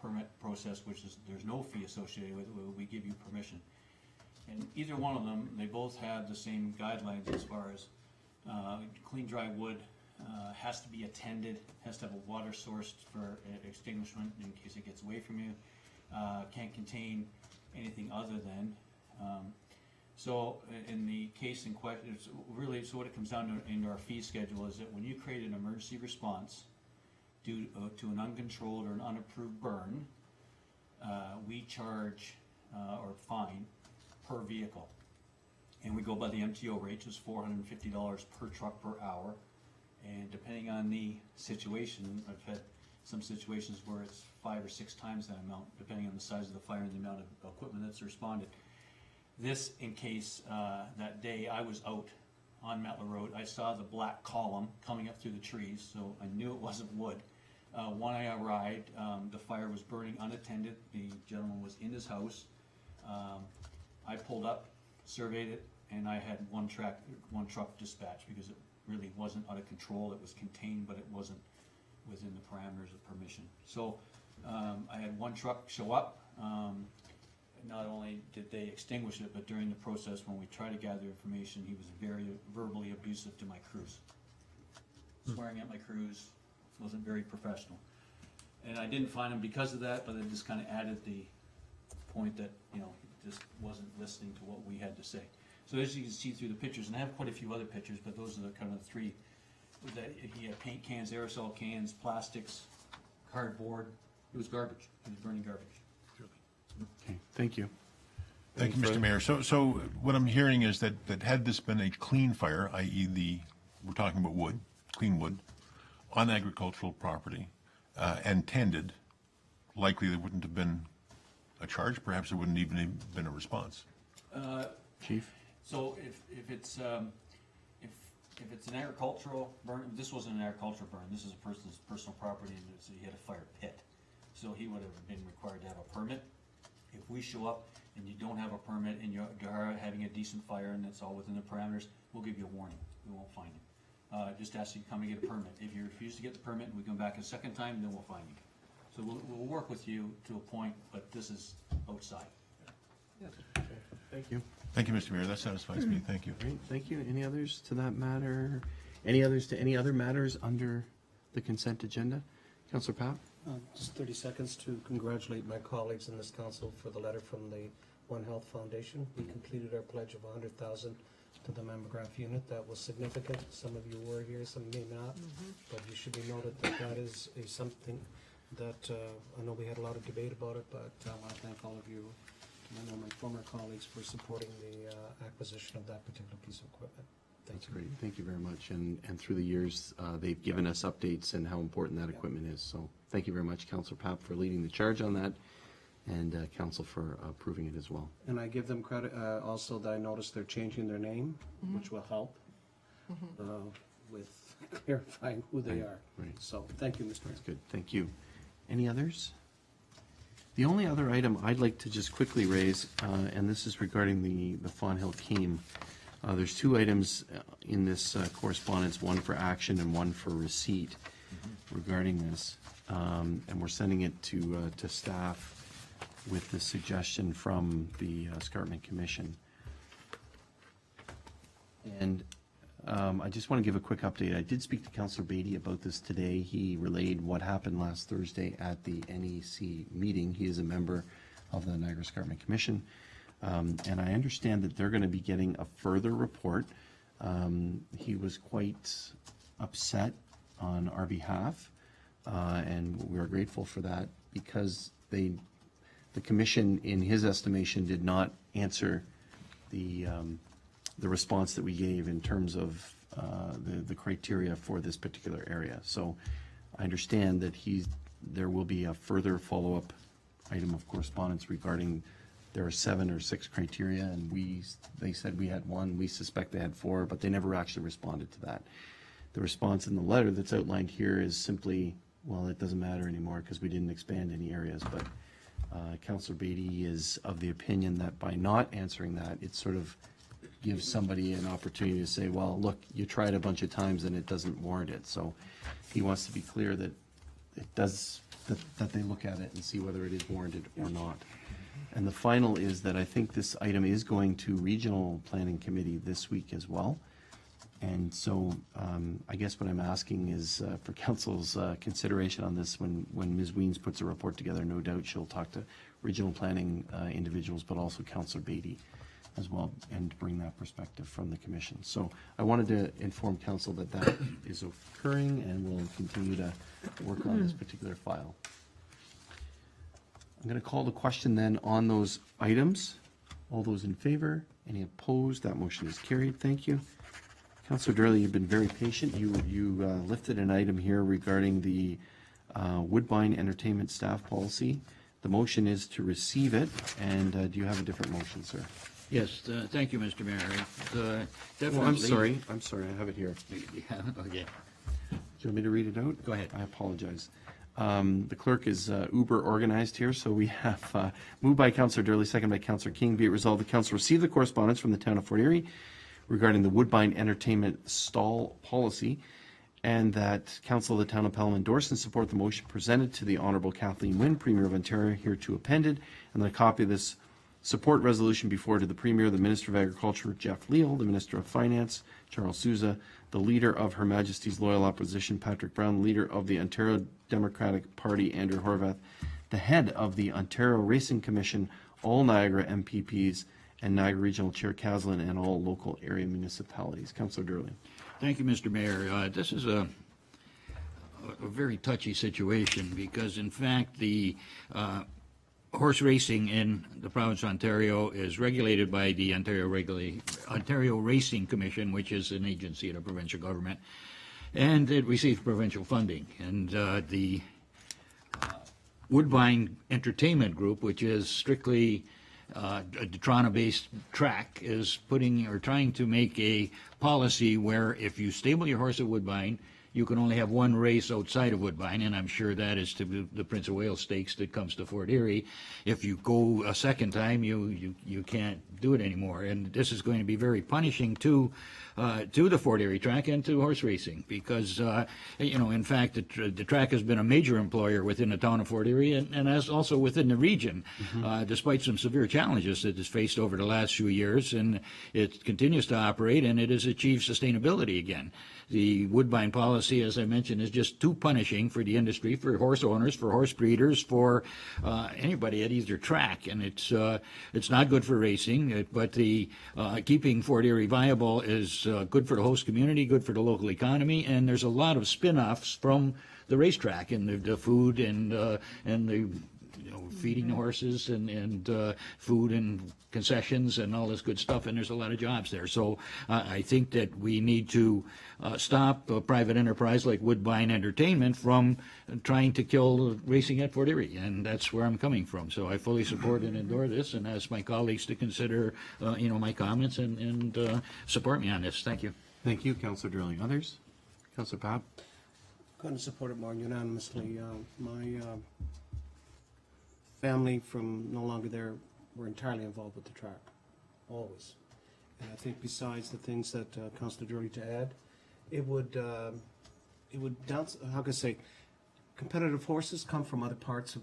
permit process, which is there's no fee associated with it. We give you permission. And either one of them, they both have the same guidelines as far as clean, dry wood has to be attended, has to have a water source for extinguishment in case it gets away from you, can't contain anything other than. So in the case in question, it's really, so what it comes down to in our fee schedule is that when you create an emergency response due to an uncontrolled or an unapproved burn, we charge or fine per vehicle. And we go by the MTO rate, which is $450 per truck per hour. And depending on the situation, I've had some situations where it's 5 or 6 times that amount, depending on the size of the fire and the amount of equipment that's responded. This, in case that day I was out on Metler Road, I saw the black column coming up through the trees, so I knew it wasn't wood. When I arrived, the fire was burning unattended. The gentleman was in his house. I pulled up, surveyed it, and I had one truck dispatched because it really wasn't out of control. It was contained, but it wasn't within the parameters of permission. So I had one truck show up. Not only did they extinguish it, but during the process when we tried to gather information, he was very verbally abusive to my crews. Swearing at my crews, wasn't very professional. And I didn't find him because of that, but it just kind of added the point that, you know, he just wasn't listening to what we had to say. So as you can see through the pictures, and I have quite a few other pictures, but those are the kind of 3 that he had paint cans, aerosol cans, plastics, cardboard. It was garbage. He was burning garbage. Okay, thank you. Thank you, Mr. Mayor. So what I'm hearing is that had this been a clean fire, i.e. we're talking about wood, clean wood, on agricultural property, and tended, likely there wouldn't have been a charge, perhaps there wouldn't even have been a response. Chief? So if it's an agricultural burn, this wasn't an agricultural burn, this is a person's personal property, and so he had a fire pit. So he would have been required to have a permit. If we show up and you don't have a permit and you are having a decent fire and it's all within the parameters, we'll give you a warning. We won't fine you. Just ask you to come and get a permit. If you refuse to get the permit and we come back a second time, then we'll fine you. So we'll work with you to a point, but this is outside. Thank you. Thank you, Mr. Mayor. That satisfies me. Thank you. Great, thank you. Any others to that matter? Any others to any other matters under the consent agenda? Councillor Papp? Just 30 seconds to congratulate my colleagues in this council for the letter from the One Health Foundation. We completed our pledge of 100,000 to the mammograph unit. That was significant. Some of you were here, some may not, but you should be noted that that is something that I know we had a lot of debate about it, but I want to thank all of you, I know my former colleagues, for supporting the acquisition of that particular piece of equipment. Thank That's you. great. Thank you very much. And through the years, they've given us updates and how important that equipment is. So thank you very much, Councillor Papp, for leading the charge on that, and Council for approving it as well. And I give them credit also that I noticed they're changing their name, which will help with clarifying who they are. Right. So thank you, Mr. Mayor. That's good. Thank you. Any others? The only other item I'd like to just quickly raise, and this is regarding the Fawn Hill Keem. There's two items in this correspondence, one for action and one for receipt regarding this. And we're sending it to staff with the suggestion from the Escarpment Commission. And I just want to give a quick update. I did speak to Councillor Beatty about this today. He relayed what happened last Thursday at the NEC meeting. He is a member of the Niagara Escarpment Commission. And I understand that they're going to be getting a further report. He was quite upset on our behalf, and we are grateful for that, because the commission, in his estimation, did not answer the response that we gave in terms of the criteria for this particular area. So I understand that there will be a further follow-up item of correspondence regarding. There are 7 or 6 criteria, and they said we had 1. We suspect they had 4, but they never actually responded to that. The response in the letter that's outlined here is simply, well, it doesn't matter anymore because we didn't expand any areas. But Councillor Beatty is of the opinion that by not answering that, it sort of gives somebody an opportunity to say, well, look, you tried a bunch of times and it doesn't warrant it. So he wants to be clear that it does, that they look at it and see whether it is warranted or not. And the final is that I think this item is going to Regional Planning Committee this week as well. And so I guess what I'm asking is for Council's consideration on this. When Ms. Weens puts a report together, no doubt she'll talk to Regional Planning individuals, but also Councillor Beatty as well, and bring that perspective from the Commission. So I wanted to inform Council that that is occurring, and we'll continue to work on this particular file. I'm going to call the question then on those items. All those in favor? Any opposed? That motion is carried. Thank you. Councillor Durley, you've been very patient. You lifted an item here regarding the Woodbine Entertainment Staff Policy. The motion is to receive it, and do you have a different motion, sir? Yes, thank you, Mr. Mayor. Oh, I'm sorry. I have it here. Yeah, okay. Do you want me to read it out? Go ahead. I apologize. The clerk is uber organized here, so we have moved by Councillor Durley, second by Councillor King. Be it resolved, the Council receive the correspondence from the town of Fort Erie regarding the Woodbine Entertainment Stall Policy, and that Council of the Town of Pelham endorse and support the motion presented to the Honourable Kathleen Wynne, Premier of Ontario, hereto appended, and that a copy of this support resolution be forwarded to the Premier, the Minister of Agriculture, Jeff Leal, the Minister of Finance, Charles Sousa, the Leader of Her Majesty's Loyal Opposition, Patrick Brown, the Leader of the Ontario Democratic Party, Andrew Horvath, the Head of the Ontario Racing Commission, all Niagara MPPs, and Niagara Regional Chair Caslin and all local area municipalities. Councillor Durley. Thank you, Mr. Mayor. This is a very touchy situation because, in fact, the horse racing in the province of Ontario is regulated by the Ontario Racing Commission, which is an agency of the provincial government, and it receives provincial funding. And the Woodbine Entertainment Group, which is strictly a Toronto-based track, is trying to make a policy where if you stable your horse at Woodbine, you can only have one race outside of Woodbine, and I'm sure that is to the Prince of Wales Stakes that comes to Fort Erie. If you go a second time, you can't do it anymore, and this is going to be very punishing to the Fort Erie track and to horse racing because, in fact, the track has been a major employer within the town of Fort Erie and as also within the region, despite some severe challenges that it's faced over the last few years, and it continues to operate, and it has achieved sustainability again. The Woodbine policy, as I mentioned, is just too punishing for the industry, for horse owners, for horse breeders, for anybody at either track, and it's not good for racing. But the keeping Fort Erie viable is good for the host community, good for the local economy, and there's a lot of spin-offs from the racetrack and the food and the feeding the horses and food and concessions and all this good stuff, and there's a lot of jobs there. So I think that we need to stop a private enterprise like Woodbine Entertainment from trying to kill racing at Fort Erie, and that's where I'm coming from. So I fully support and endorse this, and ask my colleagues to consider, my comments and support me on this. Thank you. Thank you, Councillor Durley. Others? Councillor Papp? Couldn't support it more unanimously. My family from no longer there were entirely involved with the track, always. And I think besides the things that Councillor Durley to add, it would downs, how can I say, competitive horses come from other parts of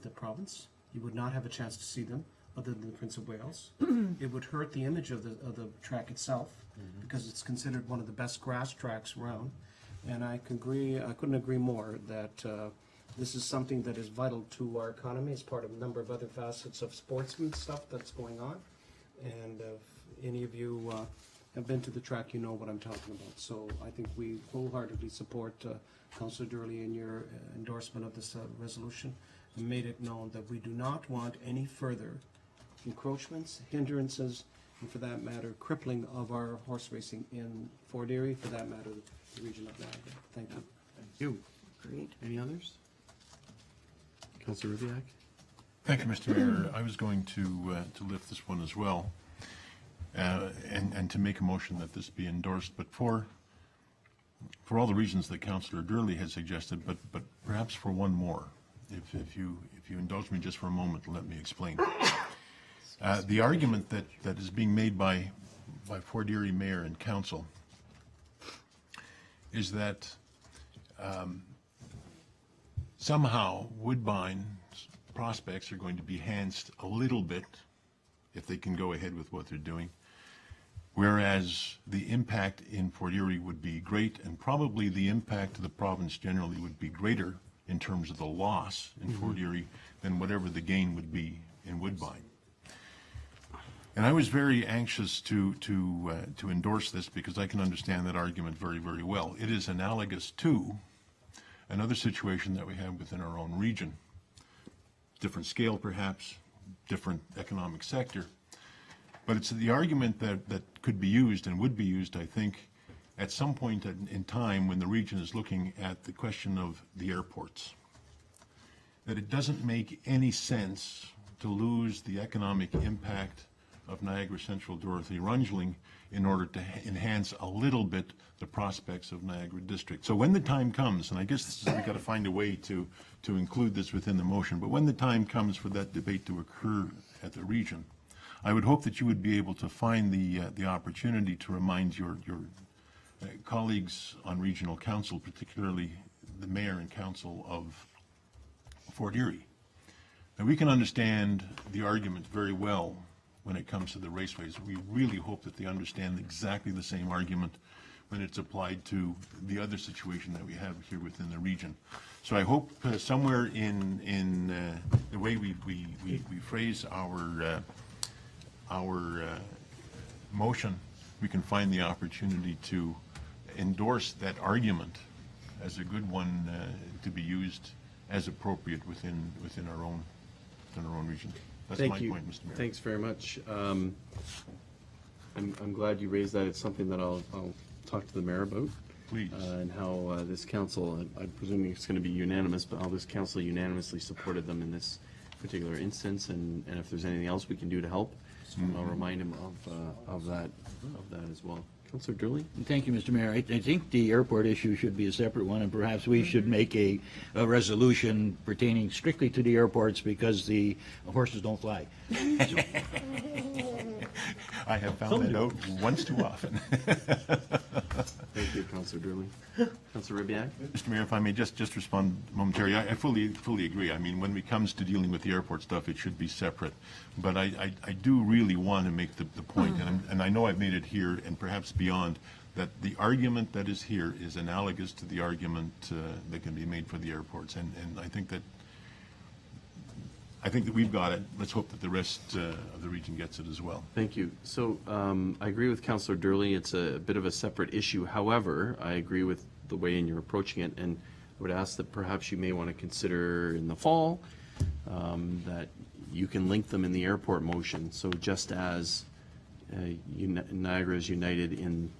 the province. You would not have a chance to see them other than the Prince of Wales. It would hurt the image of the track itself because it's considered one of the best grass tracks around. And I couldn't agree more that this is something that is vital to our economy as part of a number of other facets of sportsman stuff that's going on. And if any of you have been to the track, you know what I'm talking about. So I think we wholeheartedly support Councillor Durley in your endorsement of this resolution, and made it known that we do not want any further encroachments, hindrances, and for that matter, crippling of our horse racing in Fort Erie, for that matter, the region of Niagara. Thank you. Thank you. Great. Any others? Councillor Rivak? Thank you, Mr. Mayor. I was going to lift this one as well, and to make a motion that this be endorsed, but for all the reasons that Councillor Durley has suggested, but perhaps for one more. If you indulge me just for a moment, let me explain. The argument that is being made by Fort Erie Mayor and Council is that somehow Woodbine's prospects are going to be enhanced a little bit if they can go ahead with what they're doing, whereas the impact in Fort Erie would be great, and probably the impact to the province generally would be greater in terms of the loss in Fort Erie than whatever the gain would be in Woodbine. And I was very anxious to endorse this because I can understand that argument very, very well. It is analogous to another situation that we have within our own region. Different scale, perhaps, different economic sector. But it's the argument that could be used and would be used, I think, at some point in time when the region is looking at the question of the airports. That it doesn't make any sense to lose the economic impact of Niagara Central Dorothy Rundling in order to enhance a little bit the prospects of Niagara District. So when the time comes, and I guess we've got to find a way to include this within the motion, but when the time comes for that debate to occur at the region, I would hope that you would be able to find the opportunity to remind your colleagues on regional council, particularly the mayor and council of Fort Erie. Now, we can understand the argument very well when it comes to the raceways. We really hope that they understand exactly the same argument when it's applied to the other situation that we have here within the region. So I hope somewhere in the way we phrase our motion, we can find the opportunity to endorse that argument as a good one to be used as appropriate within our own region. That's Thank my you. point, Mr. Mayor. Thanks very much. I'm glad you raised that. It's something that I'll talk to the mayor about. Please. And how this council, I'm presuming it's going to be unanimous, but how this council unanimously supported them in this particular instance, and if there's anything else we can do to help, I'll remind him of that as well. Councillor Durley? Thank you, Mr. Mayor. I think the airport issue should be a separate one, and perhaps we should make a resolution pertaining strictly to the airports because the horses don't fly. I have found that out once too often. Thank you, Councillor Durley. Councillor Ribbiak? Mr. Mayor, if I may just respond momentarily, I fully agree. I mean, when it comes to dealing with the airport stuff, it should be separate. But I do really want to make the point, and I know I've made it here and perhaps beyond, that the argument that is here is analogous to the argument that can be made for the airports. And I think that we've got it. Let's hope that the rest of the region gets it as well. Thank you. So I agree with Councillor Durley. It's a bit of a separate issue. However, I agree with the way in you're approaching it, and I would ask that perhaps you may want to consider in the fall that you can link them in the airport motion. So just as Niagara is united in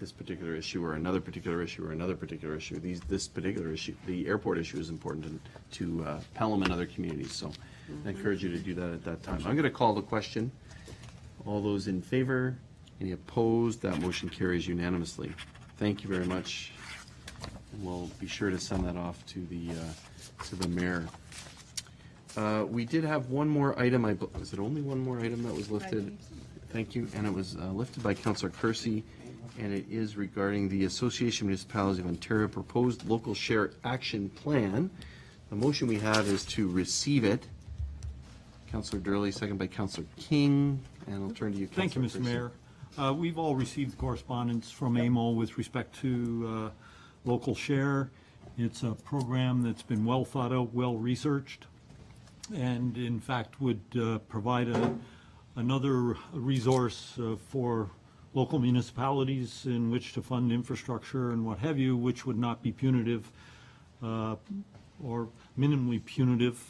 this particular issue or another particular issue or another particular issue, this particular issue, the airport issue is important to Pelham and other communities. So I encourage you to do that at that time. I'm going to call the question. All those in favor? Any opposed? That motion carries unanimously. Thank you very much. And we'll be sure to send that off to the mayor. We did have one more item. Was it only one more item that was lifted? Thank you. And it was lifted by Councillor Kersey, and it is regarding the Association of Municipalities of Ontario proposed local share action plan. The motion we have is to receive it. Councillor Durley, second by Councillor King, and I'll turn to you, Thank you, Councillor Mr. Mayor. We've all received correspondence from AMO with respect to local share. It's a program that's been well thought out, well researched, and in fact would provide another resource for local municipalities in which to fund infrastructure and what have you, which would not be punitive or minimally punitive,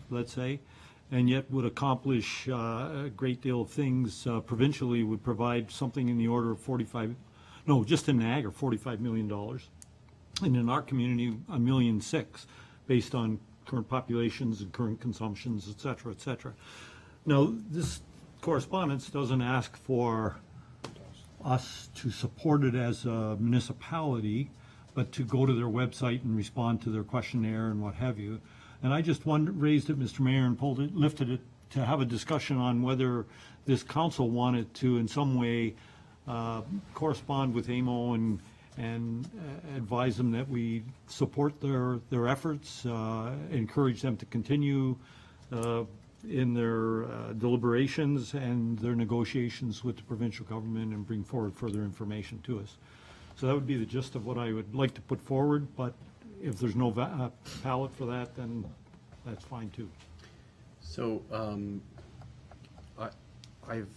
let's say, and yet would accomplish a great deal of things. Provincially would provide something in the order of just in Niagara, $45 million. And in our community, $1.6 million, based on current populations and current consumptions, et cetera, et cetera. Now, this correspondence doesn't ask for us to support it as a municipality, but to go to their website and respond to their questionnaire and what have you. And I just raised it, Mr. Mayor, and lifted it to have a discussion on whether this council wanted to in some way correspond with AMO and advise them that we support their efforts, encourage them to continue in their deliberations and their negotiations with the provincial government and bring forward further information to us. So that would be the gist of what I would like to put forward, but if there's no palette for that, then that's fine too. So I've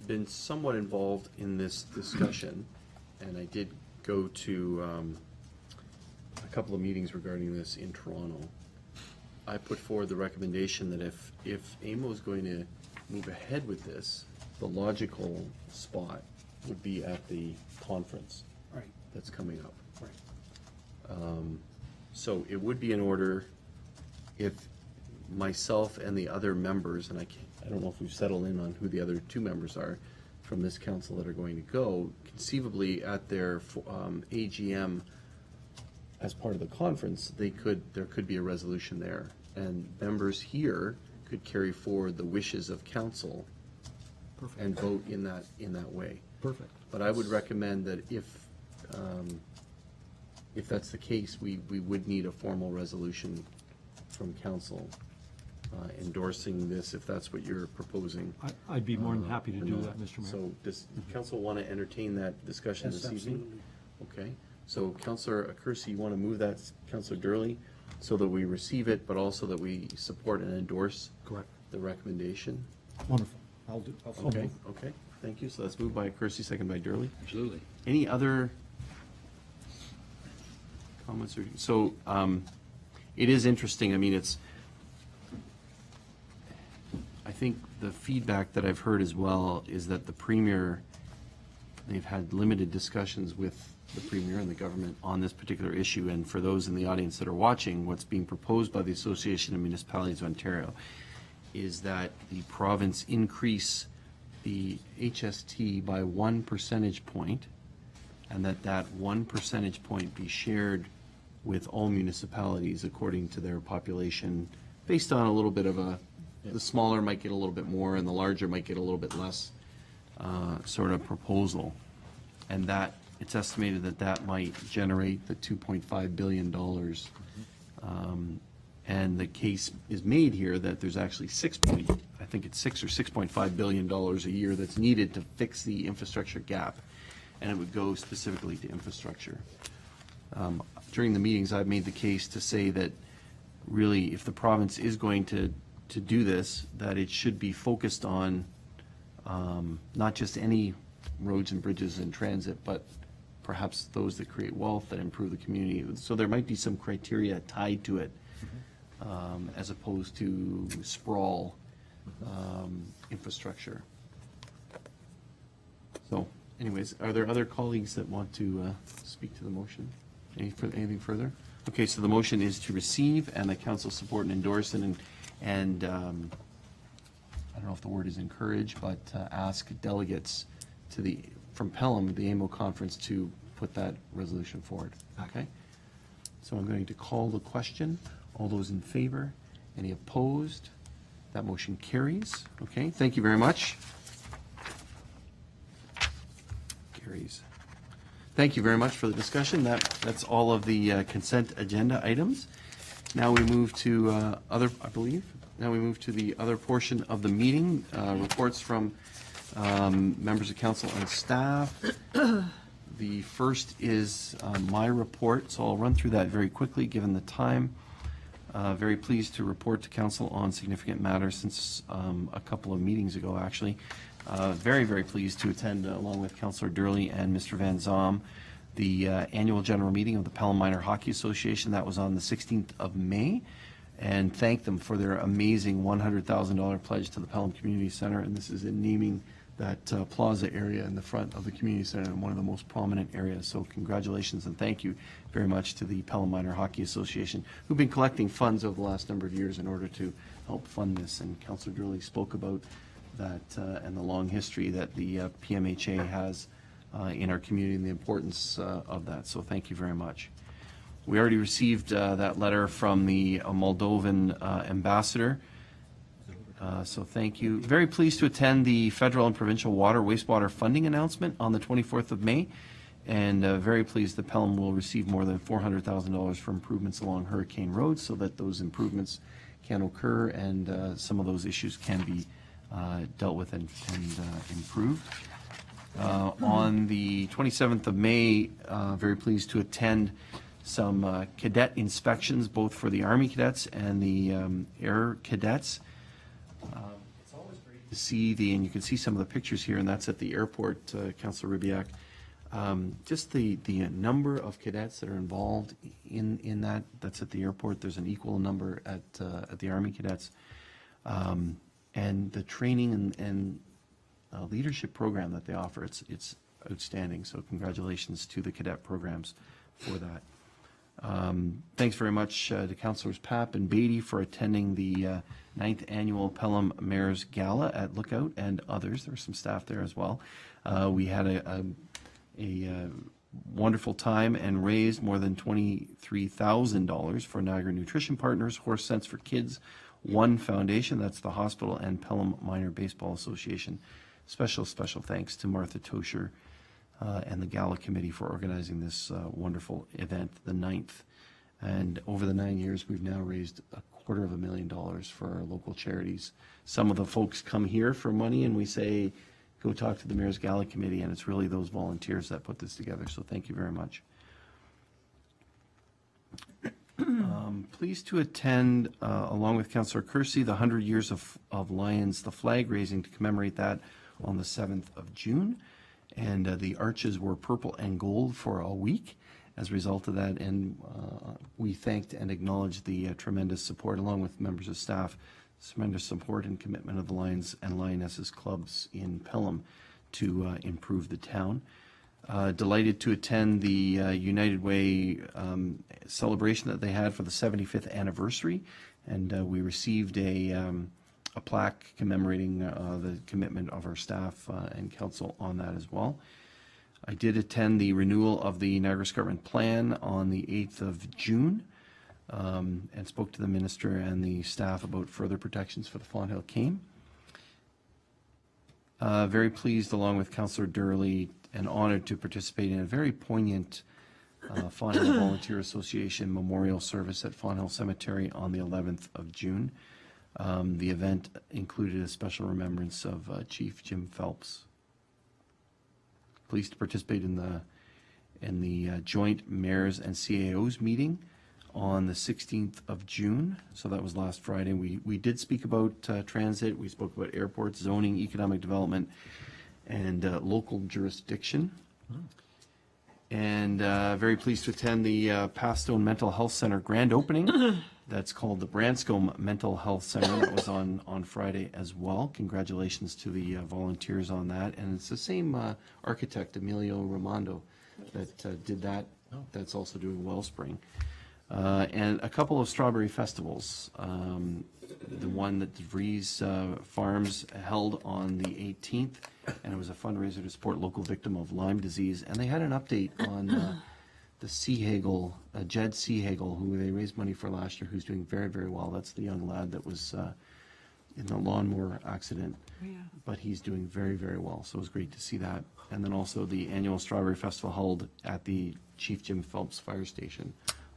been somewhat involved in this discussion, and I did go to a couple of meetings regarding this in Toronto. I put forward the recommendation that if AMO is going to move ahead with this, the logical spot would be at the conference that's coming up. So it would be in order if myself and the other members, and I don't know if we've settled in on who the other two members are from this council that are going to go, conceivably at their AGM as part of the conference, there could be a resolution there, and members here could carry forward the wishes of council. Perfect. And vote in that way. Perfect. But I would recommend that if that's the case, we would need a formal resolution from council endorsing this, if that's what you're proposing. I'd be more than happy to do that, Mr. Mayor. So does council want to entertain that discussion Yes, this evening? absolutely. Okay, so Councillor Kersey, you want to move that, Councillor Durley, so that we receive it, but also that we support and endorse Correct. the recommendation? Wonderful. I'll Okay, okay, thank you. So that's moved by Kersey, second by Durley. Absolutely. Any other comments or, so, it is interesting, I mean, I think the feedback that I've heard as well is that the Premier, they've had limited discussions with the Premier and the government on this particular issue, and for those in the audience that are watching, what's being proposed by the Association of Municipalities of Ontario is that the province increase the HST by 1 percentage point, and that 1 percentage point be shared with all municipalities according to their population, based on a little bit of the smaller might get a little bit more and the larger might get a little bit less sort of proposal. And that, it's estimated that might generate the $2.5 billion. And the case is made here that there's actually $6 or $6.5 billion a year that's needed to fix the infrastructure gap, and it would go specifically to infrastructure. During the meetings, I've made the case to say that really, if the province is going to do this, that it should be focused on not just any roads and bridges and transit, but perhaps those that create wealth, that improve the community. So there might be some criteria tied to it, as opposed to sprawl infrastructure. So anyways, are there other colleagues that want to speak to the motion? Anything further? Okay, so the motion is to receive and the council support and endorse and I don't know if the word is encourage, but ask delegates from Pelham, the AMO conference, to put that resolution forward. Okay? So I'm going to call the question. All those in favor? Any opposed? That motion carries. Okay, thank you very much. Carries. Thank you very much for the discussion. That's all of the consent agenda items. Now we move to now we move to the other portion of the meeting, reports from members of council and staff. The first is my report, so I'll run through that very quickly given the time. Very pleased to report to council on significant matters since a couple of meetings ago, actually. Very, very pleased to attend, along with Councillor Durley and Mr. Van Zom, the annual general meeting of the Pelham Minor Hockey Association. That was on the 16th of May, and thank them for their amazing $100,000 pledge to the Pelham Community Center. And this is in naming that plaza area in the front of the community center in one of the most prominent areas. So congratulations and thank you very much to the Pelham Minor Hockey Association, who've been collecting funds over the last number of years in order to help fund this. And Councillor Durley spoke about that and the long history that the PMHA has in our community and the importance of that. So thank you very much. We already received that letter from the Moldovan ambassador. So thank you. Very pleased to attend the federal and provincial water wastewater funding announcement on the 24th of May. And very pleased that Pelham will receive more than $400,000 for improvements along Hurricane Road so that those improvements can occur and some of those issues can be dealt with and improved. On the 27th of May, very pleased to attend some cadet inspections, both for the Army cadets and the Air cadets. It's always great to see and you can see some of the pictures here, and that's at the airport, Councillor Ribiak. Just the number of cadets that are involved in that's at the airport. There's an equal number at the Army cadets. And the training and leadership program that they offer, it's outstanding. So congratulations to the cadet programs for that. Thanks very much to Councillors Papp and Beatty for attending the 9th Annual Pelham Mayor's Gala at Lookout and others. There was some staff there as well. We had a wonderful time and raised more than $23,000 for Niagara Nutrition Partners, Horse Sense for Kids, One Foundation, that's the hospital, and Pelham Minor Baseball Association. Special thanks to Martha Tosher and the Gala Committee for organizing this wonderful event, the 9th. And over the 9 years, we've now raised $250,000 for our local charities. Some of the folks come here for money and we say, go talk to the Mayor's Gala Committee, and it's really those volunteers that put this together. So thank you very much. Pleased to attend, along with Councillor Kersey, the 100 Years of Lions, the flag raising to commemorate that on the 7th of June. And the arches were purple and gold for a week as a result of that. And we thanked and acknowledged the tremendous support, along with members of staff, tremendous support and commitment of the Lions and Lionesses clubs in Pelham to improve the town. Delighted to attend the United Way celebration that they had for the 75th anniversary, and we received a plaque commemorating the commitment of our staff and council on that as well. I did attend the renewal of the Niagara Escarpment Plan on the 8th of June, and spoke to the minister and the staff about further protections for the Fawn Hill Cane. Very pleased, along with Councillor Durley, and honored to participate in a very poignant Fawn Hill Volunteer Association memorial service at Fawn Hill Cemetery on the 11th of June. The event included a special remembrance of Chief Jim Phelps. Pleased to participate in the joint mayors and CAOs meeting on the 16th of June. So that was last Friday. We did speak about transit. We spoke about airports, zoning, economic development, and local jurisdiction. And very pleased to attend the Pastone Mental Health Center grand opening. That's called the Branscombe Mental Health Center. That was on Friday as well. Congratulations to the volunteers on that. And it's the same architect, Emilio Ramondo, that did that. That's also doing Wellspring. And a couple of strawberry festivals. The one that DeVries Farms held on the 18th, and it was a fundraiser to support local victim of Lyme disease. And they had an update on the Seahagel, Jed Seahagel, who they raised money for last year, who's doing very, very well. That's the young lad that was in the lawnmower accident. Yeah. But he's doing very, very well. So it was great to see that. And then also the annual Strawberry Festival held at the Chief Jim Phelps Fire Station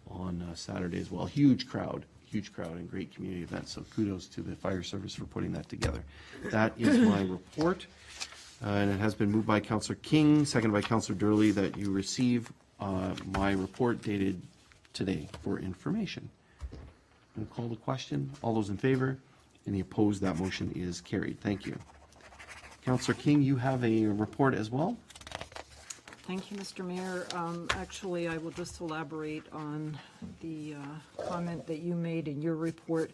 on Saturday as well. Huge crowd and great community event. So kudos to the fire service for putting that together. That is my report. And it has been moved by Councillor King, seconded by Councillor Durley, that you receive my report dated today for information. I'll call the question. All those in favor? Any opposed? That motion is carried. Thank you. Councillor King, you have a report as well? Thank you, Mr. Mayor. Actually, I will just elaborate on the comment that you made in your report.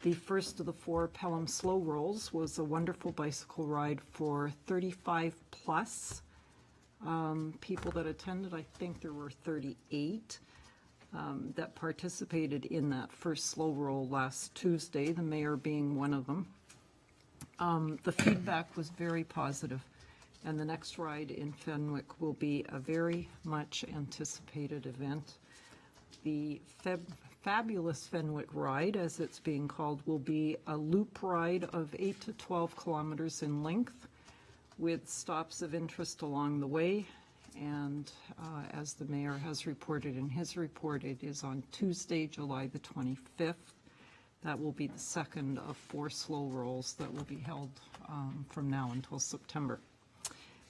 The first of the 4 Pelham Slow Rolls was a wonderful bicycle ride for 35 plus people that attended. I think there were 38 that participated in that first slow roll last Tuesday, the mayor being one of them. The feedback was very positive. And the next ride in Fenwick will be a very much anticipated event. The fabulous Fenwick ride, as it's being called, will be a loop ride of 8 to 12 kilometers in length with stops of interest along the way. And as the mayor has reported in his report, it is on Tuesday, July the 25th. That will be the second of 4 slow rolls that will be held from now until September.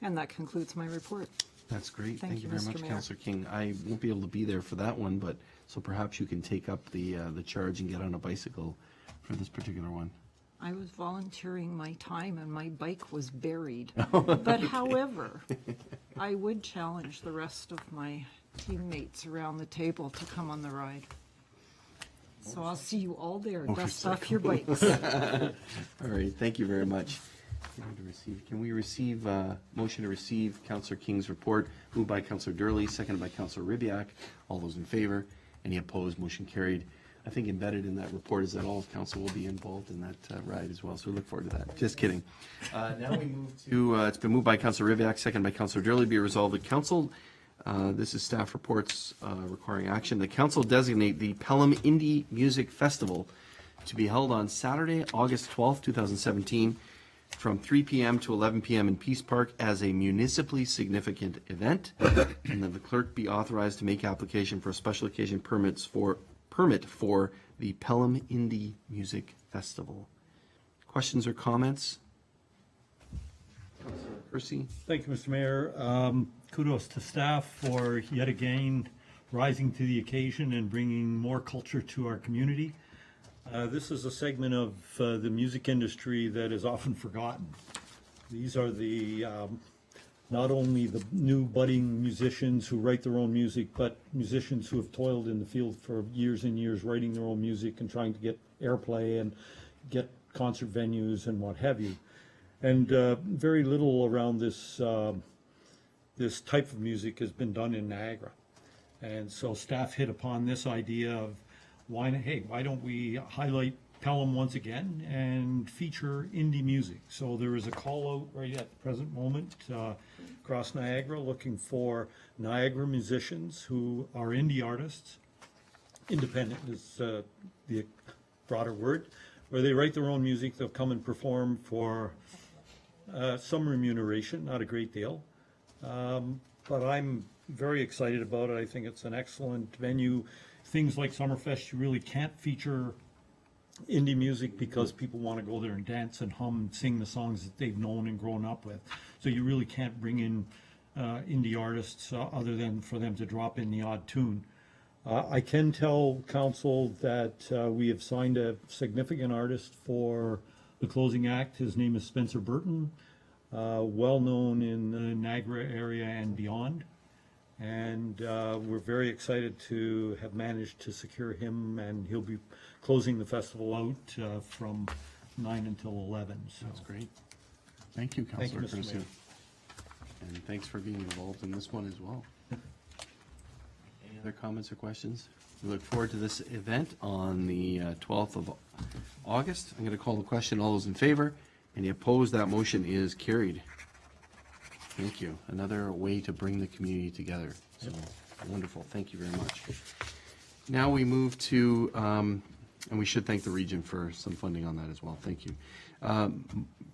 And that concludes my report. That's great. Thank you, very Mr. much, Mayor. Councillor King. I won't be able to be there for that one, but so perhaps you can take up the charge and get on a bicycle for this particular one. I was volunteering my time and my bike was buried. But however, I would challenge the rest of my teammates around the table to come on the ride. So I'll see you all there. Dust off your bikes. All right. Thank you very much. Can we receive motion to receive Councillor King's report, moved by Councillor Durley, seconded by Councillor Ribbiak. All those in favor? Any opposed? Motion carried. I think embedded in that report is that all of council will be involved in that ride as well, so we look forward to that. Just kidding. Now we move to, it's been moved by Councillor Ribbiak, seconded by Councillor Durley, be resolved that council, this is staff reports requiring action, the council designate the Pelham Indie Music Festival to be held on Saturday, August 12th, 2017, from 3 p.m. to 11 p.m. in Peace Park as a municipally significant event, and that the clerk be authorized to make application for a special occasion permit for the Pelham Indie Music Festival. Questions or comments? Councillor Percy. Thank you, Mr. Mayor. Kudos to staff for yet again rising to the occasion and bringing more culture to our community. This is a segment of the music industry that is often forgotten. These are the not only the new budding musicians who write their own music, but musicians who have toiled in the field for years and years writing their own music and trying to get airplay and get concert venues and what have you. And very little around this this type of music has been done in Niagara. And so staff hit upon this idea of why don't we highlight Pelham once again and feature indie music. So there is a call out right at the present moment across Niagara looking for Niagara musicians who are indie artists. Independent is the broader word, where they write their own music. They'll come and perform for some remuneration, not a great deal. But I'm very excited about it. I think it's an excellent venue. Things like Summerfest, you really can't feature indie music because people want to go there and dance and hum and sing the songs that they've known and grown up with. So you really can't bring in indie artists other than for them to drop in the odd tune. I can tell council that we have signed a significant artist for the closing act. His name is Spencer Burton, well known in the Niagara area and beyond. And we're very excited to have managed to secure him, and he'll be closing the festival out from 9 until 11. So. That's great. Thank you, Councillor Mr. Curcio. Mayor. And thanks for being involved in this one as well. Any other comments or questions? We look forward to this event on the 12th of August. I'm going to call the question. All those in favor? Any opposed? That motion is carried. Thank you. Another way to bring the community together. So wonderful. Thank you very much. Now we move to, and we should thank the region for some funding on that as well. Thank you.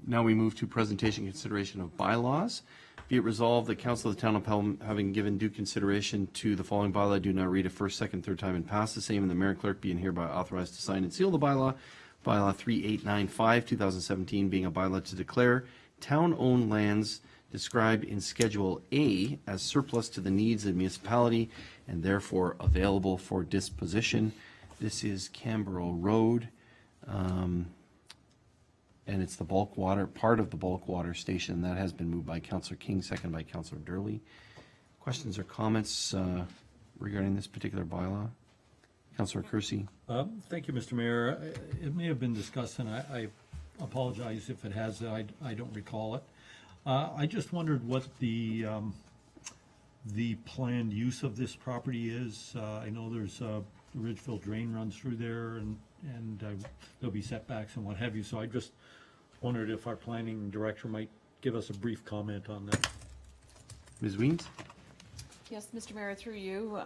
Now we move to presentation consideration of bylaws. Be it resolved that Council of the Town of Pelham, having given due consideration to the following bylaw, do not read a first, second, third time and pass the same, and the mayor clerk being hereby authorized to sign and seal the bylaw. Bylaw 3895, 2017, being a bylaw to declare town-owned lands described in Schedule A as surplus to the needs of the municipality and therefore available for disposition. This is Camborough Road, and it's the bulk water, part of the bulk water station. That has been moved by Councillor King, second by Councillor Durley. Questions or comments regarding this particular bylaw? Councillor Kersey. Thank you, Mr. Mayor. It may have been discussed, and I apologize if it has. I don't recall it. I just wondered what the planned use of this property is. I know there's a Ridgeville drain runs through there, and there'll be setbacks and what have you. So I just wondered if our planning director might give us a brief comment on that. Ms. Weems? Yes, Mr. Mayor, through you,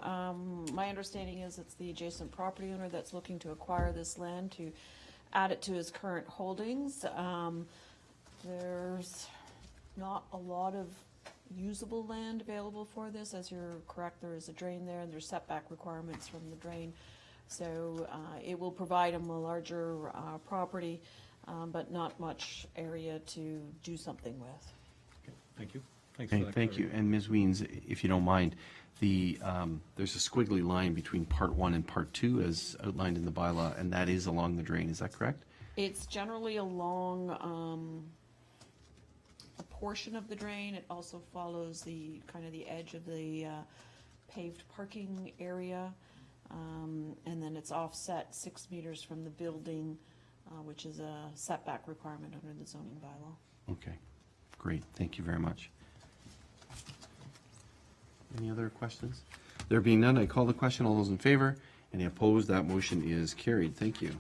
my understanding is it's the adjacent property owner that's looking to acquire this land to add it to his current holdings. There's not a lot of usable land available for this. As you're correct, there is a drain there and there's setback requirements from the drain. So it will provide him a larger property, but not much area to do something with. Okay, thank you. Thanks for that Thank you. And Ms. Weems, if you don't mind, there's a squiggly line between Part 1 and Part 2 as outlined in the bylaw, and that is along the drain. Is that correct? It's generally along a portion of the drain. It also follows the kind of the edge of the paved parking area, and then it's offset 6 meters from the building, which is a setback requirement under the zoning bylaw. Okay, great. Thank you very much. Any other questions? There being none, I call the question. All those in favor? Any opposed? That motion is carried. Thank you.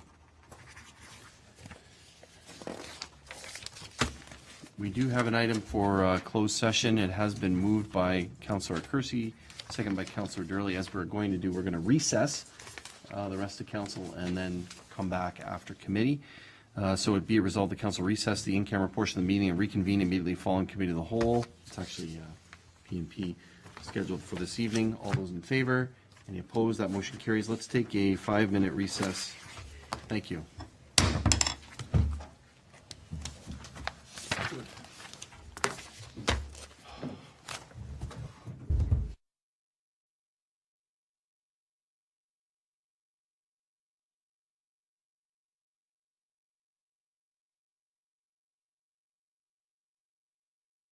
We do have an item for closed session. It has been moved by Councillor Kersey, second by Councillor Durley. As we're going to do, we're going to recess the rest of council and then come back after committee. So it be it resolved that council recess the in-camera portion of the meeting and reconvene immediately following committee of the whole. It's actually P&P scheduled for this evening. All those in favor? Any opposed? That motion carries. Let's take a 5-minute recess. Thank you. Good.